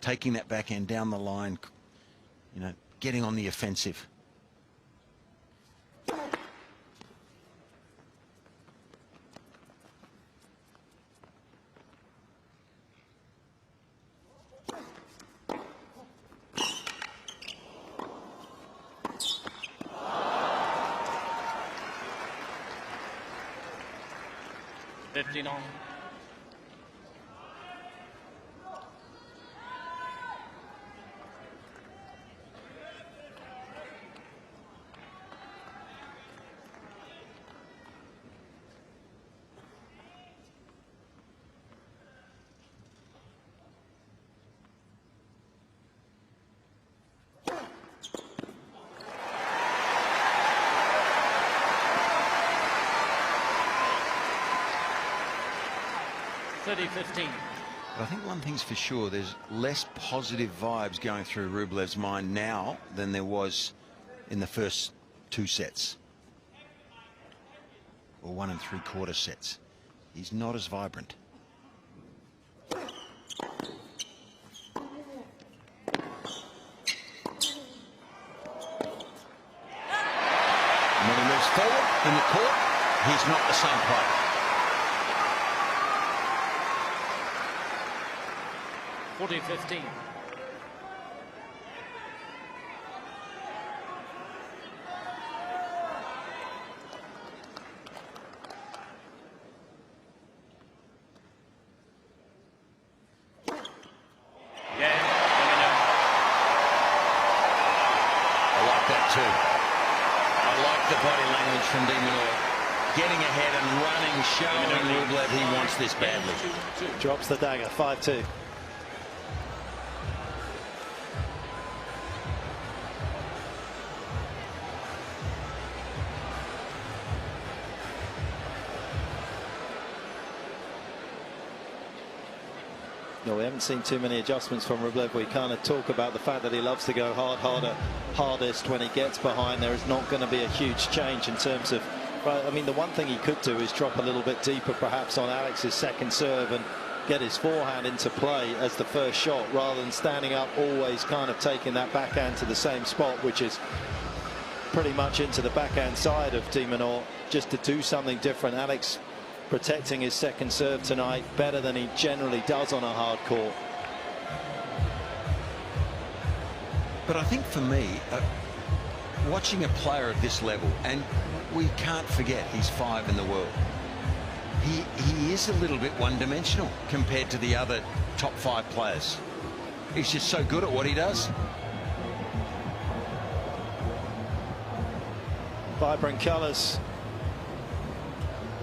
taking that backhand down the line, you know, getting on the offensive. On. But I think one thing's for sure, there's less positive vibes going through Rublev's mind now than there was in the first 2 sets. Or 1 3/4 sets. He's not as vibrant. And when he moves forward in the court, he's not the same player. 40-15. From De Minaur, getting ahead and running, showing Rublev he wants this badly. Drops the dagger, 5-2. No, we haven't seen too many adjustments from Rublev. We kind of talk about the fact that he loves to go hard, harder, hardest when he gets behind. There is not going to be a huge change in terms of, I mean, the one thing he could do is drop a little bit deeper perhaps on Alex's second serve and get his forehand into play as the first shot, rather than standing up, always kind of taking that backhand to the same spot, which is pretty much into the backhand side of De Minaur, just to do something different. Alex protecting his second serve tonight better than he generally does on a hard court. But I think for me, watching a player of this level, and we can't forget he's 5 in the world, he is a little bit one-dimensional compared to the other top 5 players. He's just so good at what he does. Vibrant colours.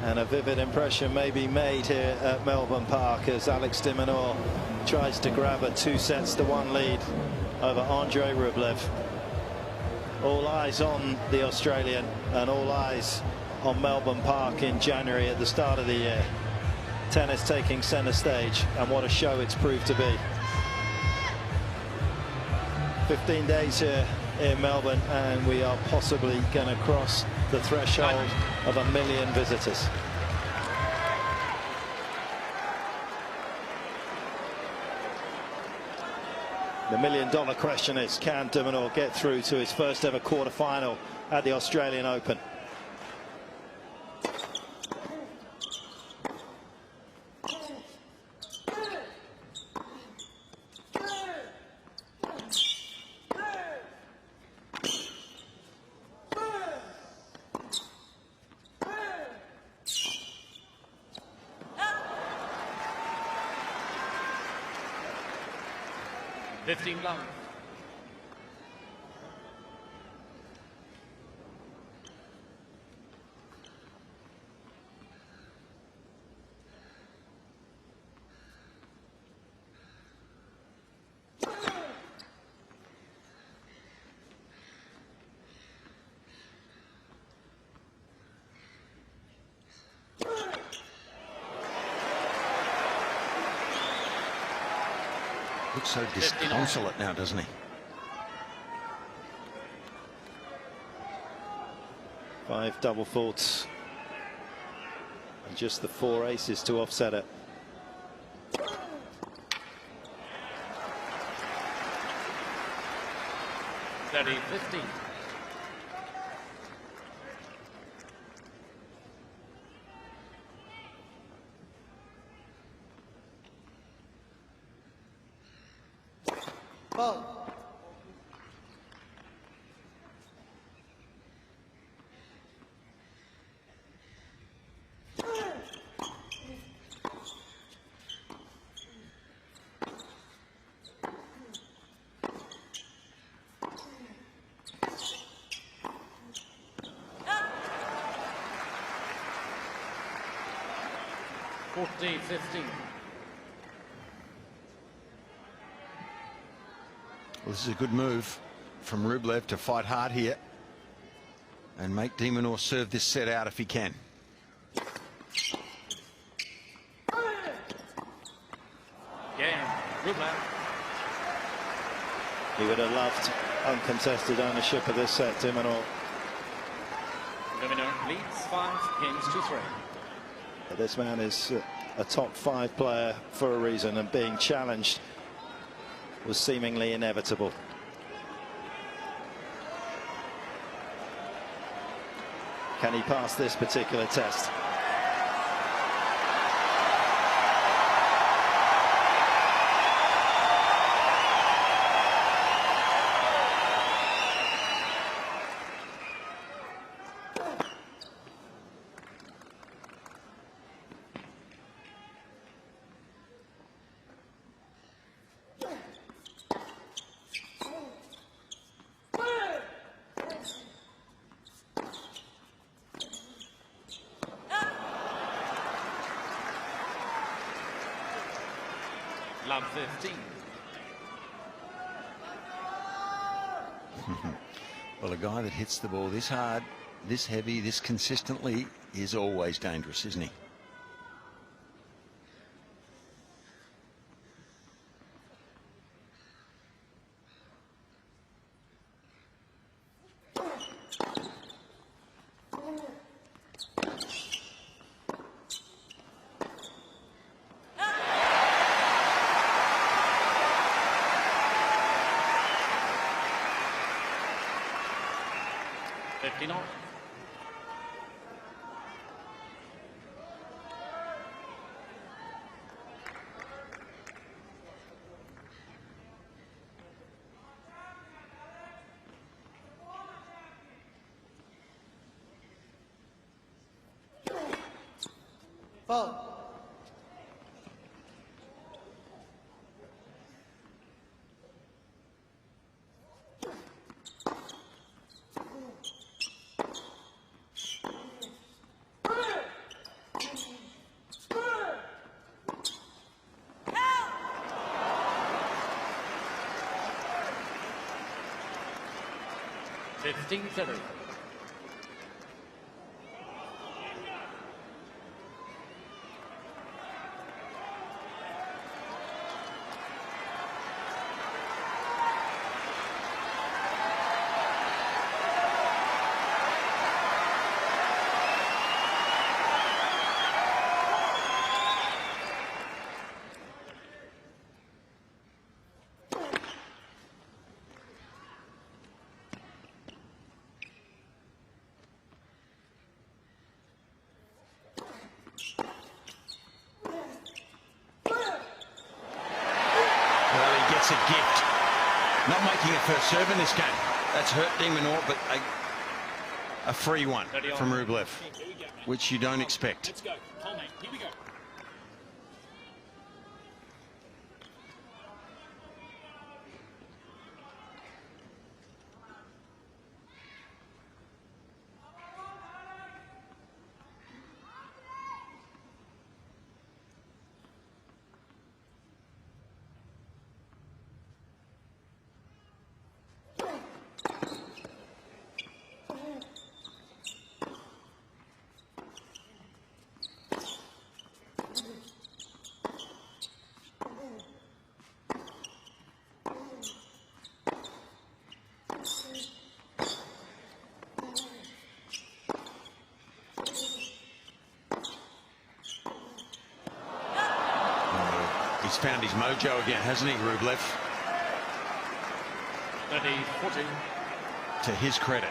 And a vivid impression may be made here at Melbourne Park as Alex De Minaur tries to grab a 2-1 lead over Andrey Rublev. All eyes on the Australian and all eyes on Melbourne Park in January at the start of the year. Tennis taking centre stage, and what a show it's proved to be. 15 days here in Melbourne, and we are possibly going to cross the threshold of 1 million visitors. The $1 million question is, can De Minaur get through to his first ever quarter-final at the Australian Open? Long. Looks so disconsolate now, doesn't he? 5 double faults and just the 4 aces to offset it. Steady 15. Fault. Day 15. Well, this is a good move from Rublev to fight hard here and make De Minaur serve this set out if he can. Yeah, Rublev. He would have loved uncontested ownership of this set, De Minaur. De Minaur leads 5 games to 3. But this man is a top 5 player for a reason, and being challenged was seemingly inevitable. Can he pass this particular test? Love 15. Well, a guy that hits the ball this hard, this heavy, this consistently is always dangerous, isn't he? Fault. Fifteen 30. It's a gift. Not making a first serve in this game. That's hurt De Minaur, but a free one from Rublev, which you don't expect. Let's go. Call mate. Here we go. He's found his mojo again, hasn't he, Rublev? 30-14. To his credit.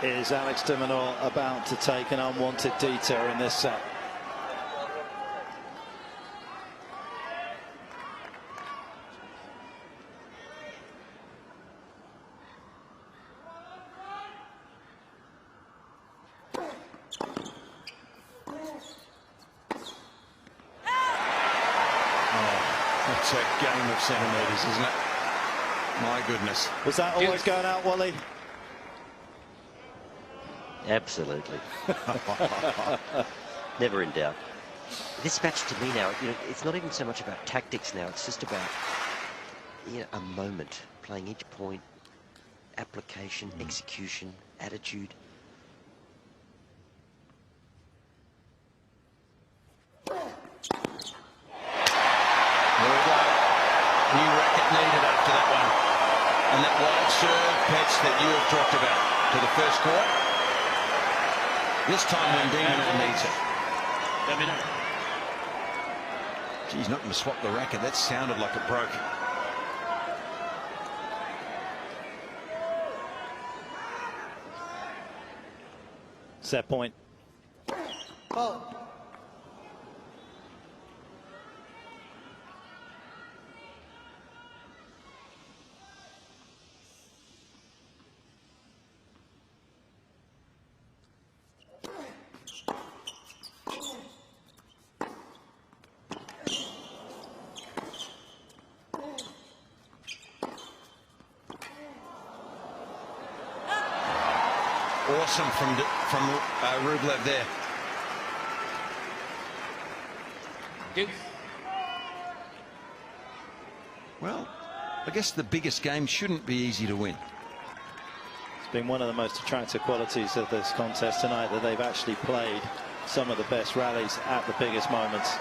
Is Alex De Minaur about to take an unwanted detour in this set? It's a game of centimetres, isn't it? My goodness. Was that always going out, Wally? Absolutely. Never in doubt. This match to me now, you know, it's not even so much about tactics now. It's just about, you know, a moment, playing each point, application, execution, attitude. New racket needed after that one. And that wide serve patch that you have talked about to the first court. This time when De Minaur needs it. He's not going to swap the racket. That sounded like it broke. Set point. Fault. Awesome from Rublev there. Well, I guess the biggest game shouldn't be easy to win. It's been one of the most attractive qualities of this contest tonight, that they've actually played some of the best rallies at the biggest moments.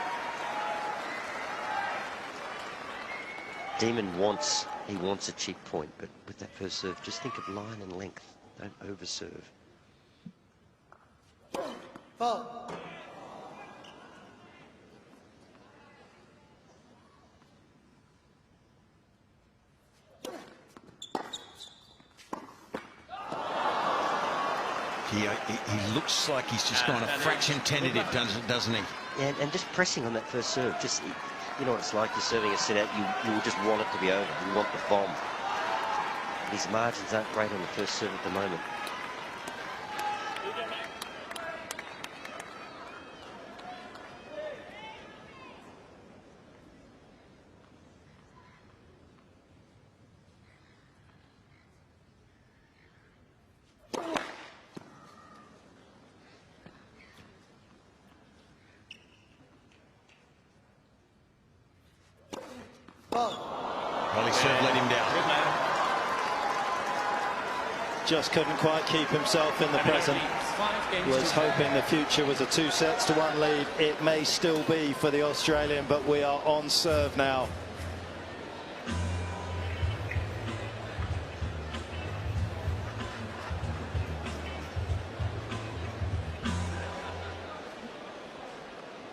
Demon wants a cheap point, but with that first serve, just think of line and length. Don't overserve. Fault. He looks like he's just gone a fraction tentative, doesn't he? Yeah, and just pressing on that first serve, just, you know what it's like, you're serving a set out, you just want it to be over, you want the bomb. His margins aren't great on the first serve at the moment. Well, he serve let him down. Just couldn't quite keep himself in the present. Was hoping the future was a 2-1 lead. It may still be for the Australian, but we are on serve now.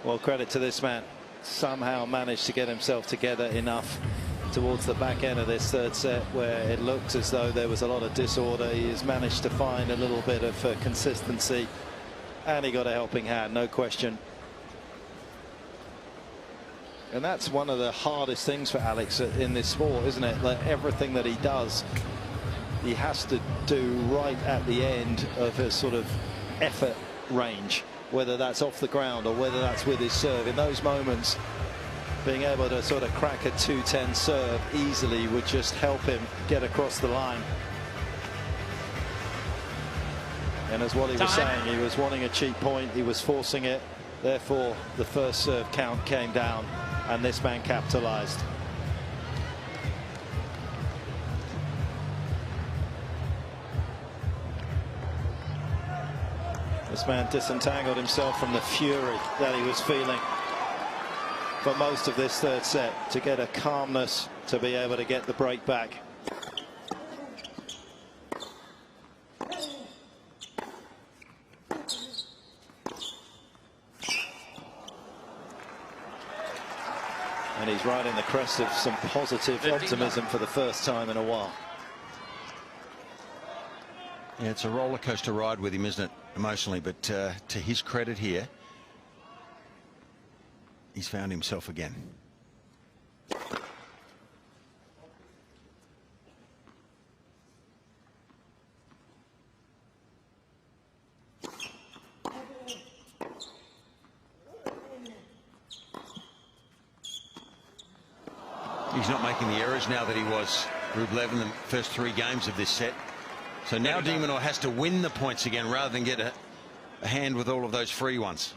Well, credit to this man. Somehow managed to get himself together enough towards the back end of this third set, where it looked as though there was a lot of disorder. He has managed to find a little bit of consistency, and he got a helping hand, no question. And that's one of the hardest things for Alex in this sport, isn't it? Like, everything that he does, he has to do right at the end of his sort of effort range, whether that's off the ground or whether that's with his serve. In those moments, being able to sort of crack a 2-10 serve easily would just help him get across the line. And as Wally was saying, he was wanting a cheap point, he was forcing it, therefore the first serve count came down, and this man capitalized. This man disentangled himself from the fury that he was feeling for most of this third set to get a calmness to be able to get the break back. he's riding the crest of some positive optimism for the first time in a while. Yeah, it's a roller coaster ride with him, isn't it, emotionally? But to his credit here, he's found himself again. He's not making the errors now that he was Rublev in the first 3 games of this set. So now De Minaur has to win the points again rather than get a hand with all of those free ones.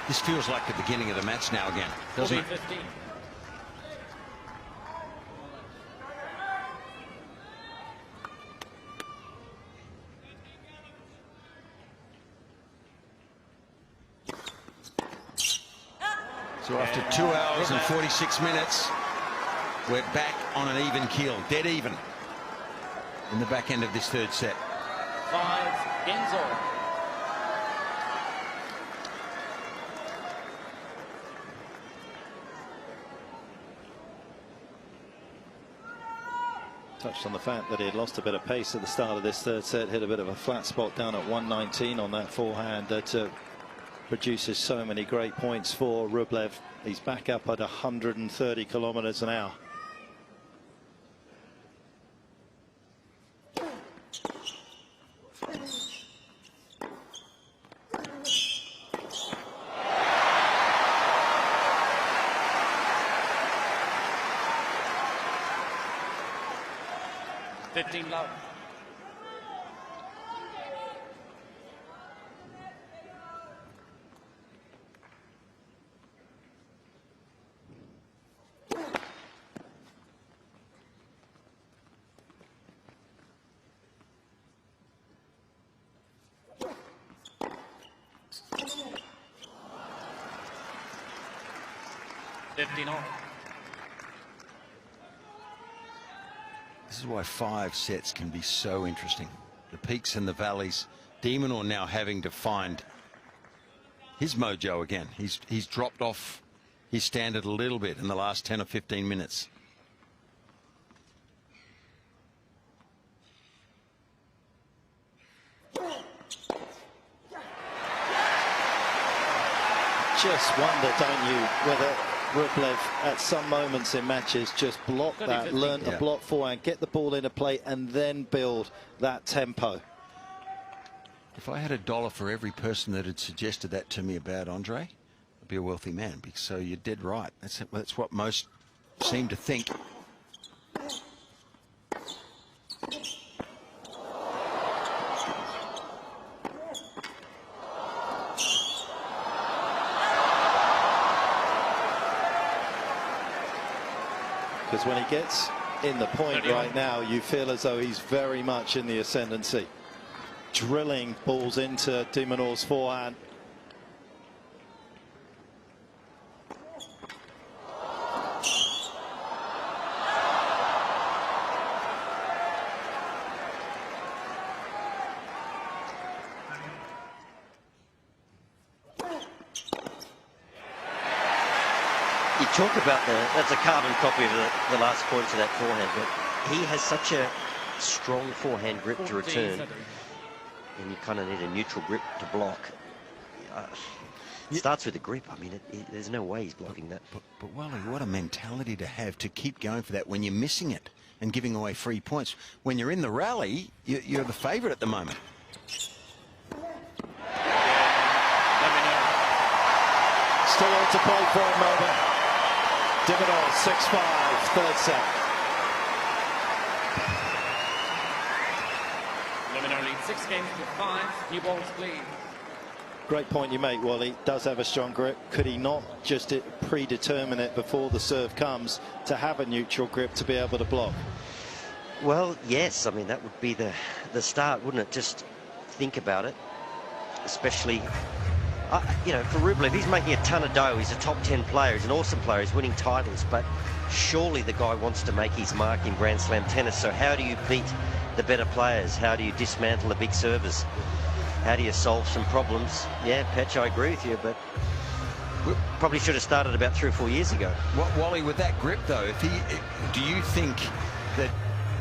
This feels like the beginning of the match now again, doesn't it? 15. So after 2 hours and 46 minutes, we're back on an even keel, dead even in the back end of this third set. 5 games all. Touched on the fact that he had lost a bit of pace at the start of this third set, hit a bit of a flat spot down at 119 on that forehand that produces so many great points for Rublev. He's back up at 130 kilometers an hour. Love. This is why 5 sets can be so interesting. The peaks and the valleys. De Minaur now having to find his mojo again. He's dropped off his standard a little bit in the last 10 or 15 minutes. Just wonder, don't you, whether Rublev at some moments in matches just block that, learn to block forehand, get the ball into play and then build that tempo. If I had $1 for every person that had suggested that to me about Andrey, I'd be a wealthy man. So you're dead right. That's what most seem to think. Because when he gets in the point right now, you feel as though he's very much in the ascendancy. Drilling balls into De Minaur's forehand. Talk about that's a carbon copy of the last points of that forehand, but he has such a strong forehand grip to return, and you kind of need a neutral grip to block. It starts with the grip. I mean, there's no way he's blocking that. But Wally, what a mentality to have to keep going for that when you're missing it. and giving away free points. When you're in the rally, you're the favourite at the moment. Still all to play for in Melbourne. De Minaur 6-5, third set. De Minaur leads 6 games to 5. New balls, please. Great point you make, Wally. Does have a strong grip. Could he not just predetermine it before the serve comes to have a neutral grip to be able to block? Well, yes. I mean, that would be the start, wouldn't it? Just think about it. Especially, you know, for Rublev, he's making a ton of dough. He's a top 10 player. He's an awesome player. He's winning titles. But surely the guy wants to make his mark in Grand Slam tennis. So how do you beat the better players? How do you dismantle the big servers? How do you solve some problems? Yeah, Petch, I agree with you, but we probably should have started about 3 or 4 years ago. Wally, with that grip though, do you think that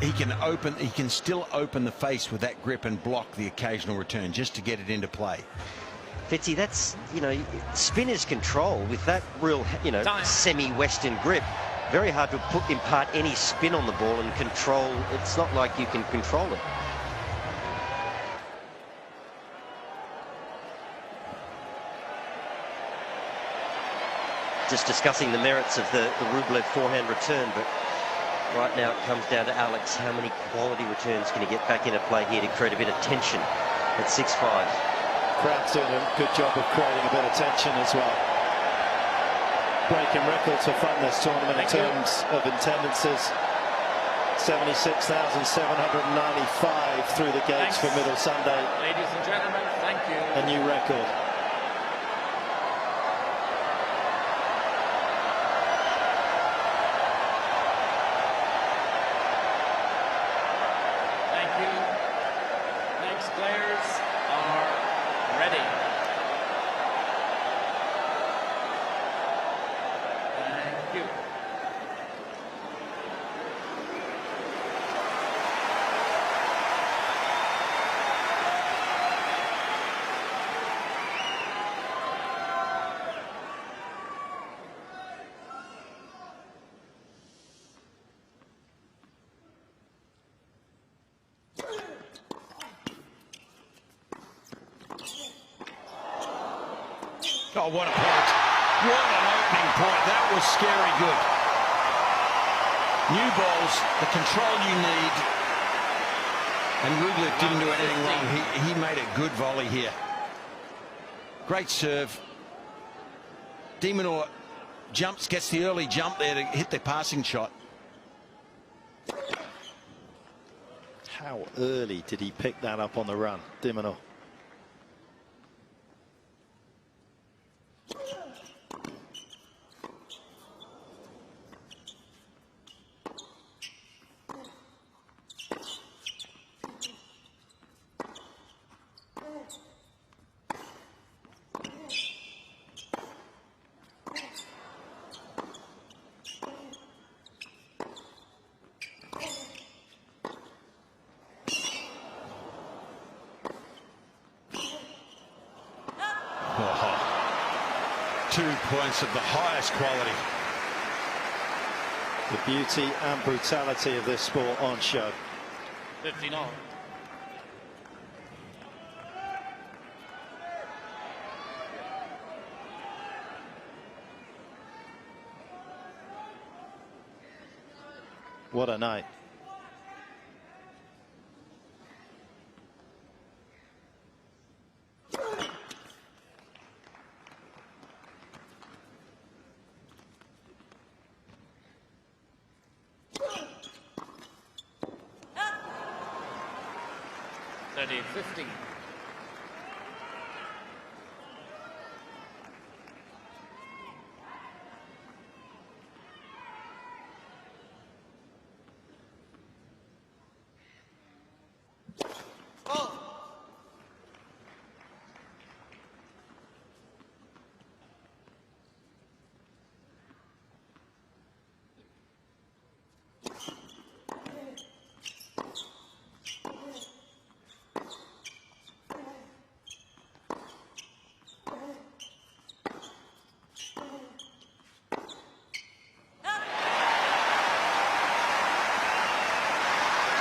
he can still open the face with that grip and block the occasional return just to get it into play? Fitzy, that's, you know, spinner's control with that real, you know, semi-Western grip. Very hard to impart any spin on the ball and control. It's not like you can control it. Just discussing the merits of the Rublev forehand return, but right now it comes down to Alex. How many quality returns can he get back into play here to create a bit of tension at 6-5? Crowd's doing a good job of creating a bit of tension as well. Breaking records for fun this tournament in terms of attendances. 76,795 through the gates for Middle Sunday. Ladies and gentlemen, thank you. A new record. Oh, what a point. What an opening point. That was scary good. New balls, the control you need. And Rublev didn't do anything wrong. He made a good volley here. Great serve. De Minaur jumps, gets the early jump there to hit the passing shot. How early did he pick that up on the run, De Minaur? Oh, 2 points of the highest quality. The beauty and brutality of this sport on show. 15 all. What a night. $30-15.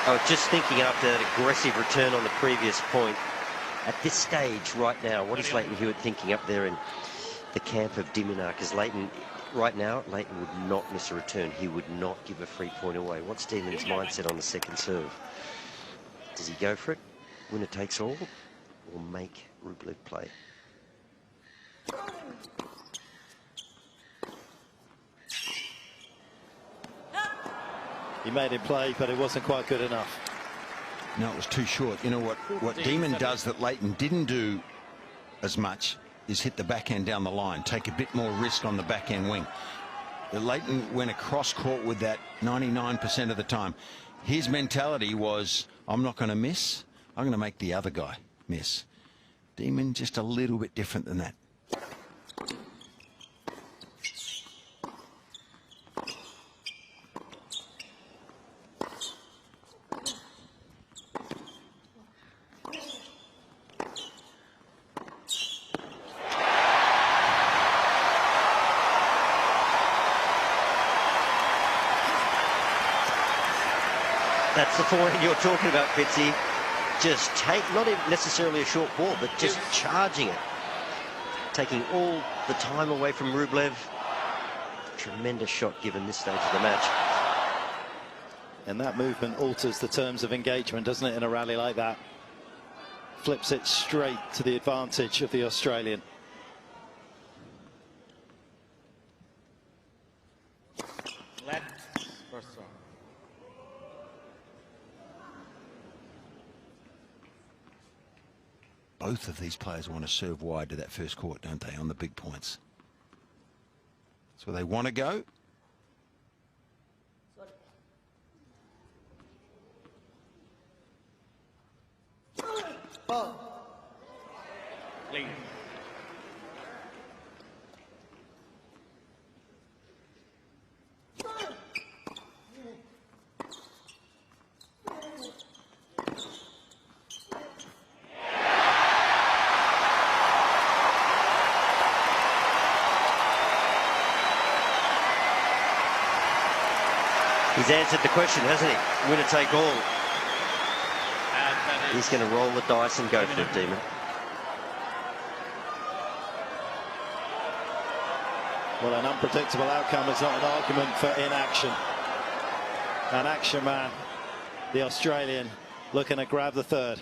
I was just thinking after that aggressive return on the previous point, at this stage right now, what is Leighton Hewitt thinking up there in the camp of De Minaur? Because Leighton, right now, Leighton would not miss a return. He would not give a free point away. What's Demon's mindset on the second serve? Does he go for it, winner takes all, or make Rublev play? He made him play, but it wasn't quite good enough. No, it was too short. You know what Demon does that Leighton didn't do as much is hit the backhand down the line, take a bit more risk on the backhand wing. Leighton went across court with that 99% of the time. His mentality was, I'm not going to miss, I'm going to make the other guy miss. Demon just a little bit different than that. That's the forehand you're talking about, Fitzy. Just take, not even necessarily a short ball, but just charging it. Taking all the time away from Rublev. Tremendous shot given this stage of the match. And that movement alters the terms of engagement, doesn't it, in a rally like that? Flips it straight to the advantage of the Australian. First serve. Both of these players want to serve wide to that first court, don't they, on the big points? That's where they want to go. Lead. He's answered the question, hasn't he? Winner take all. He's going to roll the dice and go for it, Demon. Well, an unpredictable outcome is not an argument for inaction. An action man, the Australian, looking to grab the third.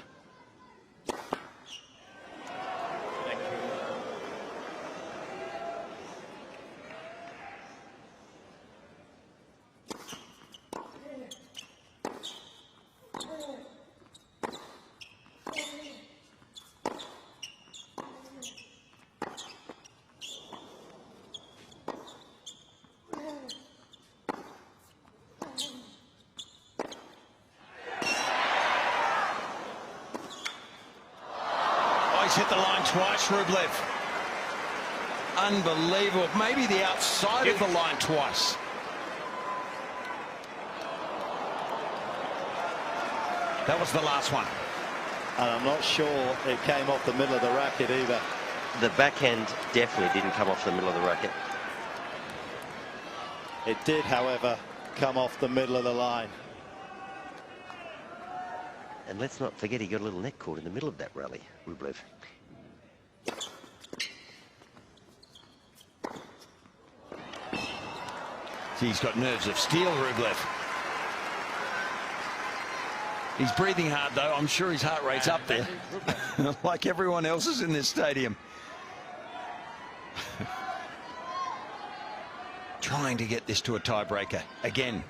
Hit the line twice, Rublev. Unbelievable. Maybe the outside of the line twice. That was the last one. And I'm not sure it came off the middle of the racket either. The backhand definitely didn't come off the middle of the racket. It did, however, come off the middle of the line. And let's not forget he got a little neck caught in the middle of that rally, Rublev. He's got nerves of steel, Rublev. He's breathing hard, though. I'm sure his heart rate's up there, like everyone else's in this stadium. Trying to get this to a tiebreaker again.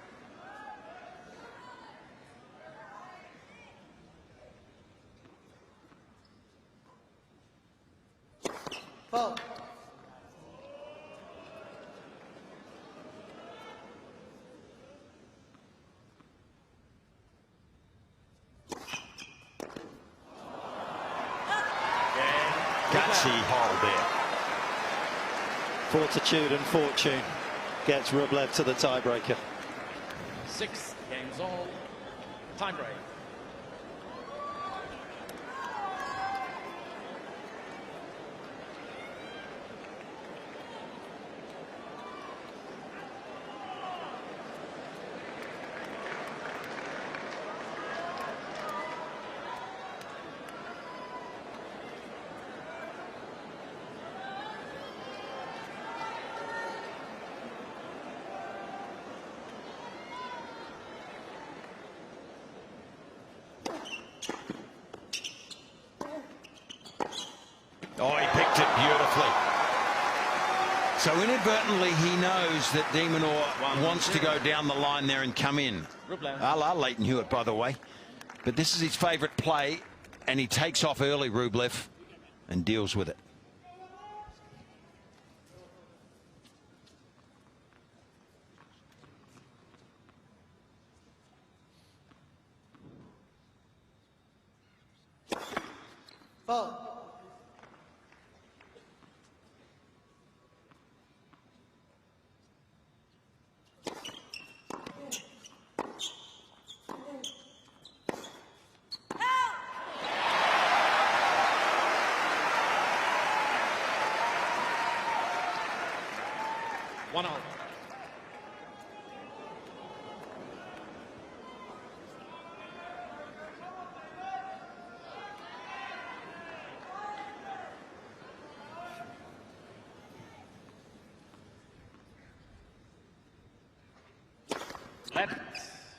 Foul. Gutsy hole there. Fortitude and fortune gets Rublev to the tiebreaker. 6 games all. Time break. beautifully. So inadvertently, he knows that De Minaur wants to go down the line there and come in. A la Leighton Hewitt, by the way. But this is his favourite play, and he takes off early, Rublev, and deals with it. Fault. One out.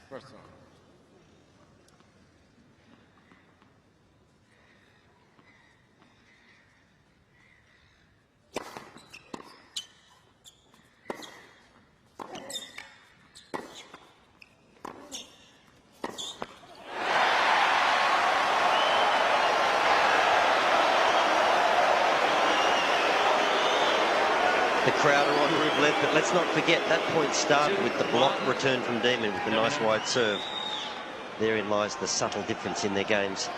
First one. The crowd are on Rublev, but let's not forget that point started with the block return from Demon with a nice wide serve. Therein lies the subtle difference in their games.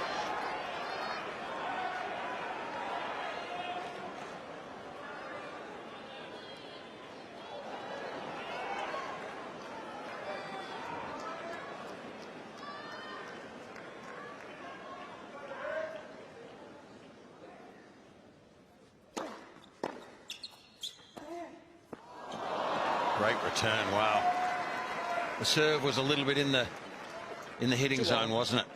Great return, wow. The serve was a little bit in the hitting zone, wasn't it?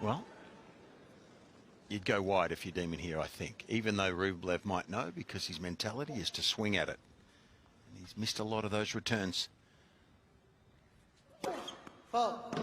Well, you'd go wide if you're Demon here, I think, even though Rublev might know, because his mentality is to swing at it. And he's missed a lot of those returns. Fault.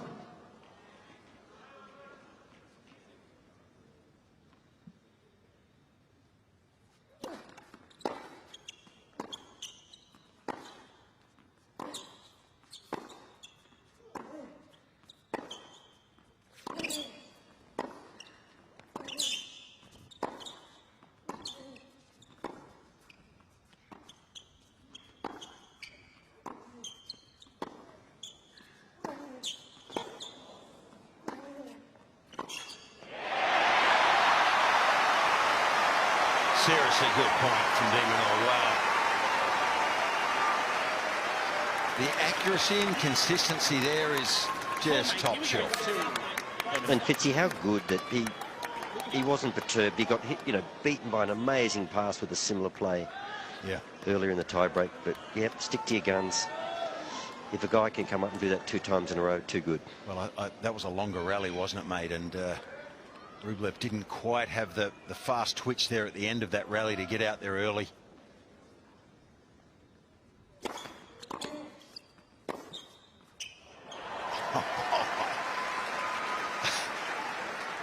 Seriously good point from De Minaur. Wow. The accuracy and consistency there is just top shelf. And Fitzy, how good that he wasn't perturbed. He got hit, beaten by an amazing pass with a similar play earlier in the tiebreak. But yep, stick to your guns. If a guy can come up and do that 2 times in a row, too good. Well, that was a longer rally, wasn't it, mate? And Rublev didn't quite have the fast twitch there at the end of that rally to get out there early.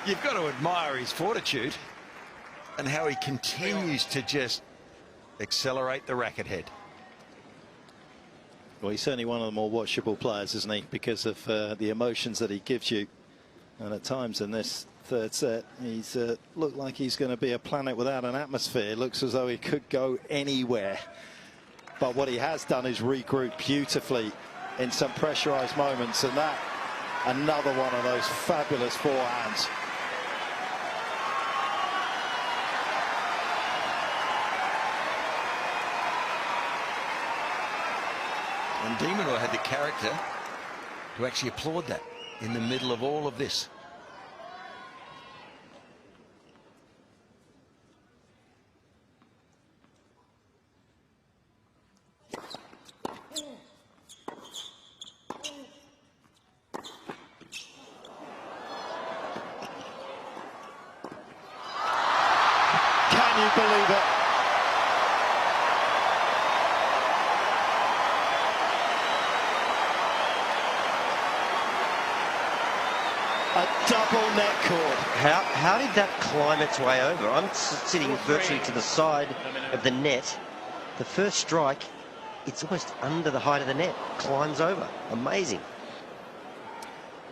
You've got to admire his fortitude and how he continues to just accelerate the racket head. Well, he's certainly one of the more watchable players, isn't he, because of the emotions that he gives you. And at times in this third set, he's looked like he's going to be a planet without an atmosphere. Looks as though he could go anywhere. But what he has done is regroup beautifully in some pressurized moments, and that another one of those fabulous forehands. And De Minaur had the character to actually applaud that in the middle of all of this. Can you believe it? A double net cord. How did that climb its way over? I'm sitting virtually to the side of the net. The first strike, it's almost under the height of the net. Climbs over. Amazing.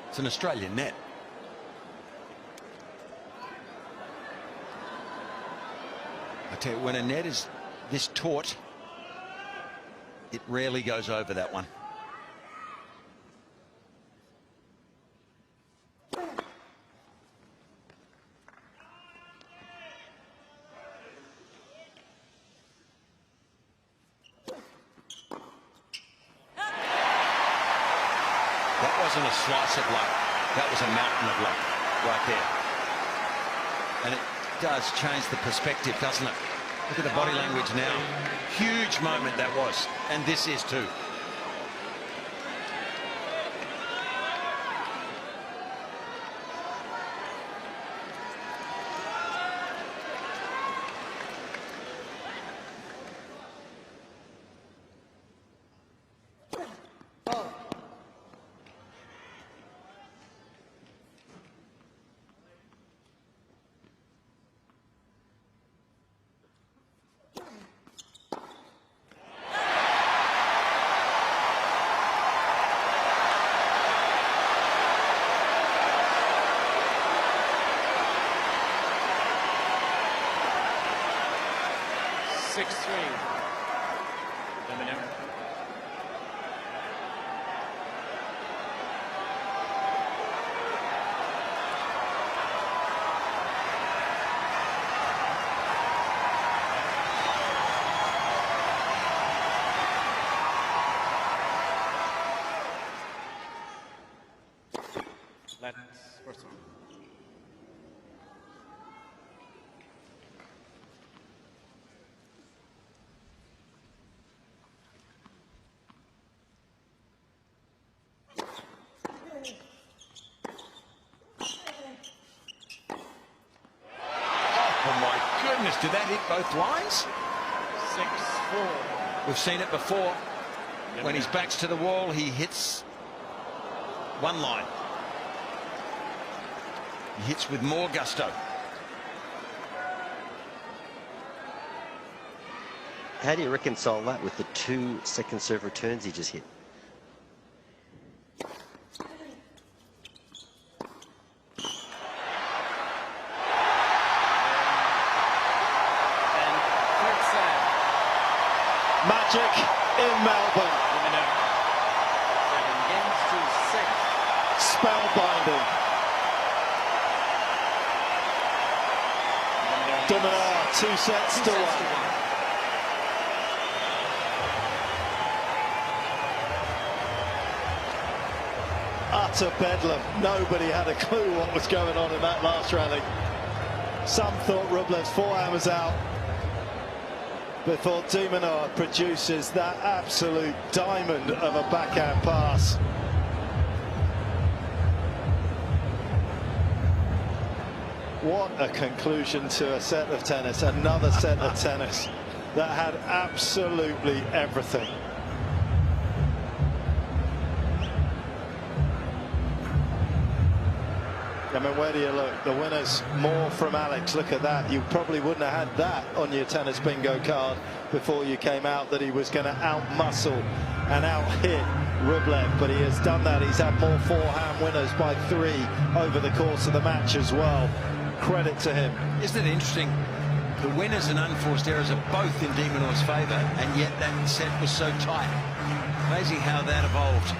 It's an Australian net. I tell you, when a net is this taut, it rarely goes over that one. That wasn't a slice of luck. That was a mountain of luck right there. And it does change the perspective, doesn't it? Look at the body language now. Huge moment that was. And this is too. First one. Oh my goodness, did that hit both lines? 6-4. We've seen it before. When his back's to the wall, he hits one line. He hits with more gusto. How do you reconcile that with the 2 second serve returns he just hit? Magic in Melbourne. 7 games to 6. Spellbinding. De Minaur, 2 sets to 1. Utter bedlam. Nobody had a clue what was going on in that last rally. Some thought Rublev's forehand was out before De Minaur produces that absolute diamond of a backhand pass. What a conclusion to a set of tennis, another set of tennis that had absolutely everything. I mean, where do you look? The winner's more from Alex. Look at that. You probably wouldn't have had that on your tennis bingo card before you came out, that he was going to out-muscle and out-hit Rublev, but he has done that. He's had more forehand winners by 3 over the course of the match as well. Credit to him. Isn't it interesting? The winners and unforced errors are both in De Minaur's favour, and yet that set was so tight. Amazing how that evolved.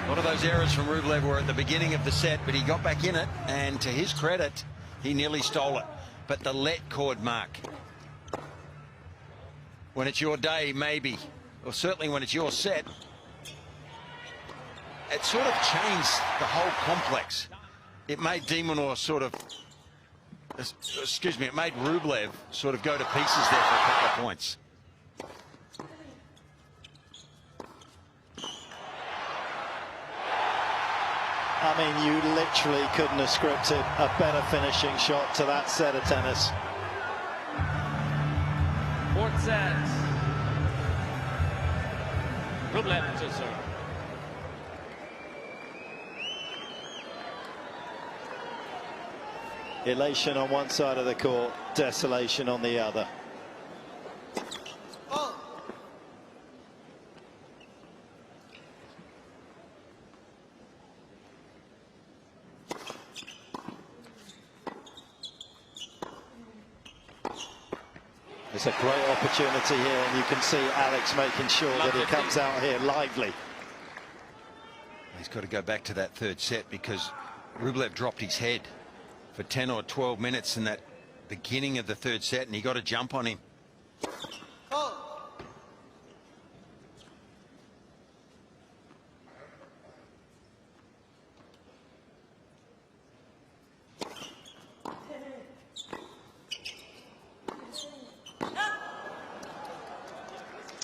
A lot of those errors from Rublev were at the beginning of the set, but he got back in it, and to his credit, he nearly stole it. But the let cord mark, when it's your day, maybe, or certainly when it's your set, it sort of changed the whole complex. It made De Minaur sort of, excuse me, it made Rublev sort of go to pieces there for a couple of points. I mean, you literally couldn't have scripted a better finishing shot to that set of tennis. 4th set. Rublev to serve. Elation on one side of the court, desolation on the other. It's a great opportunity here, and you can see Alex making sure that he comes out here lively. He's got to go back to that third set because Rublev dropped his head for 10 or 12 minutes in that beginning of the third set, and he got a jump on him.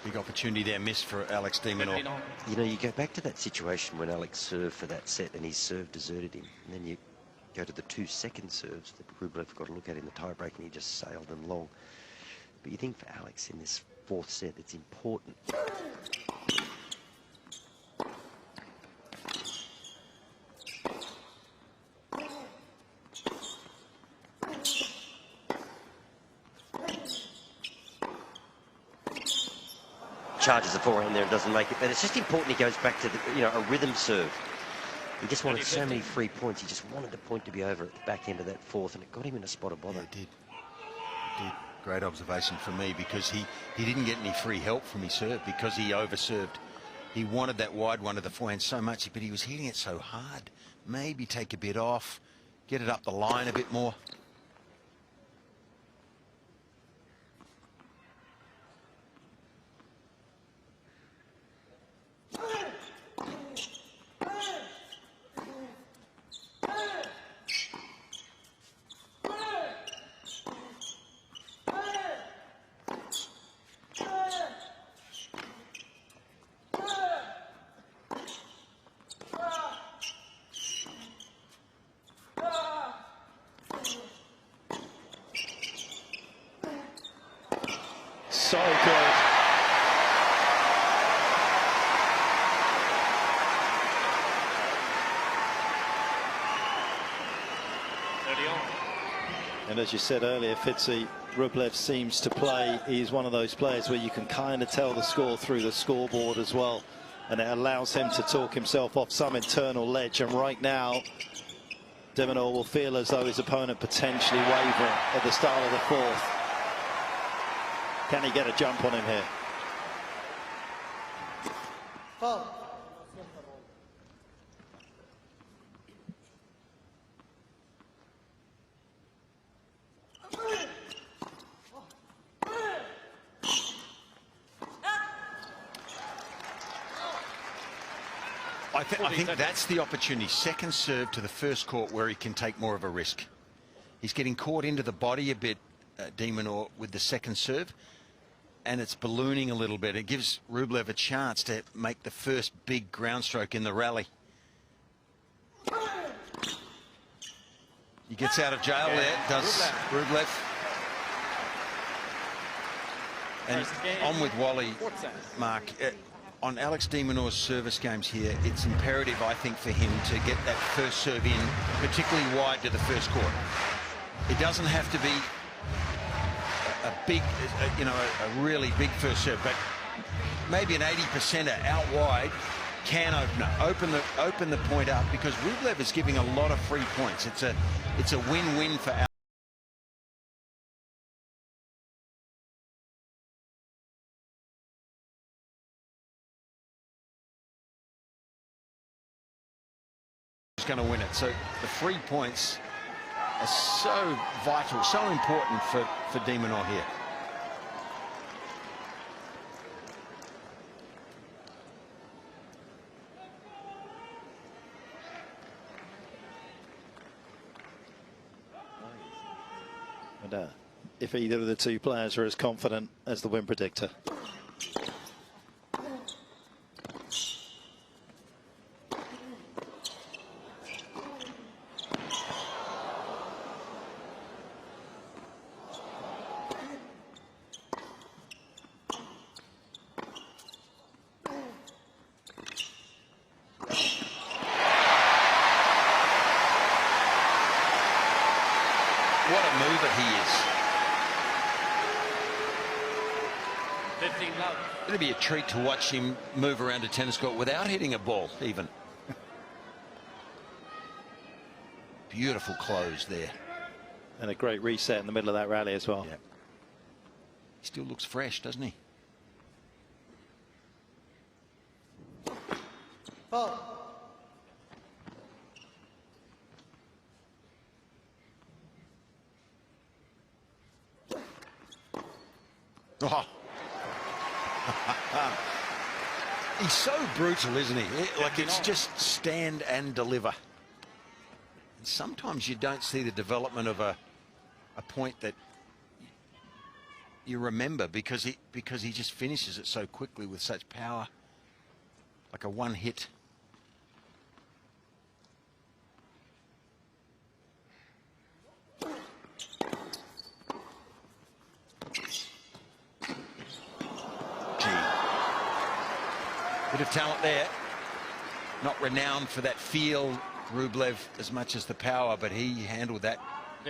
Big opportunity there missed for Alex De Minaur. You know, you go back to that situation when Alex served for that set and his serve deserted him. And then you go to the 2 second serves that Rublev got to look at in the tiebreak and he just sailed them long. But you think for Alex in this 4th set, it's important. Charges the forehand there and doesn't make it, but it's just important he goes back to the, you know, a rhythm serve. He just wanted so many free points. He just wanted the point to be over at the back end of that 4th, and it got him in a spot of bother. Yeah, it did. It did. Great observation for me, because he didn't get any free help from his serve because he overserved. He wanted that wide one of the forehand so much, but he was hitting it so hard. Maybe take a bit off, get it up the line a bit more. So good. And as you said earlier, Fitzy, Rublev seems to play. He's one of those players where you can kind of tell the score through the scoreboard as well. And it allows him to talk himself off some internal ledge. And right now, De Minaur will feel as though his opponent potentially wavering at the start of the 4th. Can he get a jump on him here? I think that's the opportunity. Second serve to the first court where he can take more of a risk. He's getting caught into the body a bit, De Minaur, with the second serve, and it's ballooning a little bit. It gives Rublev a chance to make the first big ground stroke in the rally. He gets out of jail there, does Rublev. And on with Wally, Mark. On Alex De Minaur's service games here, it's imperative, I think, for him to get that first serve in, particularly wide to the first court. It doesn't have to be a big, you know, a really big first serve, but maybe an 80%er out wide can open the point up, because Rublev is giving a lot of free points. It's a win-win for Alex. Going to win it. So the 3 points are so vital, so important for De Minaur here. And if either of the two players are as confident as the win predictor. It'd be a treat to watch him move around a tennis court without hitting a ball, even. Beautiful close there. And a great reset in the middle of that rally as well. Yeah. He still looks fresh, doesn't he? Fault. Oh. He's so brutal, isn't he? Like, it's just stand and deliver. And sometimes you don't see the development of a point that you remember because he just finishes it so quickly with such power, like a one hit. Bit of talent there. Not renowned for that feel, Rublev, as much as the power, but he handled that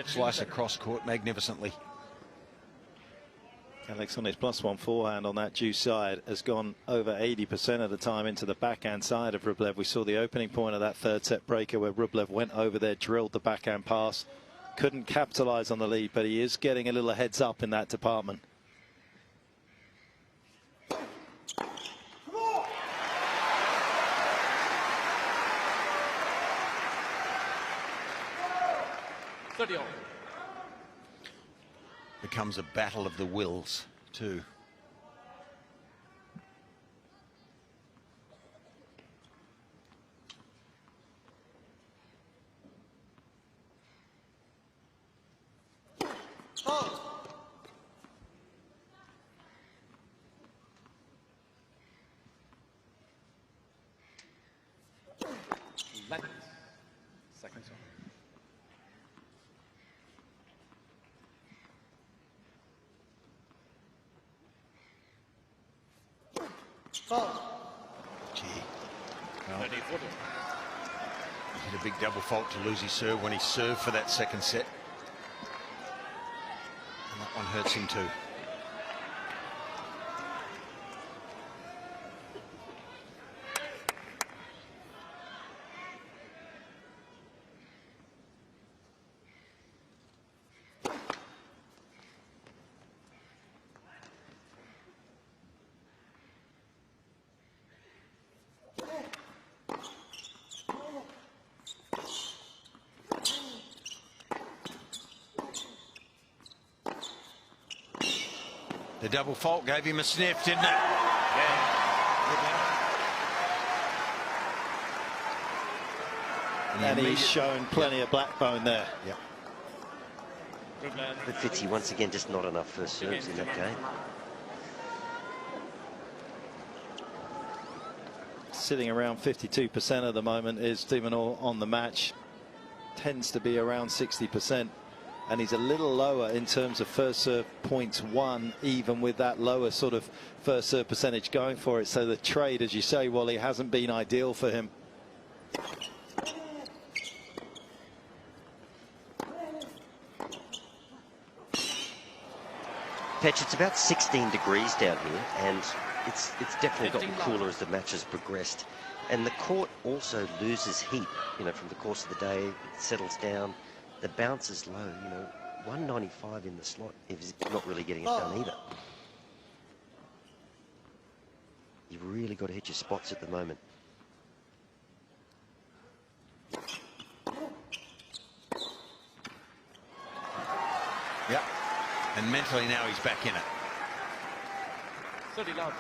slice across court magnificently. Alex on his +1 forehand on that due side has gone over 80% of the time into the backhand side of Rublev. We saw the opening point of that third set breaker where Rublev went over there, drilled the backhand pass. Couldn't capitalize on the lead, but he is getting a little heads up in that department. Becomes a battle of the wills, too. Second song. Gee. Well, he hit a big double fault to lose his serve when he served for that second set. And that one hurts him too. The double fault gave him a sniff, didn't it? And he's shown plenty of backbone there. Yeah. But Fitzy, once again, just not enough first serves in that game. Sitting around 52% at the moment is De Minaur on the match. Tends to be around 60%. And he's a little lower in terms of first serve points won, even with that lower sort of first serve percentage going for it. So the trade, as you say, Wally, hasn't been ideal for him. Petch, it's about 16 degrees down here, and it's definitely gotten cooler as the match has progressed. And the court also loses heat, you know, from the course of the day. It settles down. The bounce is low, you know, 195 in the slot is not really getting it done either. You've really got to hit your spots at the moment. Yeah. And mentally now he's back in it. 30 love.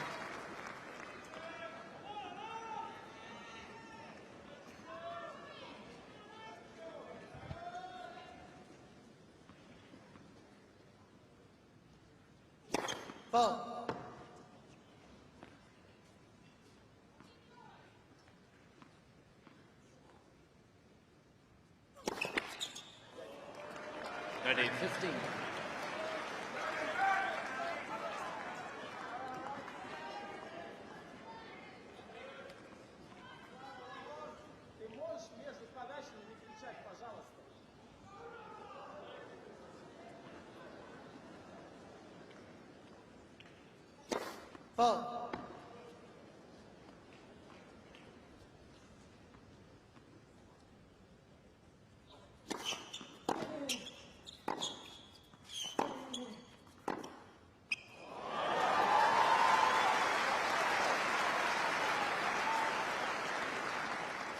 Fault. Ready, 15. Fault.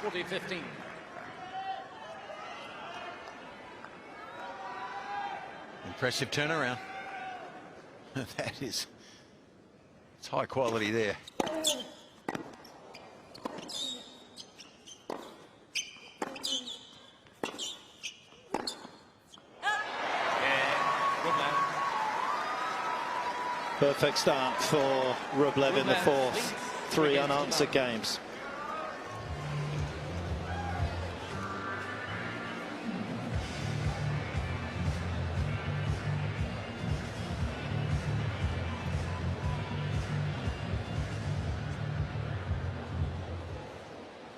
40-15. Impressive turnaround. That is, it's high quality there. Perfect start for Rublev in the fourth. 3 unanswered games.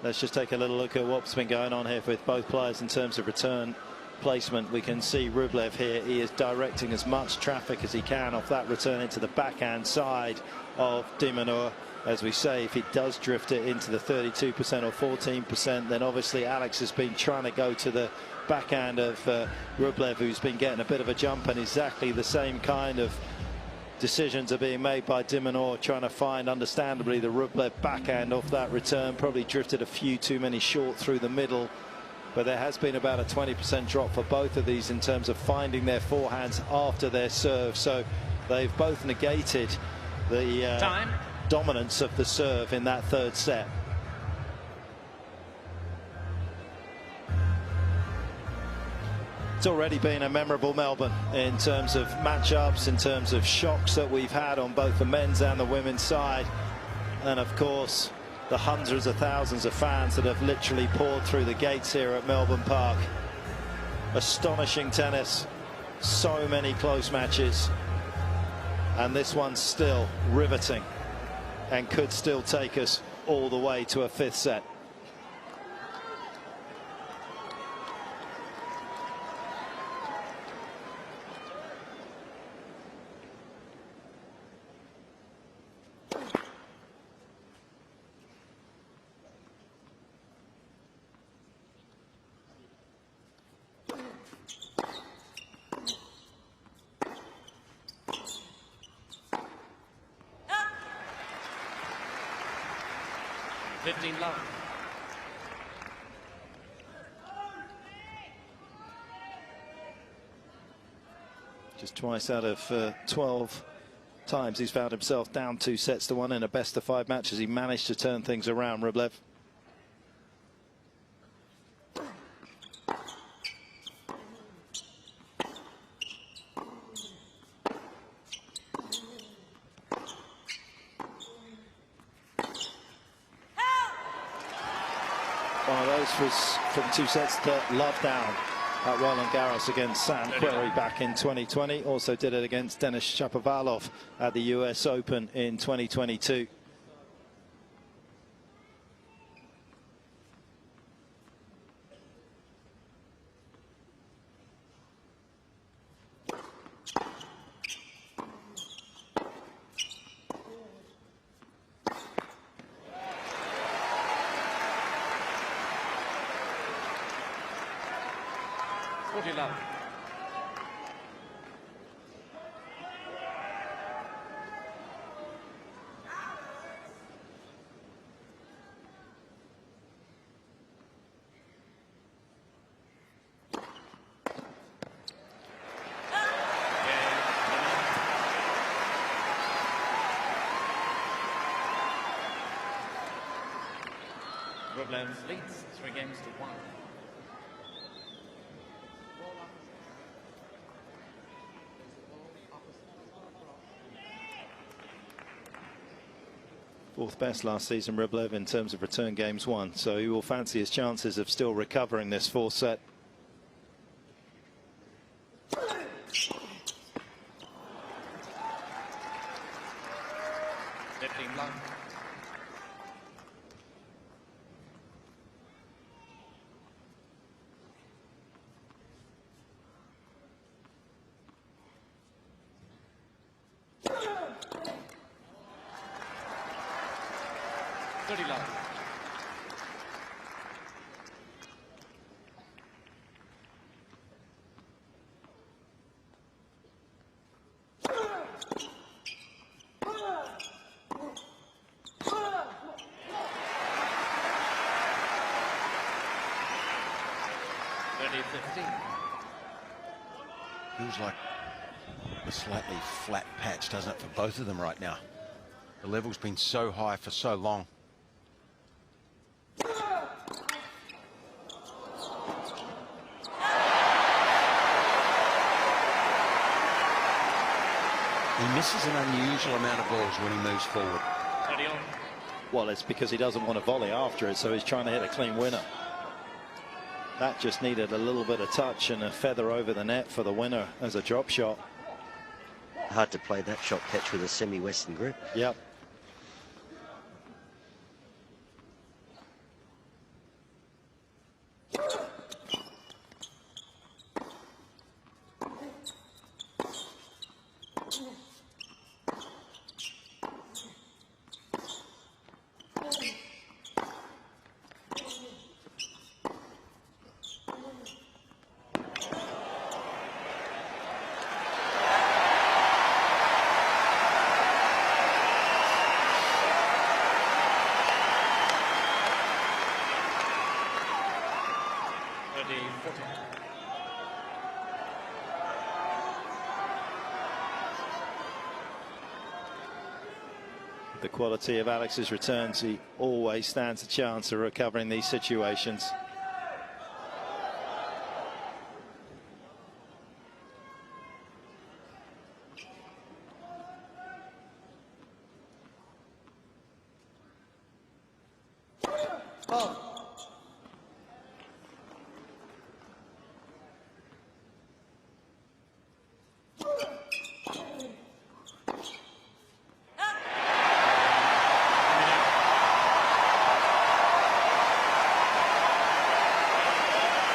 Let's just take a little look at what's been going on here with both players in terms of return placement. We can see Rublev here. He is directing as much traffic as he can off that return into the backhand side of De Minaur. As we say, if he does drift it into the 32% or 14%, then obviously Alex has been trying to go to the backhand of Rublev, who's been getting a bit of a jump, and exactly the same kind of decisions are being made by De Minaur, trying to find, understandably, the Rublev backhand off that return. Probably drifted a few too many short through the middle, but there has been about a 20% drop for both of these in terms of finding their forehands after their serve. So they've both negated the dominance of the serve in that third set. It's already been a memorable Melbourne in terms of matchups, in terms of shocks that we've had on both the men's and the women's side, and of course the hundreds of thousands of fans that have literally poured through the gates here at Melbourne Park. Astonishing tennis, so many close matches, and this one's still riveting and could still take us all the way to a fifth set. Just twice out of 12 times he's found himself down 2 sets to 1 in a best-of-5 match as he managed to turn things around, Rublev. One of those was from 2 sets to love down at Roland Garros against Sam Querrey back in 2020. Also did it against Denis Shapovalov at the US Open in 2022. Rublev leads 3 games to 1. Fourth best last season, Rublev, in terms of return games won. So he will fancy his chances of still recovering this fourth set. 30-15. Feels like a slightly flat patch, doesn't it, for both of them right now? The level's been so high for so long. He misses an unusual amount of balls when he moves forward. Well, it's because he doesn't want to volley after it, so he's trying to hit a clean winner. That just needed a little bit of touch and a feather over the net for the winner as a drop shot. Hard to play that shot, Petch, with a semi-western grip. Yep. The quality of Alex's returns, he always stands a chance of recovering these situations.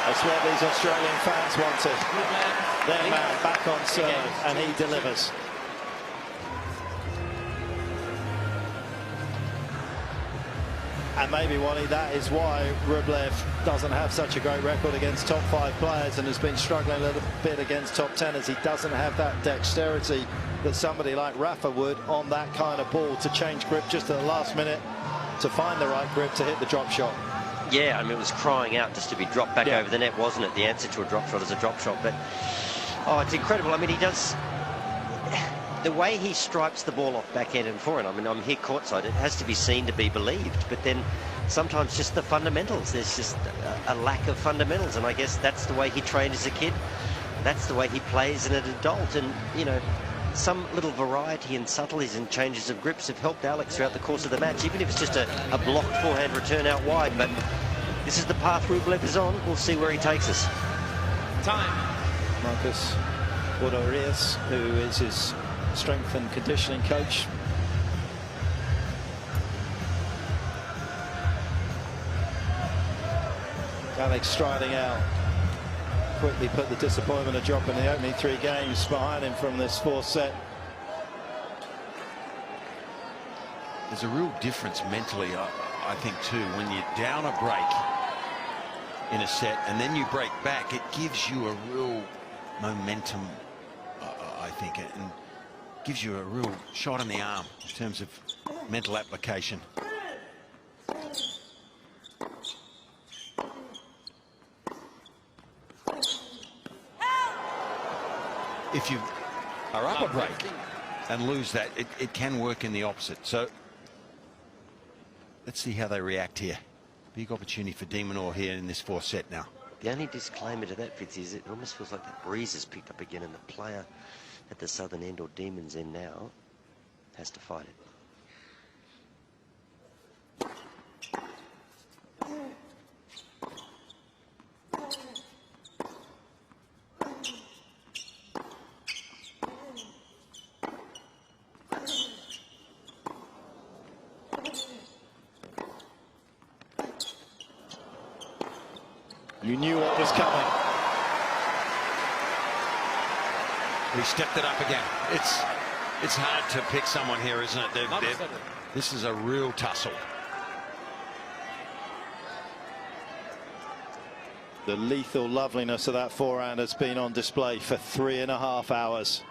That's what these Australian fans wanted. Their man back on serve, and he delivers. And maybe, Wally, that is why Rublev doesn't have such a great record against top 5 players and has been struggling a little bit against top 10ers. He doesn't have that dexterity that somebody like Rafa would on that kind of ball to change grip just at the last minute to find the right grip to hit the drop shot. Yeah, I mean, it was crying out just to be dropped back over the net, wasn't it? The answer to a drop shot is a drop shot. But, oh, it's incredible. I mean, he does... The way he strikes the ball off backhand and forehand, I mean, I'm here courtside. It has to be seen to be believed. But then sometimes just the fundamentals. There's just a lack of fundamentals. And I guess that's the way he trained as a kid. That's the way he plays as an adult. And, you know, some little variety and subtleties and changes of grips have helped Alex throughout the course of the match, even if it's just a blocked forehand return out wide. But this is the path Rublev is on. We'll see where he takes us. Time. Marcus Rodriguez, who is his strength and conditioning coach. Alex striding out. Quickly put the disappointment of dropping the opening 3 games behind him from this 4th set. There's a real difference mentally, I think, too, when you're down a break in a set and then you break back. It gives you a real momentum, I think, and gives you a real shot in the arm in terms of mental application. If you are up a break and lose that, it can work in the opposite. So let's see how they react here. Big opportunity for De Minaur here in this 4th set now. The only disclaimer to that, Fitz, is it almost feels like the breeze has picked up again, and the player at the southern end or Demon's end now has to fight it. You knew what was coming. He stepped it up again. It's hard to pick someone here, isn't it? This is a real tussle. The lethal loveliness of that forehand has been on display for 3.5 hours.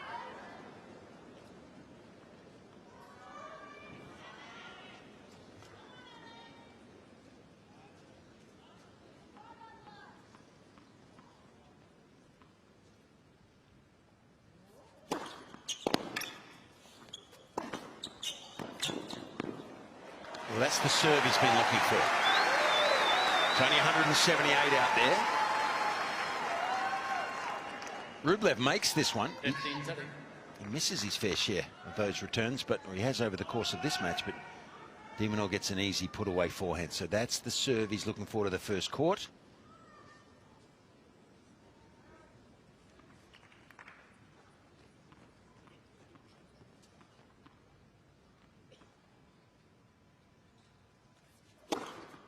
Well, that's the serve he's been looking for. It's only 178 out there. Rublev makes this one. He misses his fair share of those returns, but he has over the course of this match. But De Minaur gets an easy put-away forehand. So that's the serve he's looking for to the first court.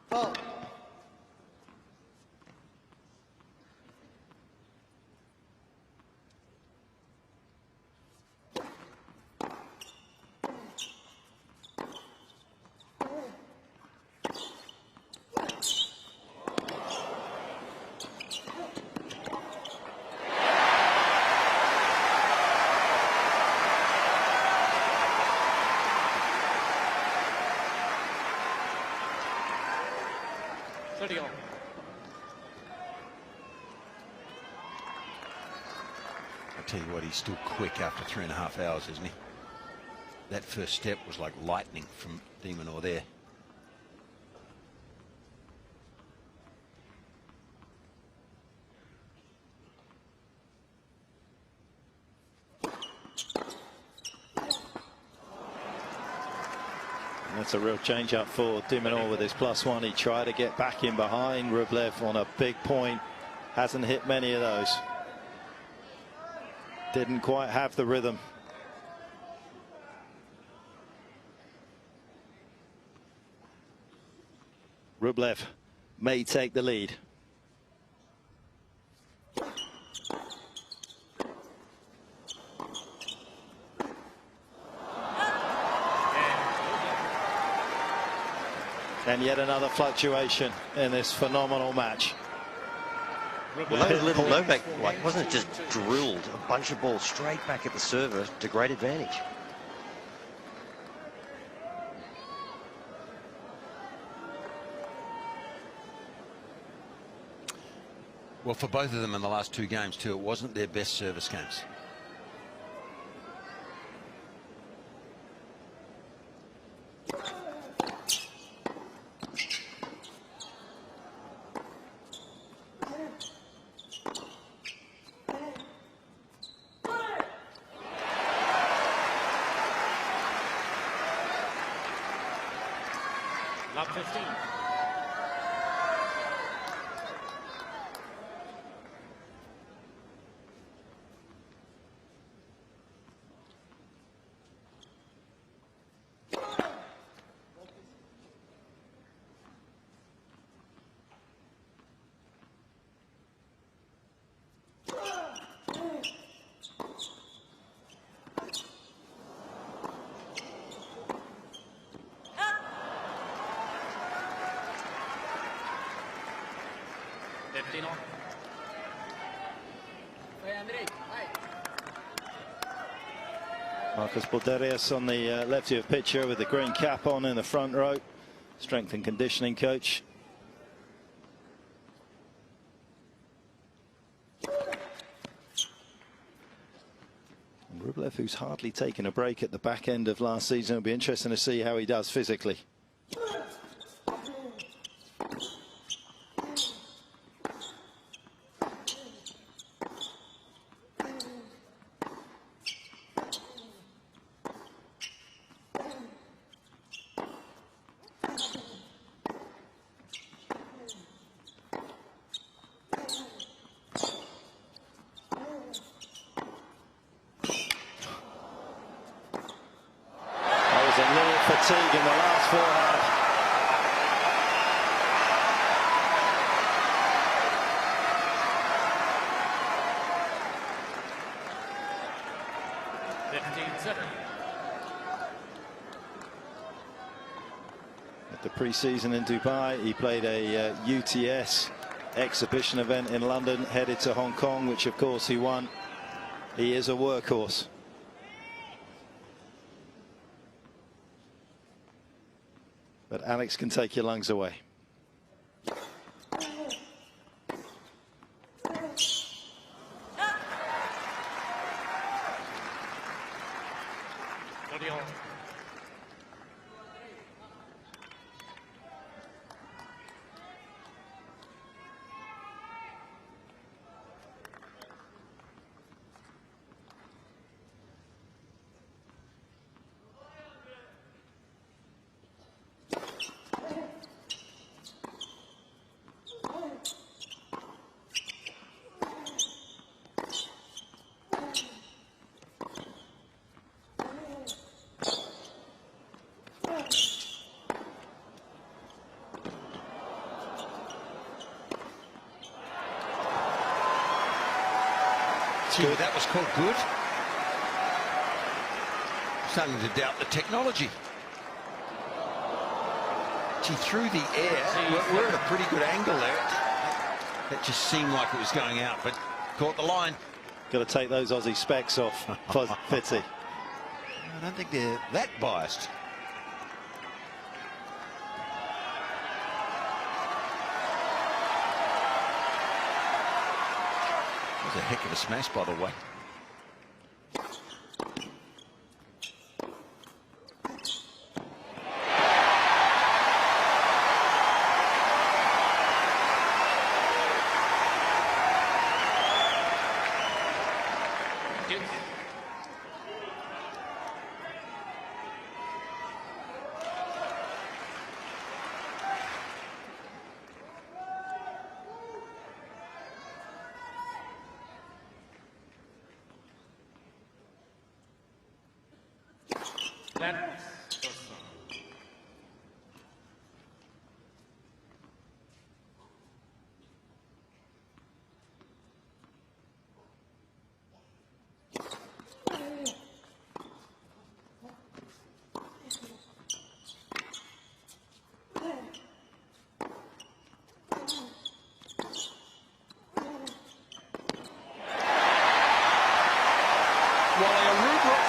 Fault. I'll tell you what, he's still quick after 3.5 hours, isn't he? That first step was like lightning from De Minaur there. That's a real change up for De Minaur with his +1. He tried to get back in behind Rublev on a big point. Hasn't hit many of those. Didn't quite have the rhythm. Rublev may take the lead. And yet another fluctuation in this phenomenal match. Well, that was little Novak, like, wasn't it just drilled a bunch of balls straight back at the server to great advantage? Well, for both of them in the last 2 games too, it wasn't their best service games. Love 15. Marcus Balderius on the lefty of pitcher with the green cap on in the front row. Strength and conditioning coach. And Rublev, who's hardly taken a break at the back end of last season. It'll be interesting to see how he does physically. Fatigue in the last forehand. At the pre-season in Dubai, he played a UTS exhibition event in London, headed to Hong Kong, which of course he won. He is a workhorse. But Alex can take your lungs away. That's Gee, good. that was called good. Starting to doubt the technology. Gee, through the air, we're at a pretty good angle there. That just seemed like it was going out, but caught the line. Got to take those Aussie specs off, Fitzy. I don't think they're that biased. That was a heck of a smash, by the way. That's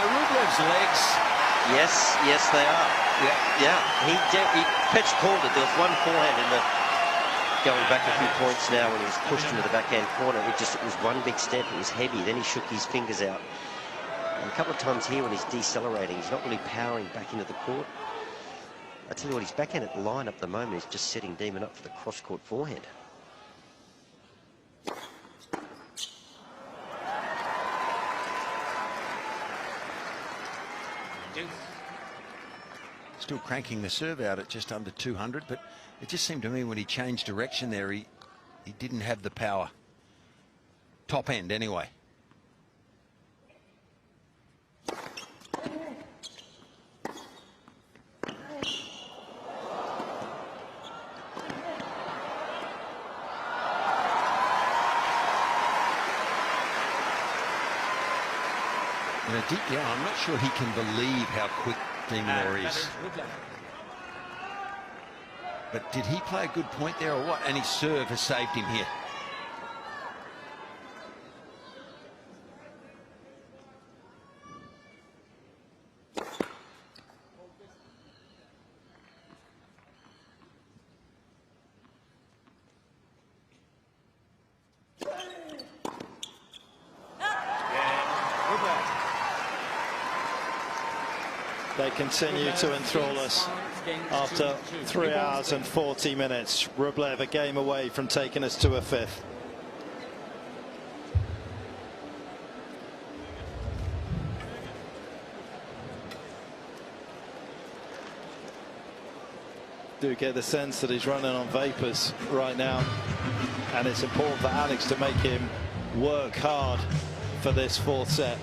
Rublev's legs. Yes, they are. Yeah. He pitch called it. There was one forehand in the going back a few points now when he was pushed into the backhand corner. It was one big step. It was heavy. Then he shook his fingers out. And a couple of times here when he's decelerating, he's not really powering back into the court. I tell you what, his backhand at the line at the moment is just setting Demon up for the cross-court forehand. Still cranking the serve out at just under 200, but it just seemed to me when he changed direction there, he didn't have the power. Top end, anyway. Deep down, I'm not sure he can believe how quick De Minaur is. But did he play a good point there or what? And his serve has saved him here. They continue to enthrall us after 3 hours and 40 minutes. Rublev a game away from taking us to a fifth. Do get the sense that he's running on vapors right now, and it's important for Alex to make him work hard for this fourth set.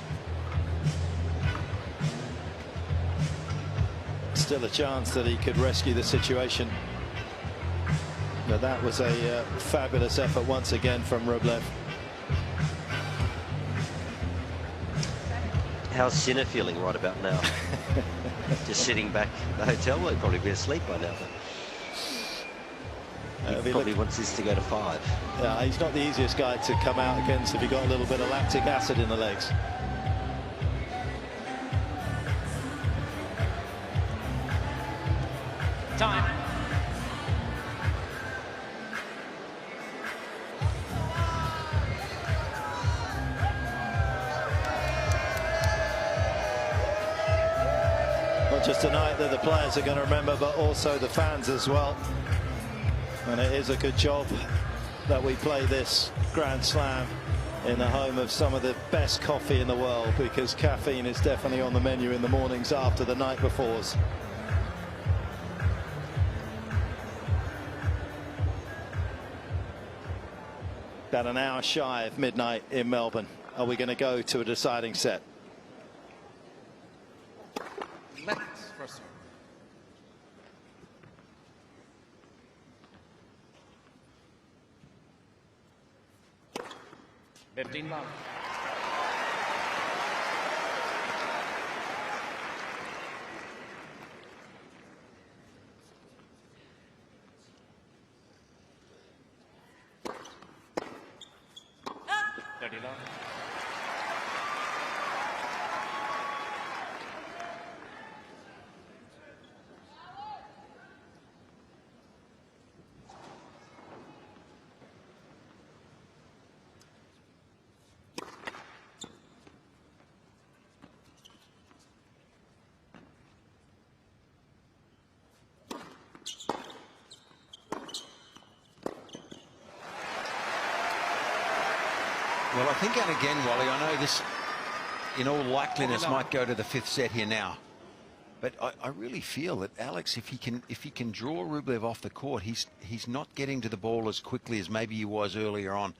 Still a chance that he could rescue the situation. But that was a fabulous effort once again from Rublev. How's Sinner feeling right about now? Just sitting back in the hotel. Well, he'd probably be asleep by now. He probably wants this to go to 5. Yeah, he's not the easiest guy to come out against if you've got a little bit of lactic acid in the legs. Time. Not just a night that the players are going to remember, but also the fans as well. And it is a good job that we play this Grand Slam in the home of some of the best coffee in the world, because caffeine is definitely on the menu in the mornings after the night befores. About an hour shy of midnight in Melbourne. Are we going to go to a deciding set? Let's first. 15 love. 30 love. Well, I think, and again, Wally, I know this, in all likeliness, might go to the 5th set here now. But I really feel that Alex, if he can draw Rublev off the court, he's not getting to the ball as quickly as maybe he was earlier on.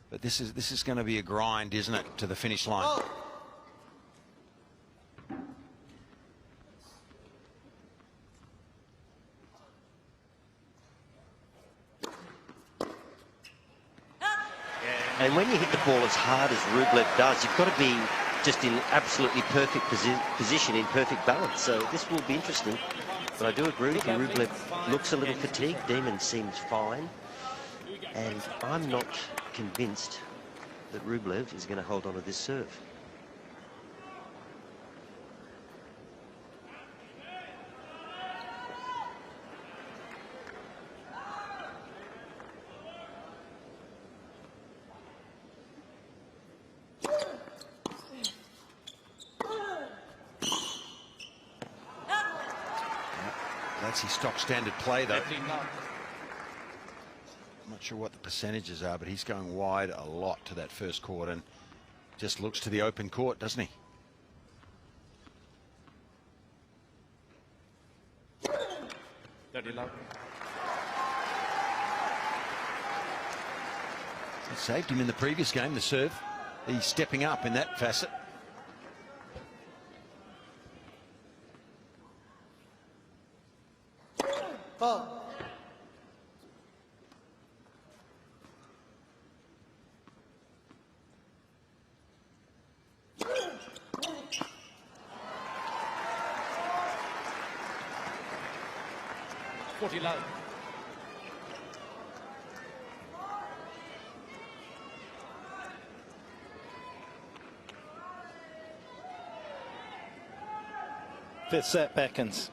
But this is going to be a grind, isn't it, to the finish line? Oh. And when you hit the ball as hard as Rublev does, you've got to be just in absolutely perfect position, in perfect balance. So this will be interesting. But I do agree with you, Rublev looks a little fatigued. Demon seems fine. And I'm not convinced that Rublev is going to hold on to this serve. That's his stock standard play, though. I'm not sure what the percentages are, but he's going wide a lot to that first court and just looks to the open court, doesn't he? It saved him in the previous game, the serve. He's stepping up in that facet. Ball. Low. Fifth set beckons.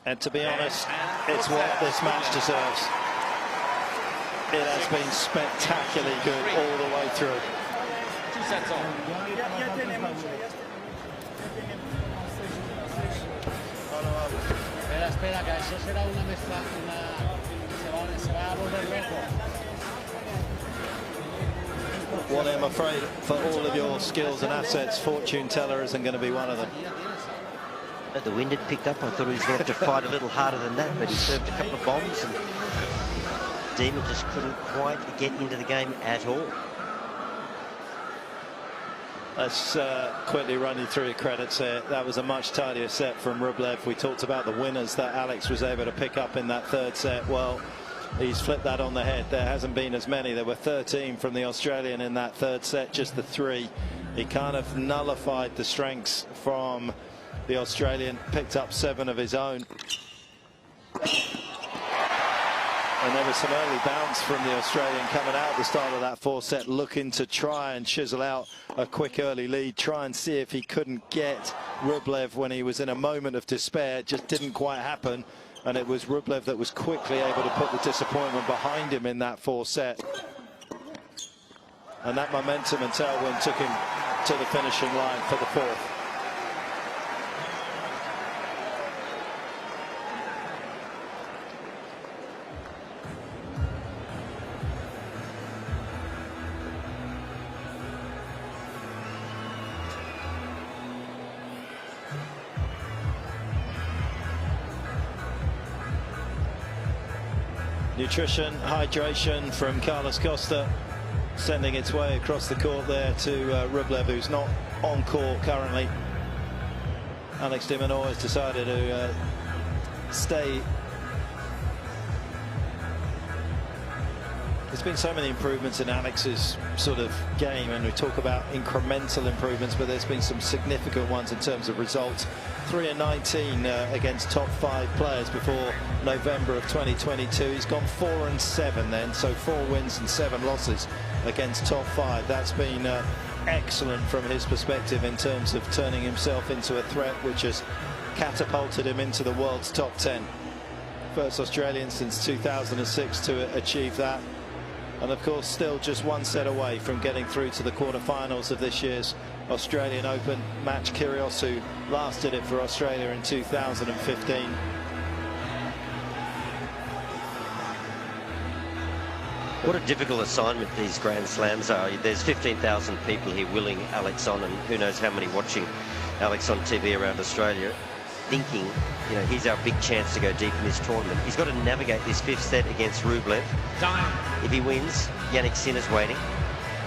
And to be honest, it's what this match deserves. It has been spectacularly good all the way through. 2 sets on. Espera, que eso será una mezcla, se va a volver loco. Well, I'm afraid for all of your skills and assets, fortune teller isn't going to be one of them. The wind had picked up. I thought he was going to have to fight a little harder than that, but he served a couple of bombs and Demon just couldn't quite get into the game at all. Let's quickly run you through your credits here. That was a much tidier set from Rublev. We talked about the winners that Alex was able to pick up in that third set. Well, he's flipped that on the head. There hasn't been as many. There were 13 from the Australian in that third set, just the 3. He kind of nullified the strengths from the Australian, picked up 7 of his own. And there was some early bounce from the Australian coming out at the start of that 4th set, looking to try and chisel out a quick early lead, try and see if he couldn't get Rublev when he was in a moment of despair. It just didn't quite happen, and it was Rublev that was quickly able to put the disappointment behind him in that 4th set. And that momentum and tailwind took him to the finishing line for the 4th. Nutrition, hydration from Carlos Costa, sending its way across the court there to Rublev, who's not on court currently. Alex De Minaur has decided to stay There's been so many improvements in Alex's sort of game, and we talk about incremental improvements, but there's been some significant ones in terms of results. 3-19 against top 5 players before November of 2022. He's gone 4-7 then, so 4 wins and 7 losses against top 5. That's been excellent from his perspective in terms of turning himself into a threat, which has catapulted him into the world's top 10. First Australian since 2006 to achieve that. And of course, still just 1 set away from getting through to the quarterfinals of this year's Australian Open. Match Kyrgios, who last did it for Australia in 2015. What a difficult assignment these Grand Slams are. There's 15,000 people here willing Alex on, and who knows how many watching Alex on TV around Australia, thinking, you know, here's our big chance to go deep in this tournament. He's got to navigate this 5th set against Rublev. If he wins, Jannik Sinner's waiting.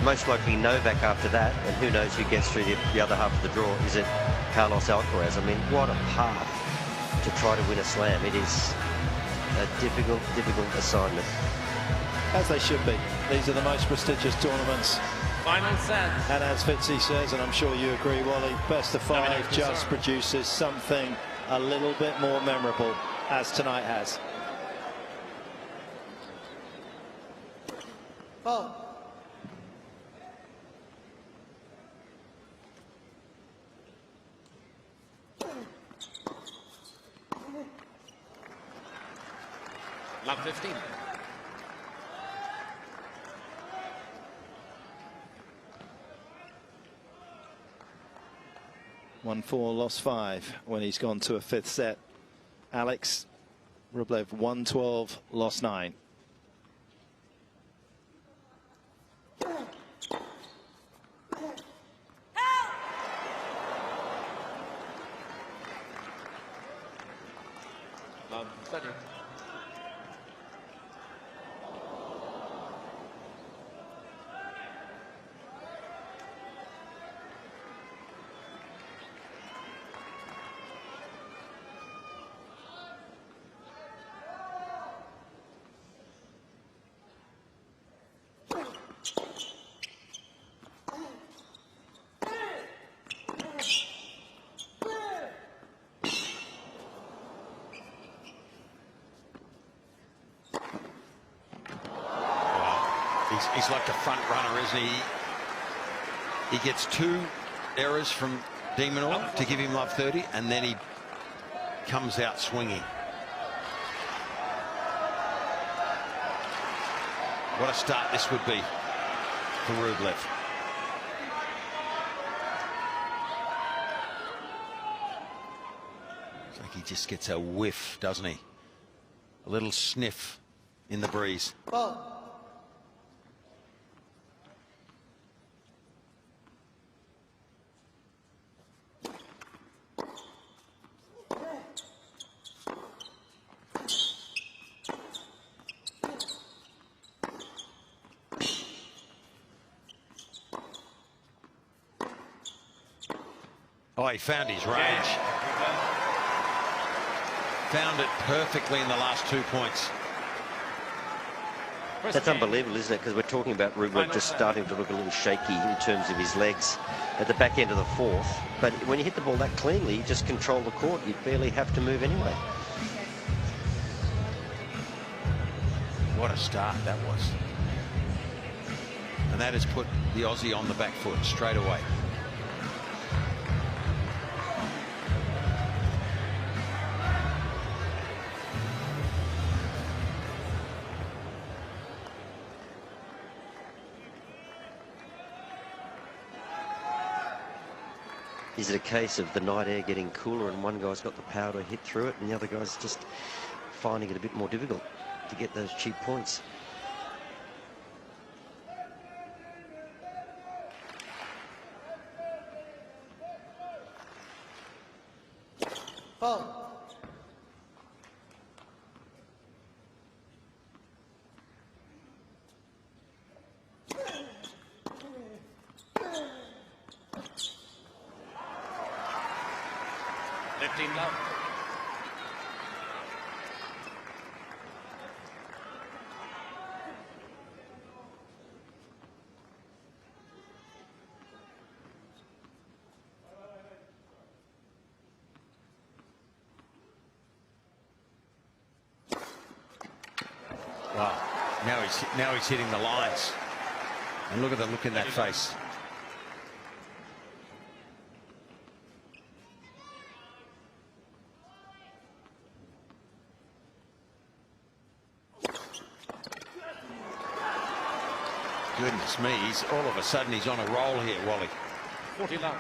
Most likely Novak after that, and who knows who gets through the other half of the draw. Is it Carlos Alcaraz? I mean, what a path to try to win a slam. It is a difficult assignment. As they should be. These are the most prestigious tournaments. Final set. And as Fitzy says, and I'm sure you agree, Wally, best of 5 just produces something a little bit more memorable, as tonight has. Foul. Love 15. Won 4, lost 5 when he's gone to a 5th set. Alex Rublev 1-12, lost 9. Love 30. He's like the front runner, isn't he? He gets 2 errors from De Minaur to give him love 30, and then he comes out swinging. What a start this would be for Rublev. It's like he just gets a whiff, doesn't he? A little sniff in the breeze. Foul. Oh, he found his range. Found it perfectly in the last 2 points. That's unbelievable, isn't it? Because we're talking about Rublev just starting to look a little shaky in terms of his legs at the back end of the 4th. But when you hit the ball that cleanly, you just control the court. You barely have to move anyway. What a start that was. And that has put the Aussie on the back foot straight away. Is it a case of the night air getting cooler and one guy's got the power to hit through it and the other guy's just finding it a bit more difficult to get those cheap points? Foul. Love. Wow. Now he's hitting the lines. And look at the look in that face. Goodness me, all of a sudden he's on a roll here, Wally. 49.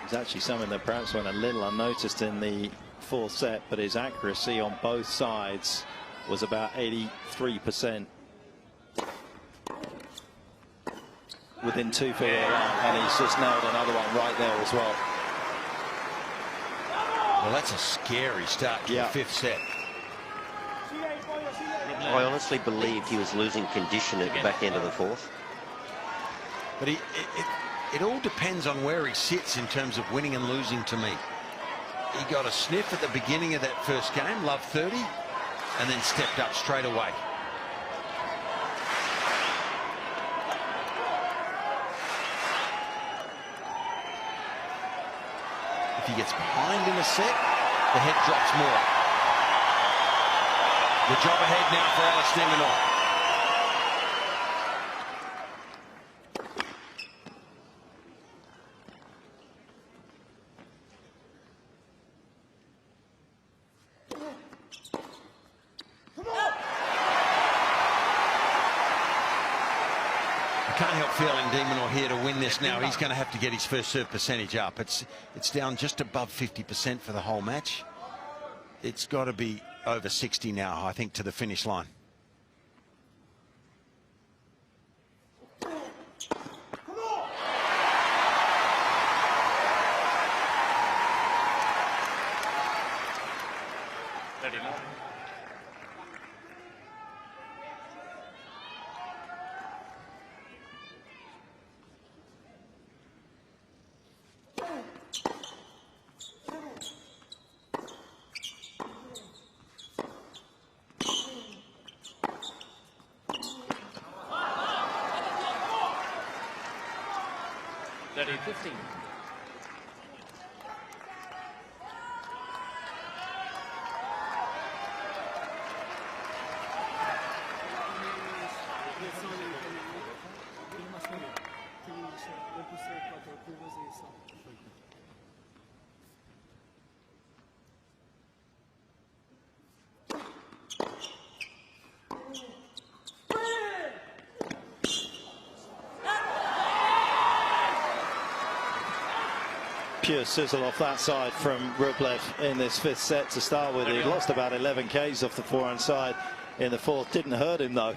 It's actually something that perhaps went a little unnoticed in the fourth set, but his accuracy on both sides was about 83%. Within 2 feet of the line, and he's just nailed another one right there as well. Well, that's a scary start to the fifth set. I honestly believed he was losing condition at the back end of the fourth. But it all depends on where he sits in terms of winning and losing to me. He got a sniff at the beginning of that first game, love 30, and then stepped up straight away. If he gets behind in a set, the head drops more. The job ahead now for Alex De Minaur. I can't help feeling De Minaur here to win this now. He's going to have to get his first serve percentage up. It's down just above 50% for the whole match. It's got to be over 60 now, I think, to the finish line. Pure sizzle off that side from Rublev in this fifth set to start with. He lost about 11 Ks off the forehand side in the fourth. Didn't hurt him though,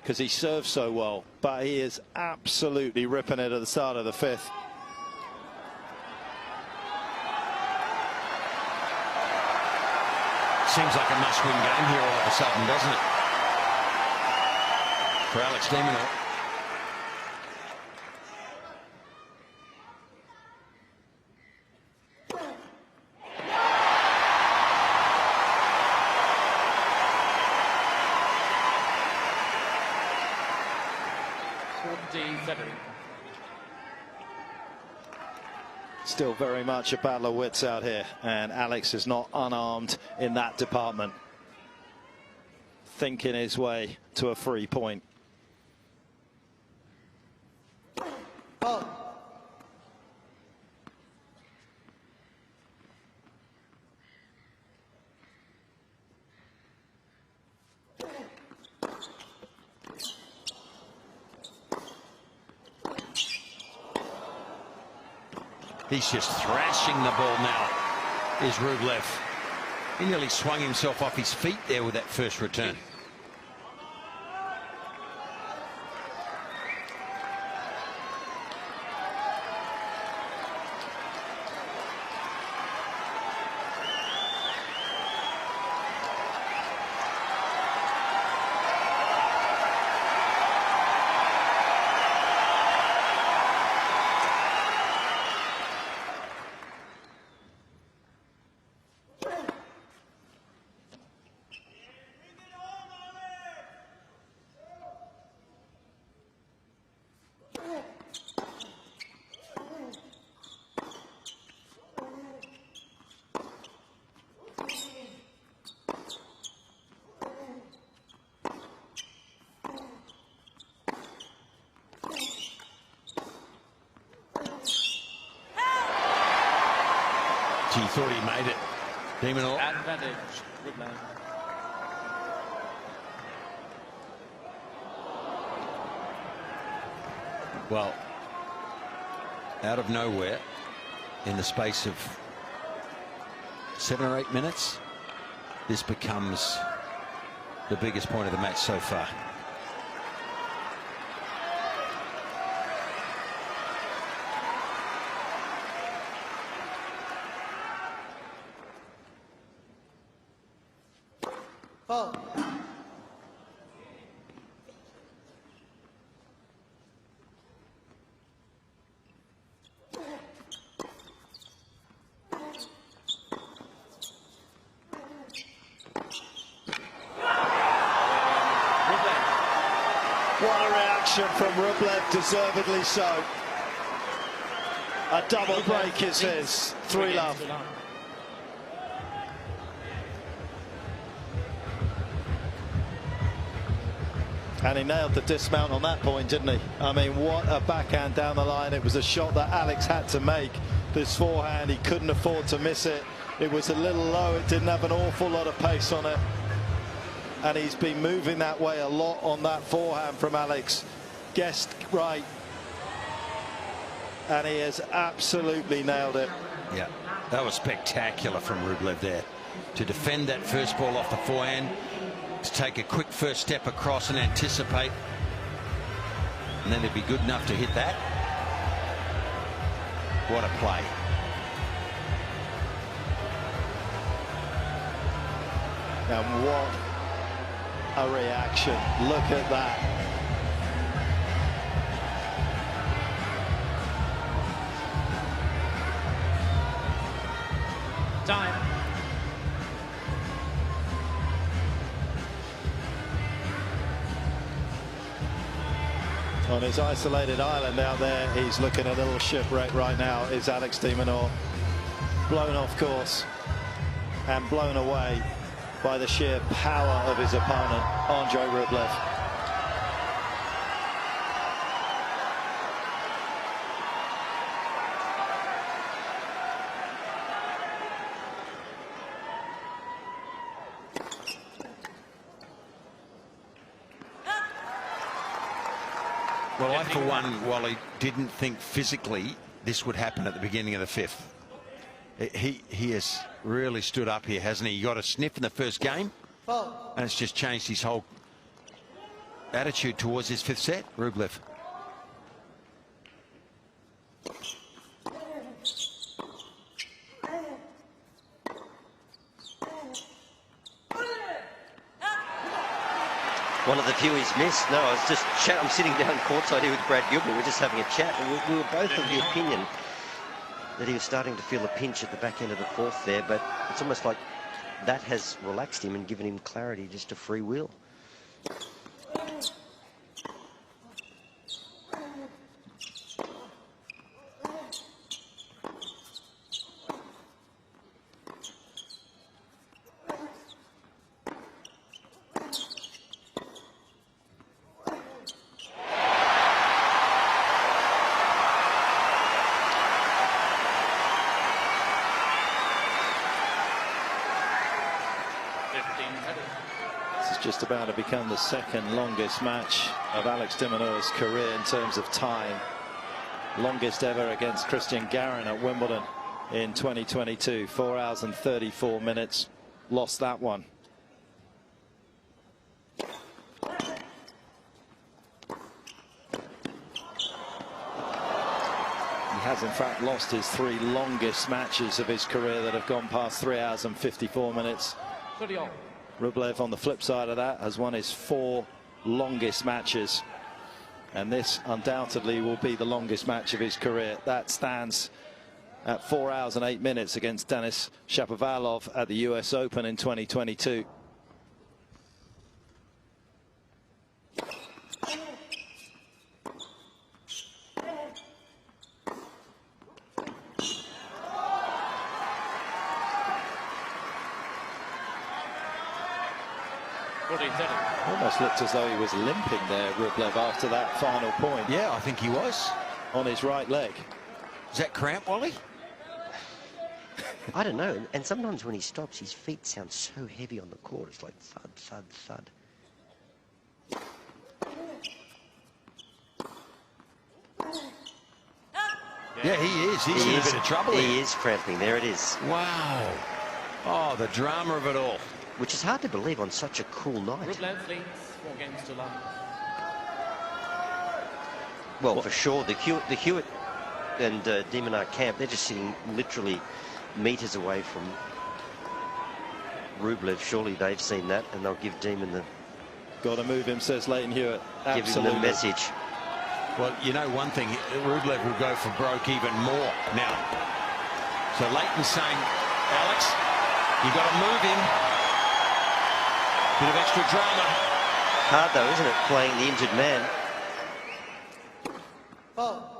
because he served so well, but he is absolutely ripping it at the start of the fifth. Seems like a must-win game here all of a sudden, doesn't it? For Alex De Minaur. Still very much a battle of wits out here, and Alex is not unarmed in that department. Thinking his way to a free point. He's just thrashing the ball now, is Rublev. He nearly swung himself off his feet there with that first return. He thought he made it. De Minaur. Advantage. Rublev. Well, out of nowhere, in the space of 7 or 8 minutes, this becomes the biggest point of the match so far. Fault. What a reaction from Rublev, deservedly so. A double break is his. 3-love. And he nailed the dismount on that point, didn't he? I mean, what a backhand down the line. It was a shot that Alex had to make. This forehand, he couldn't afford to miss it. It was a little low. It didn't have an awful lot of pace on it. And he's been moving that way a lot on that forehand from Alex. Guessed right. And he has absolutely nailed it. Yeah, that was spectacular from Rublev there. To defend that first ball off the forehand, to take a quick first step across and anticipate, and then to be good enough to hit that. What a play. And what a reaction. Look at that. Time. On his isolated island out there, he's looking a little shipwrecked right now, is Alex De Minaur. Blown off course and blown away by the sheer power of his opponent, Andrey Rublev. Well, I, for one, Wally, didn't think physically this would happen at the beginning of the fifth. He has really stood up here, hasn't he? He got a sniff in the first game, Fault. and it's just changed his whole attitude towards his fifth set, Rublev. One of the few he's missed. No, I was just I'm sitting down courtside here with Brad Gilbert. We're just having a chat, and we were both of the opinion that he was starting to feel a pinch at the back end of the fourth there, but it's almost like that has relaxed him and given him clarity, just a free will. This is just about to become the second longest match of Alex De Minaur's career in terms of time. Longest ever against Christian Garin at Wimbledon in 2022. 4 hours and 34 minutes. Lost that one. He has in fact lost his 3 longest matches of his career that have gone past 3 hours and 54 minutes. Rublev, on the flip side of that, has won his 4 longest matches, and this undoubtedly will be the longest match of his career. That stands at 4 hours and 8 minutes against Denis Shapovalov at the US Open in 2022. Almost looked as though he was limping there, Rublev, after that final point. Yeah, I think he was. On his right leg. Is that cramp, Wally? I don't know. And sometimes when he stops, his feet sound so heavy on the court. It's like thud, thud, thud. Yeah, he is. He's in a bit of trouble here. He is cramping. There it is. Wow. Oh, the drama of it all. Which is hard to believe on such a cool night. Rublev leads 4 games to none. Well, for sure, the Hewitt and De Minaur camp, they're just sitting literally meters away from Rublev. Surely they've seen that, and they'll give Demon the... Got to move him, says Leighton Hewitt. Absolutely. Give him the message. Well, you know one thing, Rublev will go for broke even more now. So Leighton's saying, Alex, you've got to move him. Bit of extra drama. Hard though, isn't it, playing the injured man? Foul.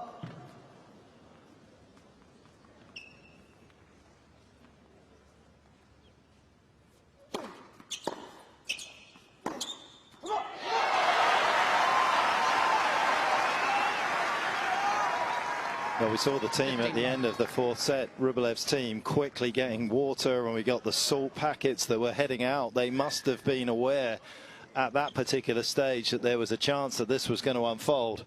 Well, we saw the team at the end of the 4th set, Rublev's team quickly getting water, and we got the salt packets that were heading out. They must have been aware at that particular stage that there was a chance that this was going to unfold.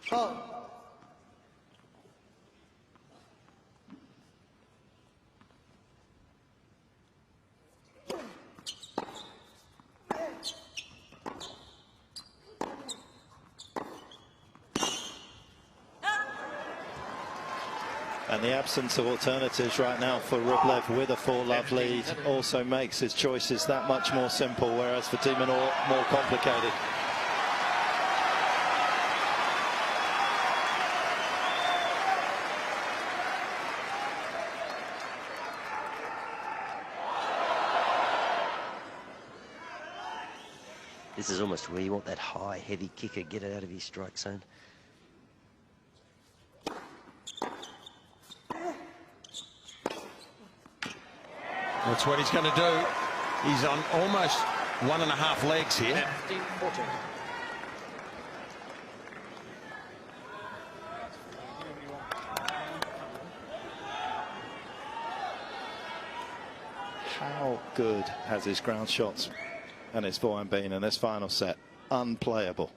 Foul. And the absence of alternatives right now for Rublev with a 4-love lead also makes his choices that much more simple, whereas for De Minaur, more complicated. This is almost where you want that high, heavy kicker, get it out of his strike zone. That's what he's going to do. He's on almost 1.5 legs here. 15-14. How good has his ground shots and his forehand been in this final set? Unplayable.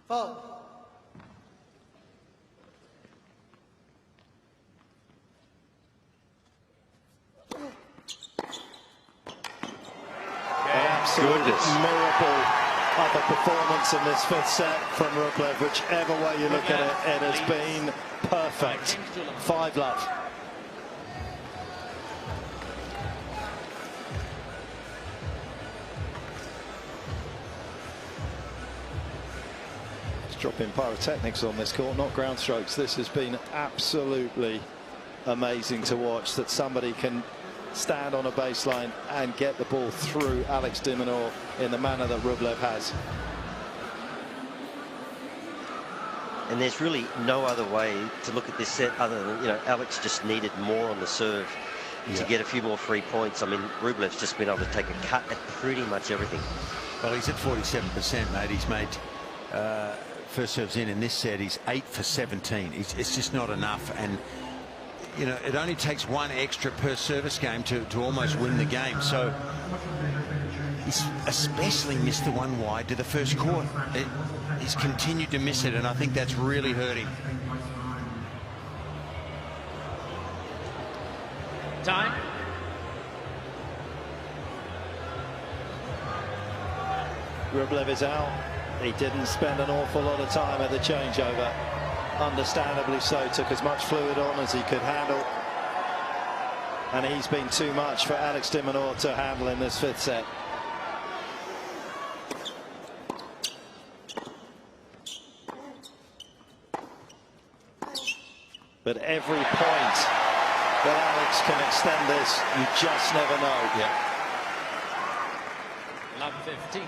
Foul. Absolute miracle of a performance in this 5th set from Rublev. Whichever way you look at it, it has been perfect. 5-love. Dropping pyrotechnics on this court, not ground strokes. This has been absolutely amazing to watch, that somebody can stand on a baseline and get the ball through Alex De Minaur in the manner that Rublev has. And there's really no other way to look at this set other than, you know, Alex just needed more on the serve to get a few more free points. I mean, Rublev's just been able to take a cut at pretty much everything. Well, he's at 47%, mate. He's made first serves in this set. He's 8 for 17. It's just not enough. And you know, it only takes 1 extra per service game to almost win the game. So he's especially missed the one wide to the first court. He's continued to miss it, and I think that's really hurting. Time. Rublev is out. He didn't spend an awful lot of time at the changeover. Understandably so, took as much fluid on as he could handle. And he's been too much for Alex De Minaur to handle in this 5th set. But every point that Alex can extend this, you just never know. Yeah. Love 15.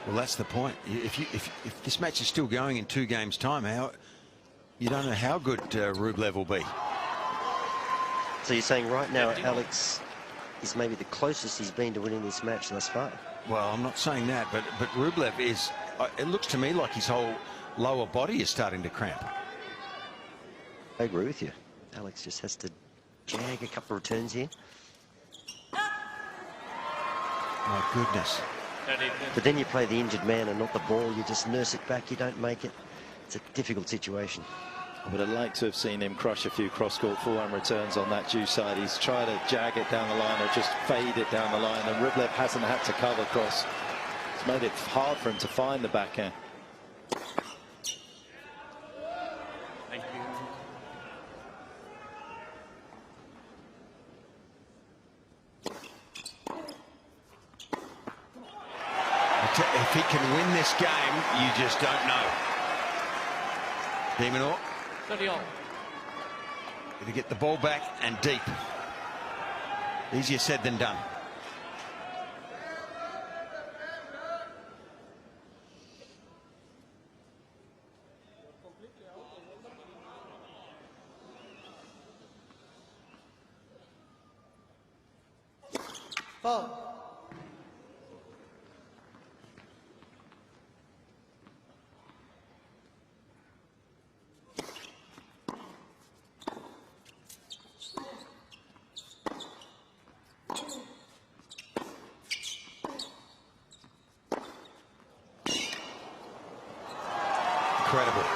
Well, that's the point. If this match is still going in 2 games' time, you don't know how good Rublev will be. So you're saying right now Alex is maybe the closest he's been to winning this match thus far? Well, I'm not saying that, but Rublev is. It looks to me like his whole lower body is starting to cramp. I agree with you. Alex just has to jag a couple of returns here. My goodness. But then you play the injured man and not the ball. You just nurse it back. You don't make it. It's a difficult situation. I would have liked to have seen him crush a few cross-court forehand returns on that due side. He's tried to jag it down the line or just fade it down the line, and Rublev hasn't had to cover cross. It's made it hard for him to find the backhand. Thank you. If he can win this game, you just don't know. De Minaur. 30 all. To get the ball back and deep. Easier said than done. Foul. Incredible.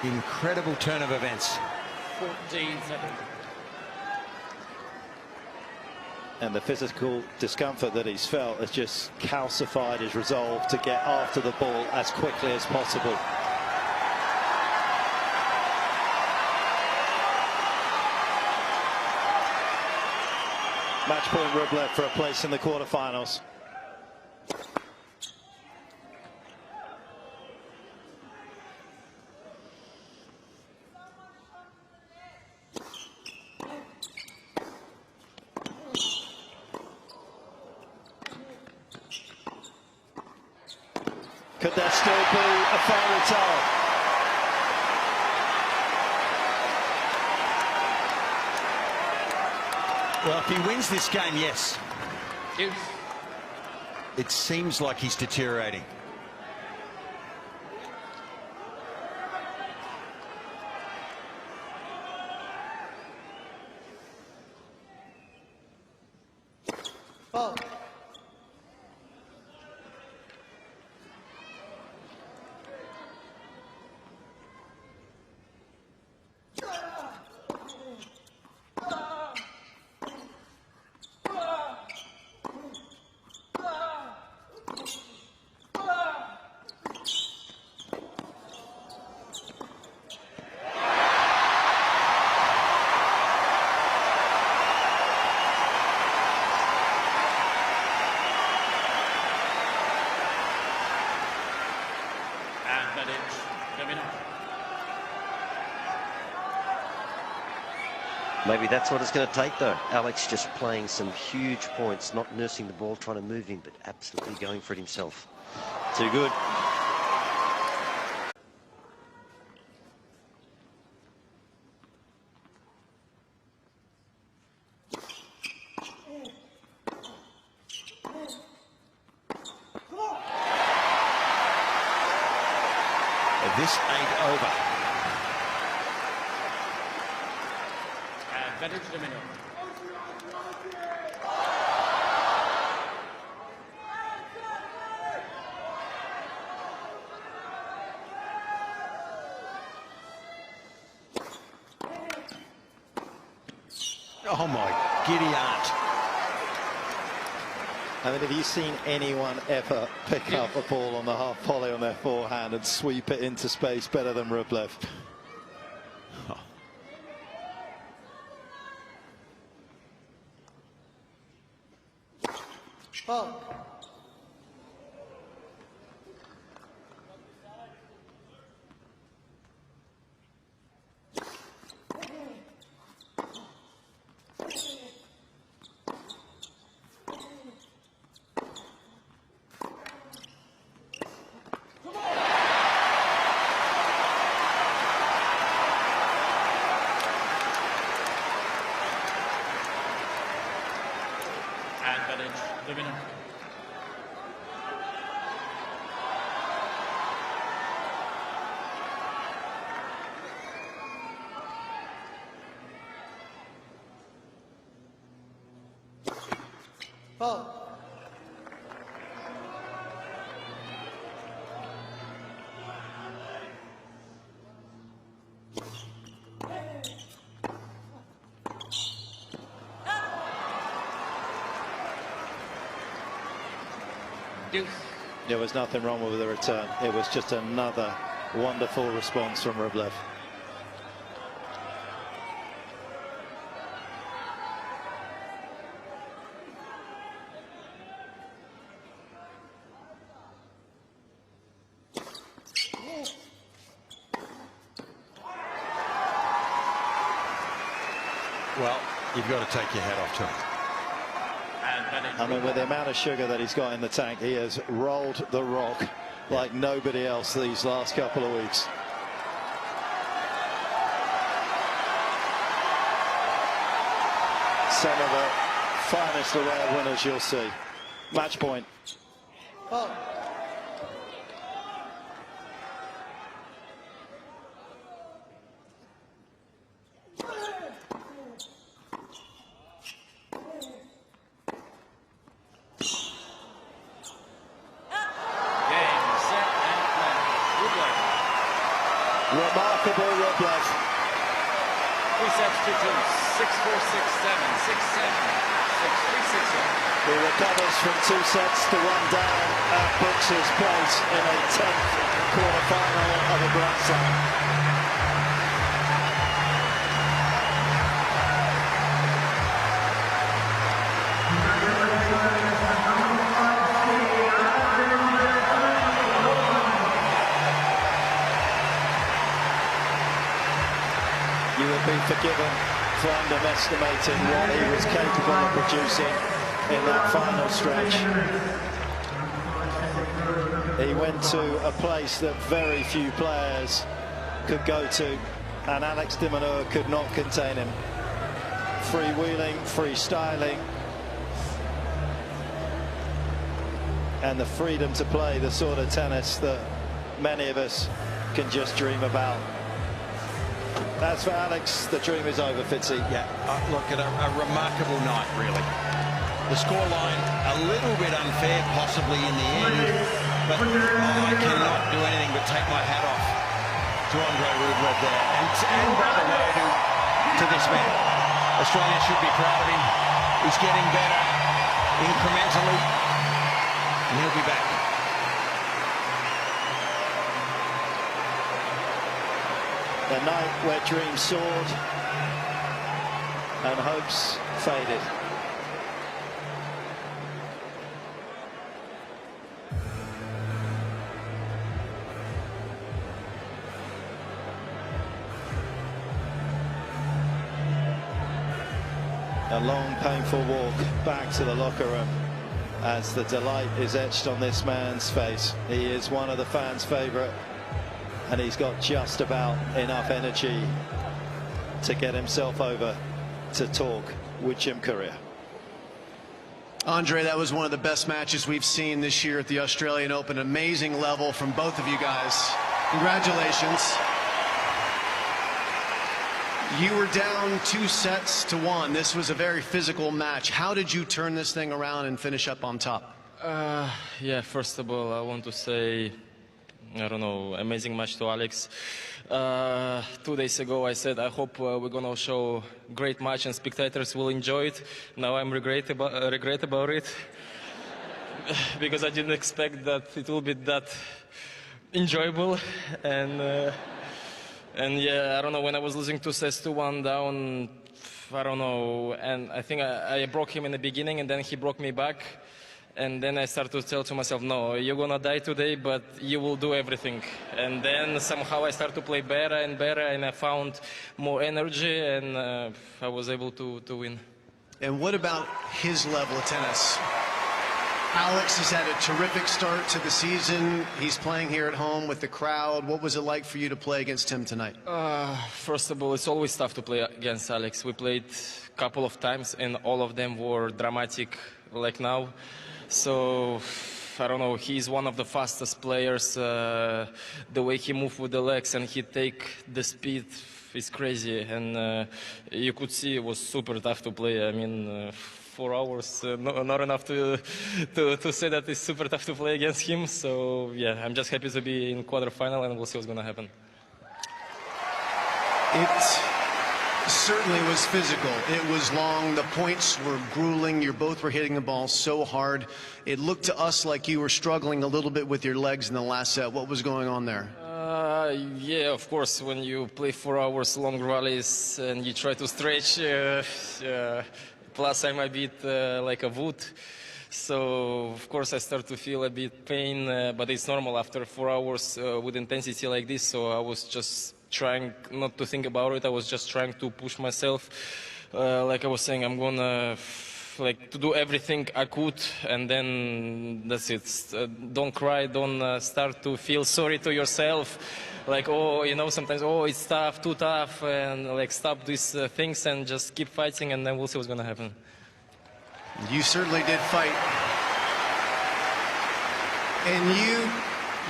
Incredible turn of events. 14-7. And the physical discomfort that he's felt has just calcified his resolve to get after the ball as quickly as possible. Match point Rublev for a place in the quarterfinals. Could there still be a fair return? Well, if he wins this game, yes. Deuce. It seems like he's deteriorating. Foul. Maybe that's what it's going to take, though. Alex just playing some huge points, not nursing the ball, trying to move him, but absolutely going for it himself. Too good. This ain't over. Advantage De Minaur. Oh my giddy aunt. I mean, have you seen anyone ever pick up a ball on the half volley on their forehand and sweep it into space better than Rublev? Oh. Foul. Alex De Minaur. Fault. There was nothing wrong with the return. It was just another wonderful response from Rublev. Well, you've got to take your hat off to him. I mean, with the amount of sugar that he's got in the tank, he has rolled the rock like nobody else these last couple of weeks. Some of the finest array winners you'll see. Match point. Fault. Remarkable Rublev. 3 sets to 2. 6-4, 6-7, 6-7, 6-3, 6-1. He recovers from 2 sets to 1 down and books his place in a 10th quarter-final of a Grand Slam. You would be forgiven for underestimating what he was capable of producing in that final stretch. He went to a place that very few players could go to, and Alex De Minaur could not contain him. Freewheeling, freestyling, and the freedom to play the sort of tennis that many of us can just dream about. As for Alex, the dream is over, Fitzy. Yeah, look at a remarkable night, really. The scoreline a little bit unfair, possibly in the end, but I cannot do anything but take my hat off to Andrey Rublev there, and by the way, to this man. Australia should be proud of him. He's getting better incrementally, and he'll be back. The night where dreams soared and hopes faded. A long, painful walk back to the locker room as the delight is etched on this man's face. He is one of the fans' favourite, and he's got just about enough energy to get himself over to talk with Jim Courier. Andre, that was one of the best matches we've seen this year at the Australian Open. Amazing level from both of you guys. Congratulations. You were down 2 sets to 1. This was a very physical match. How did you turn this thing around and finish up on top? Yeah, first of all, I want to say, I don't know, amazing match to Alex. 2 days ago I said I hope we're gonna show great match and spectators will enjoy it. Now I'm regret about it because I didn't expect that it will be that enjoyable, and yeah, I don't know, when I was losing 2 sets to 1 down, I don't know, and I think I broke him in the beginning and then he broke me back. And then I started to tell to myself, no, you're gonna die today, but you will do everything. And then somehow I started to play better and better, and I found more energy, and I was able to win. And what about his level of tennis? Alex has had a terrific start to the season. He's playing here at home with the crowd. What was it like for you to play against him tonight? First of all, it's always tough to play against Alex. We played a couple of times, and all of them were dramatic, like now. So, I don't know, he's one of the fastest players. The way he moves with the legs and he take the speed is crazy. And you could see it was super tough to play. I mean, 4 hours, not enough to say that it's super tough to play against him. So, yeah, I'm just happy to be in quarterfinal, and we'll see what's going to happen. It certainly was physical. It was long. The points were grueling. You both were hitting the ball so hard. It looked to us like you were struggling a little bit with your legs in the last set. What was going on there? Yeah, of course, when you play 4 hours long rallies and you try to stretch, plus I'm a bit like a wood. So, of course, I start to feel a bit pain, but it's normal after 4 hours with intensity like this. So I was just trying not to think about it. I was just trying to push myself. Like I was saying, I'm gonna to do everything I could, and then that's it. Don't cry, don't start to feel sorry to yourself. Like, oh, you know, sometimes, oh, it's tough, too tough, and like stop these things and just keep fighting, and then we'll see what's gonna happen. You certainly did fight. And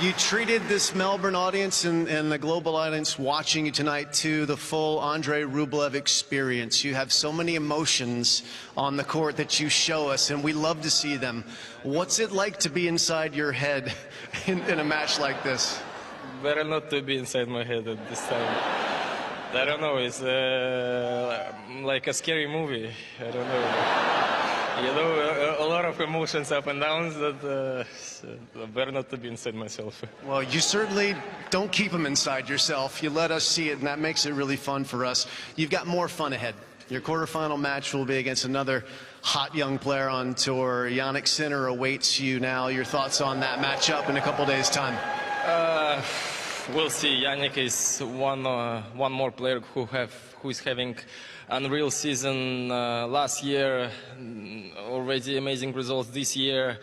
you treated this Melbourne audience and the global audience watching you tonight to the full Andrey Rublev experience. You have so many emotions on the court that you show us, and we love to see them. What's it like to be inside your head in a match like this? Better not to be inside my head at this time. I don't know, it's like a scary movie. I don't know. You know, a lot of emotions up and downs that better not to be inside myself. Well, you certainly don't keep them inside yourself. You let us see it, and that makes it really fun for us. You've got more fun ahead. Your quarterfinal match will be against another hot young player on tour. Jannik Sinner awaits you now. Your thoughts on that matchup in a couple days' time? We'll see. Jannik is one more player who is having unreal season last year, already amazing results this year.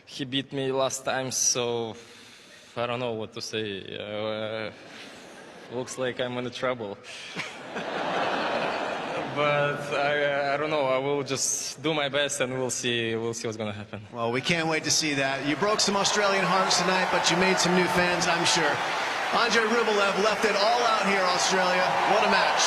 He beat me last time, so I don't know what to say. Looks like I'm in trouble. But I don't know. I will just do my best, and we'll see what's going to happen. Well, we can't wait to see that. You broke some Australian hearts tonight, but you made some new fans, I'm sure. Andrey Rublev left it all out here, Australia. What a match.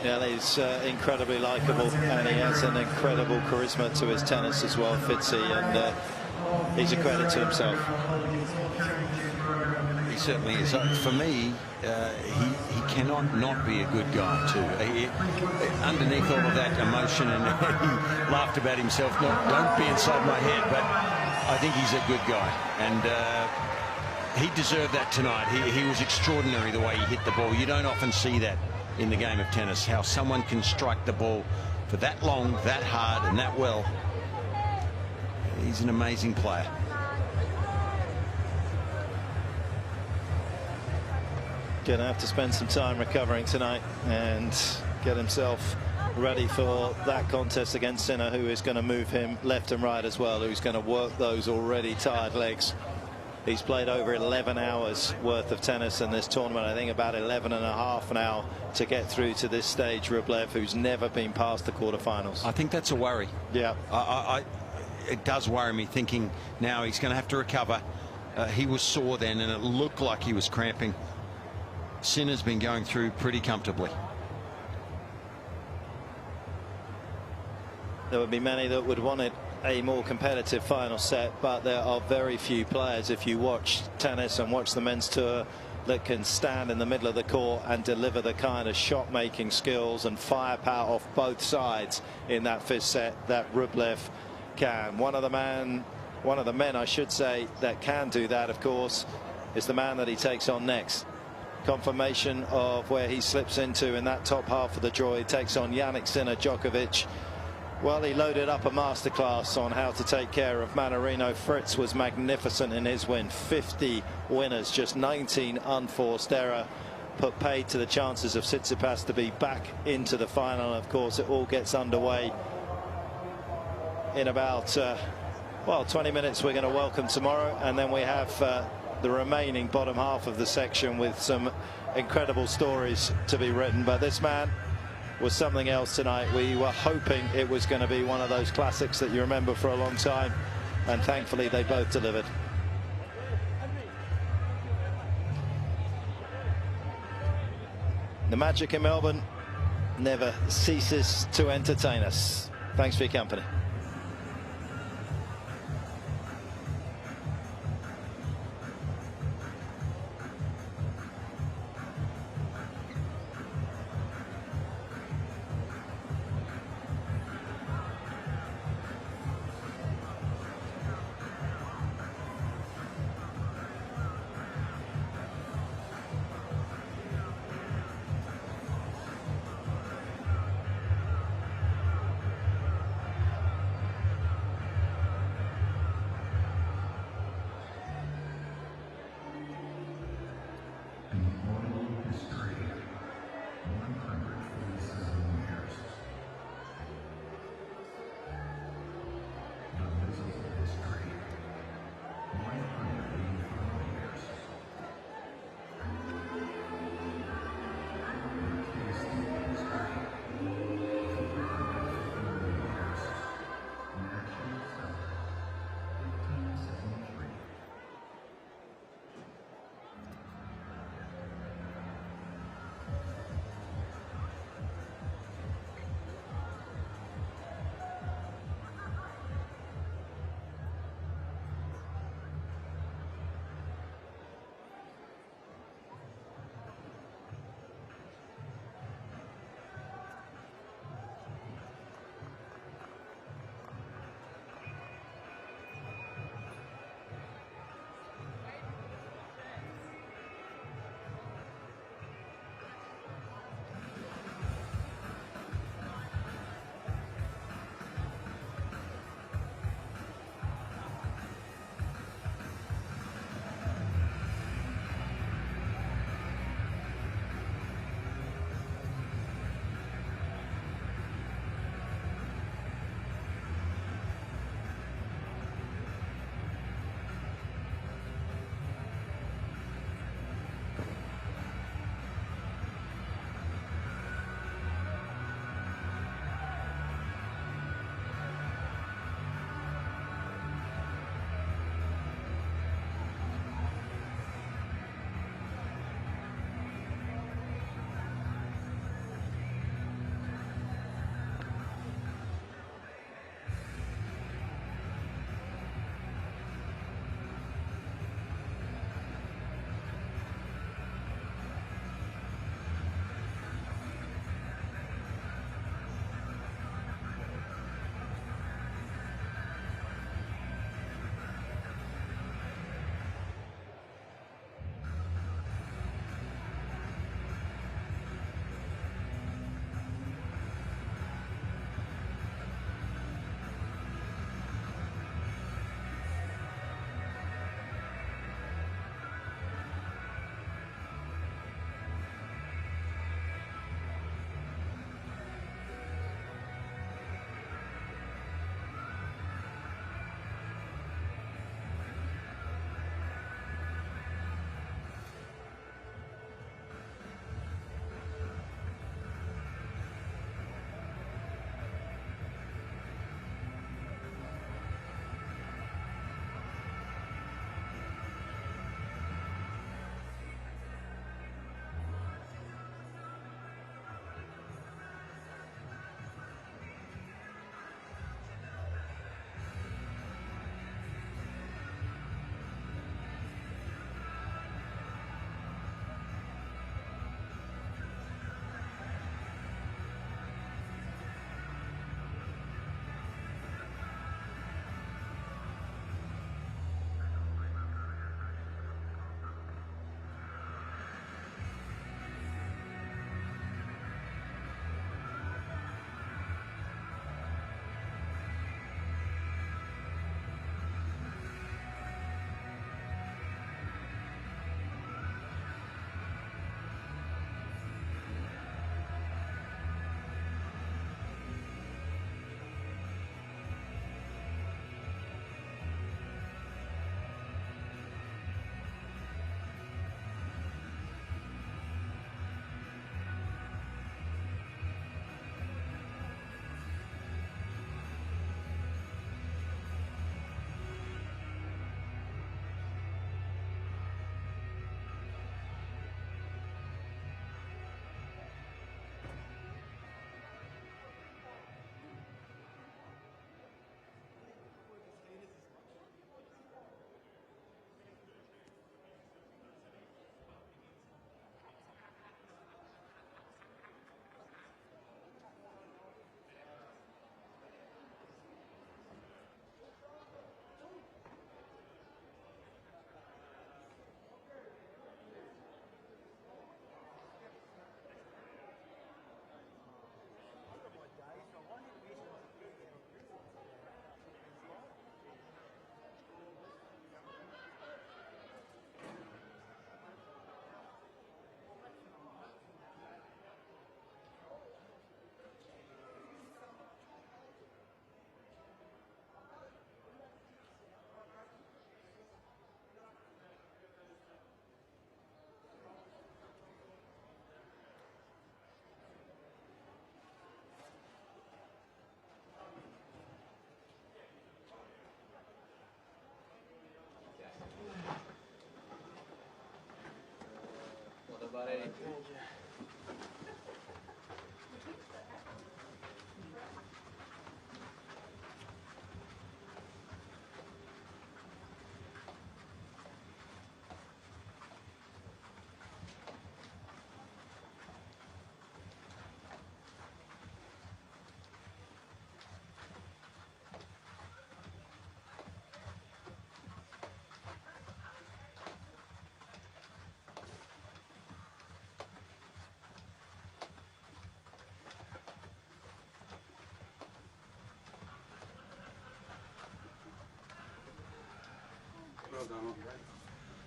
Yeah, he's incredibly likeable, and he has an incredible charisma to his tennis as well, Fitzy, and he's a credit to himself. He certainly is. For me, he cannot not be a good guy too. Underneath all of that emotion, and he laughed about himself, don't be inside my head, but I think he's a good guy, and he deserved that tonight. He was extraordinary the way he hit the ball. You don't often see that in the game of tennis, how someone can strike the ball for that long, that hard, and that well. He's an amazing player. Gonna have to spend some time recovering tonight and get himself ready for that contest against Sinner, who is going to move him left and right as well, who's going to work those already tired legs. He's played over 11 hours worth of tennis in this tournament. I think about 11 and a half now to get through to this stage. Rublev, who's never been past the quarterfinals. I think that's a worry. Yeah. It does worry me, thinking now he's going to have to recover. He was sore then, and it looked like he was cramping. Sinner's been going through pretty comfortably. There would be many that would want it a more competitive final set, but there are very few players, if you watch tennis and watch the men's tour, that can stand in the middle of the court and deliver the kind of shot making skills and firepower off both sides in that fifth set that Rublev can. One of the men I should say that can do that, of course, is the man that he takes on next. Confirmation of where he slips into in that top half of the draw. He takes on Jannik Sinner Djokovic. Well, he loaded up a masterclass on how to take care of Mannarino. Fritz was magnificent in his win. 50 winners, just 19 unforced error. Put paid to the chances of Tsitsipas to be back into the final. Of course, it all gets underway in about, well, 20 minutes. We're going to welcome tomorrow, and then we have the remaining bottom half of the section with some incredible stories to be written. But this man was something else tonight. We were hoping it was going to be one of those classics that you remember for a long time, and thankfully they both delivered. The magic in Melbourne never ceases to entertain us. Thanks for your company.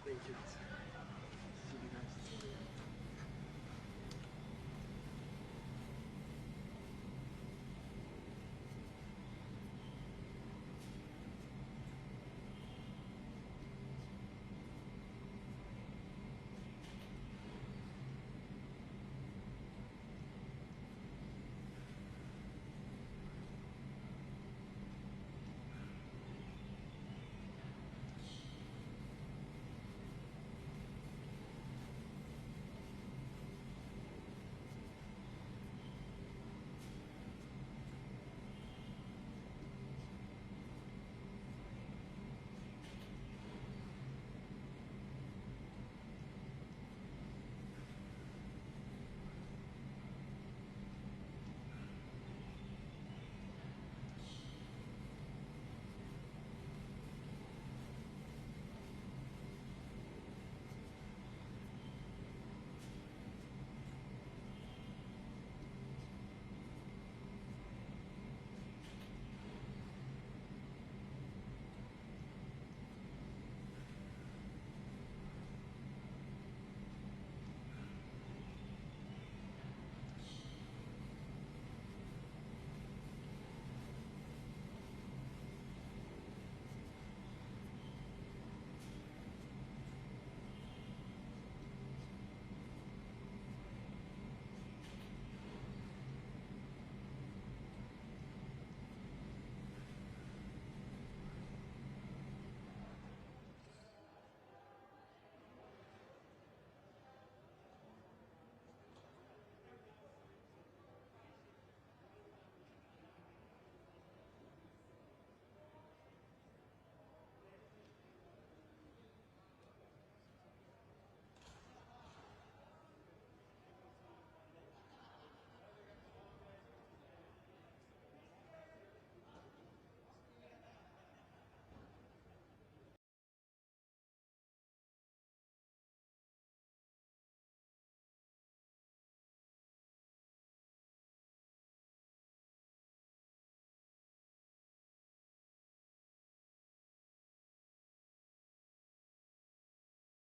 Thank you.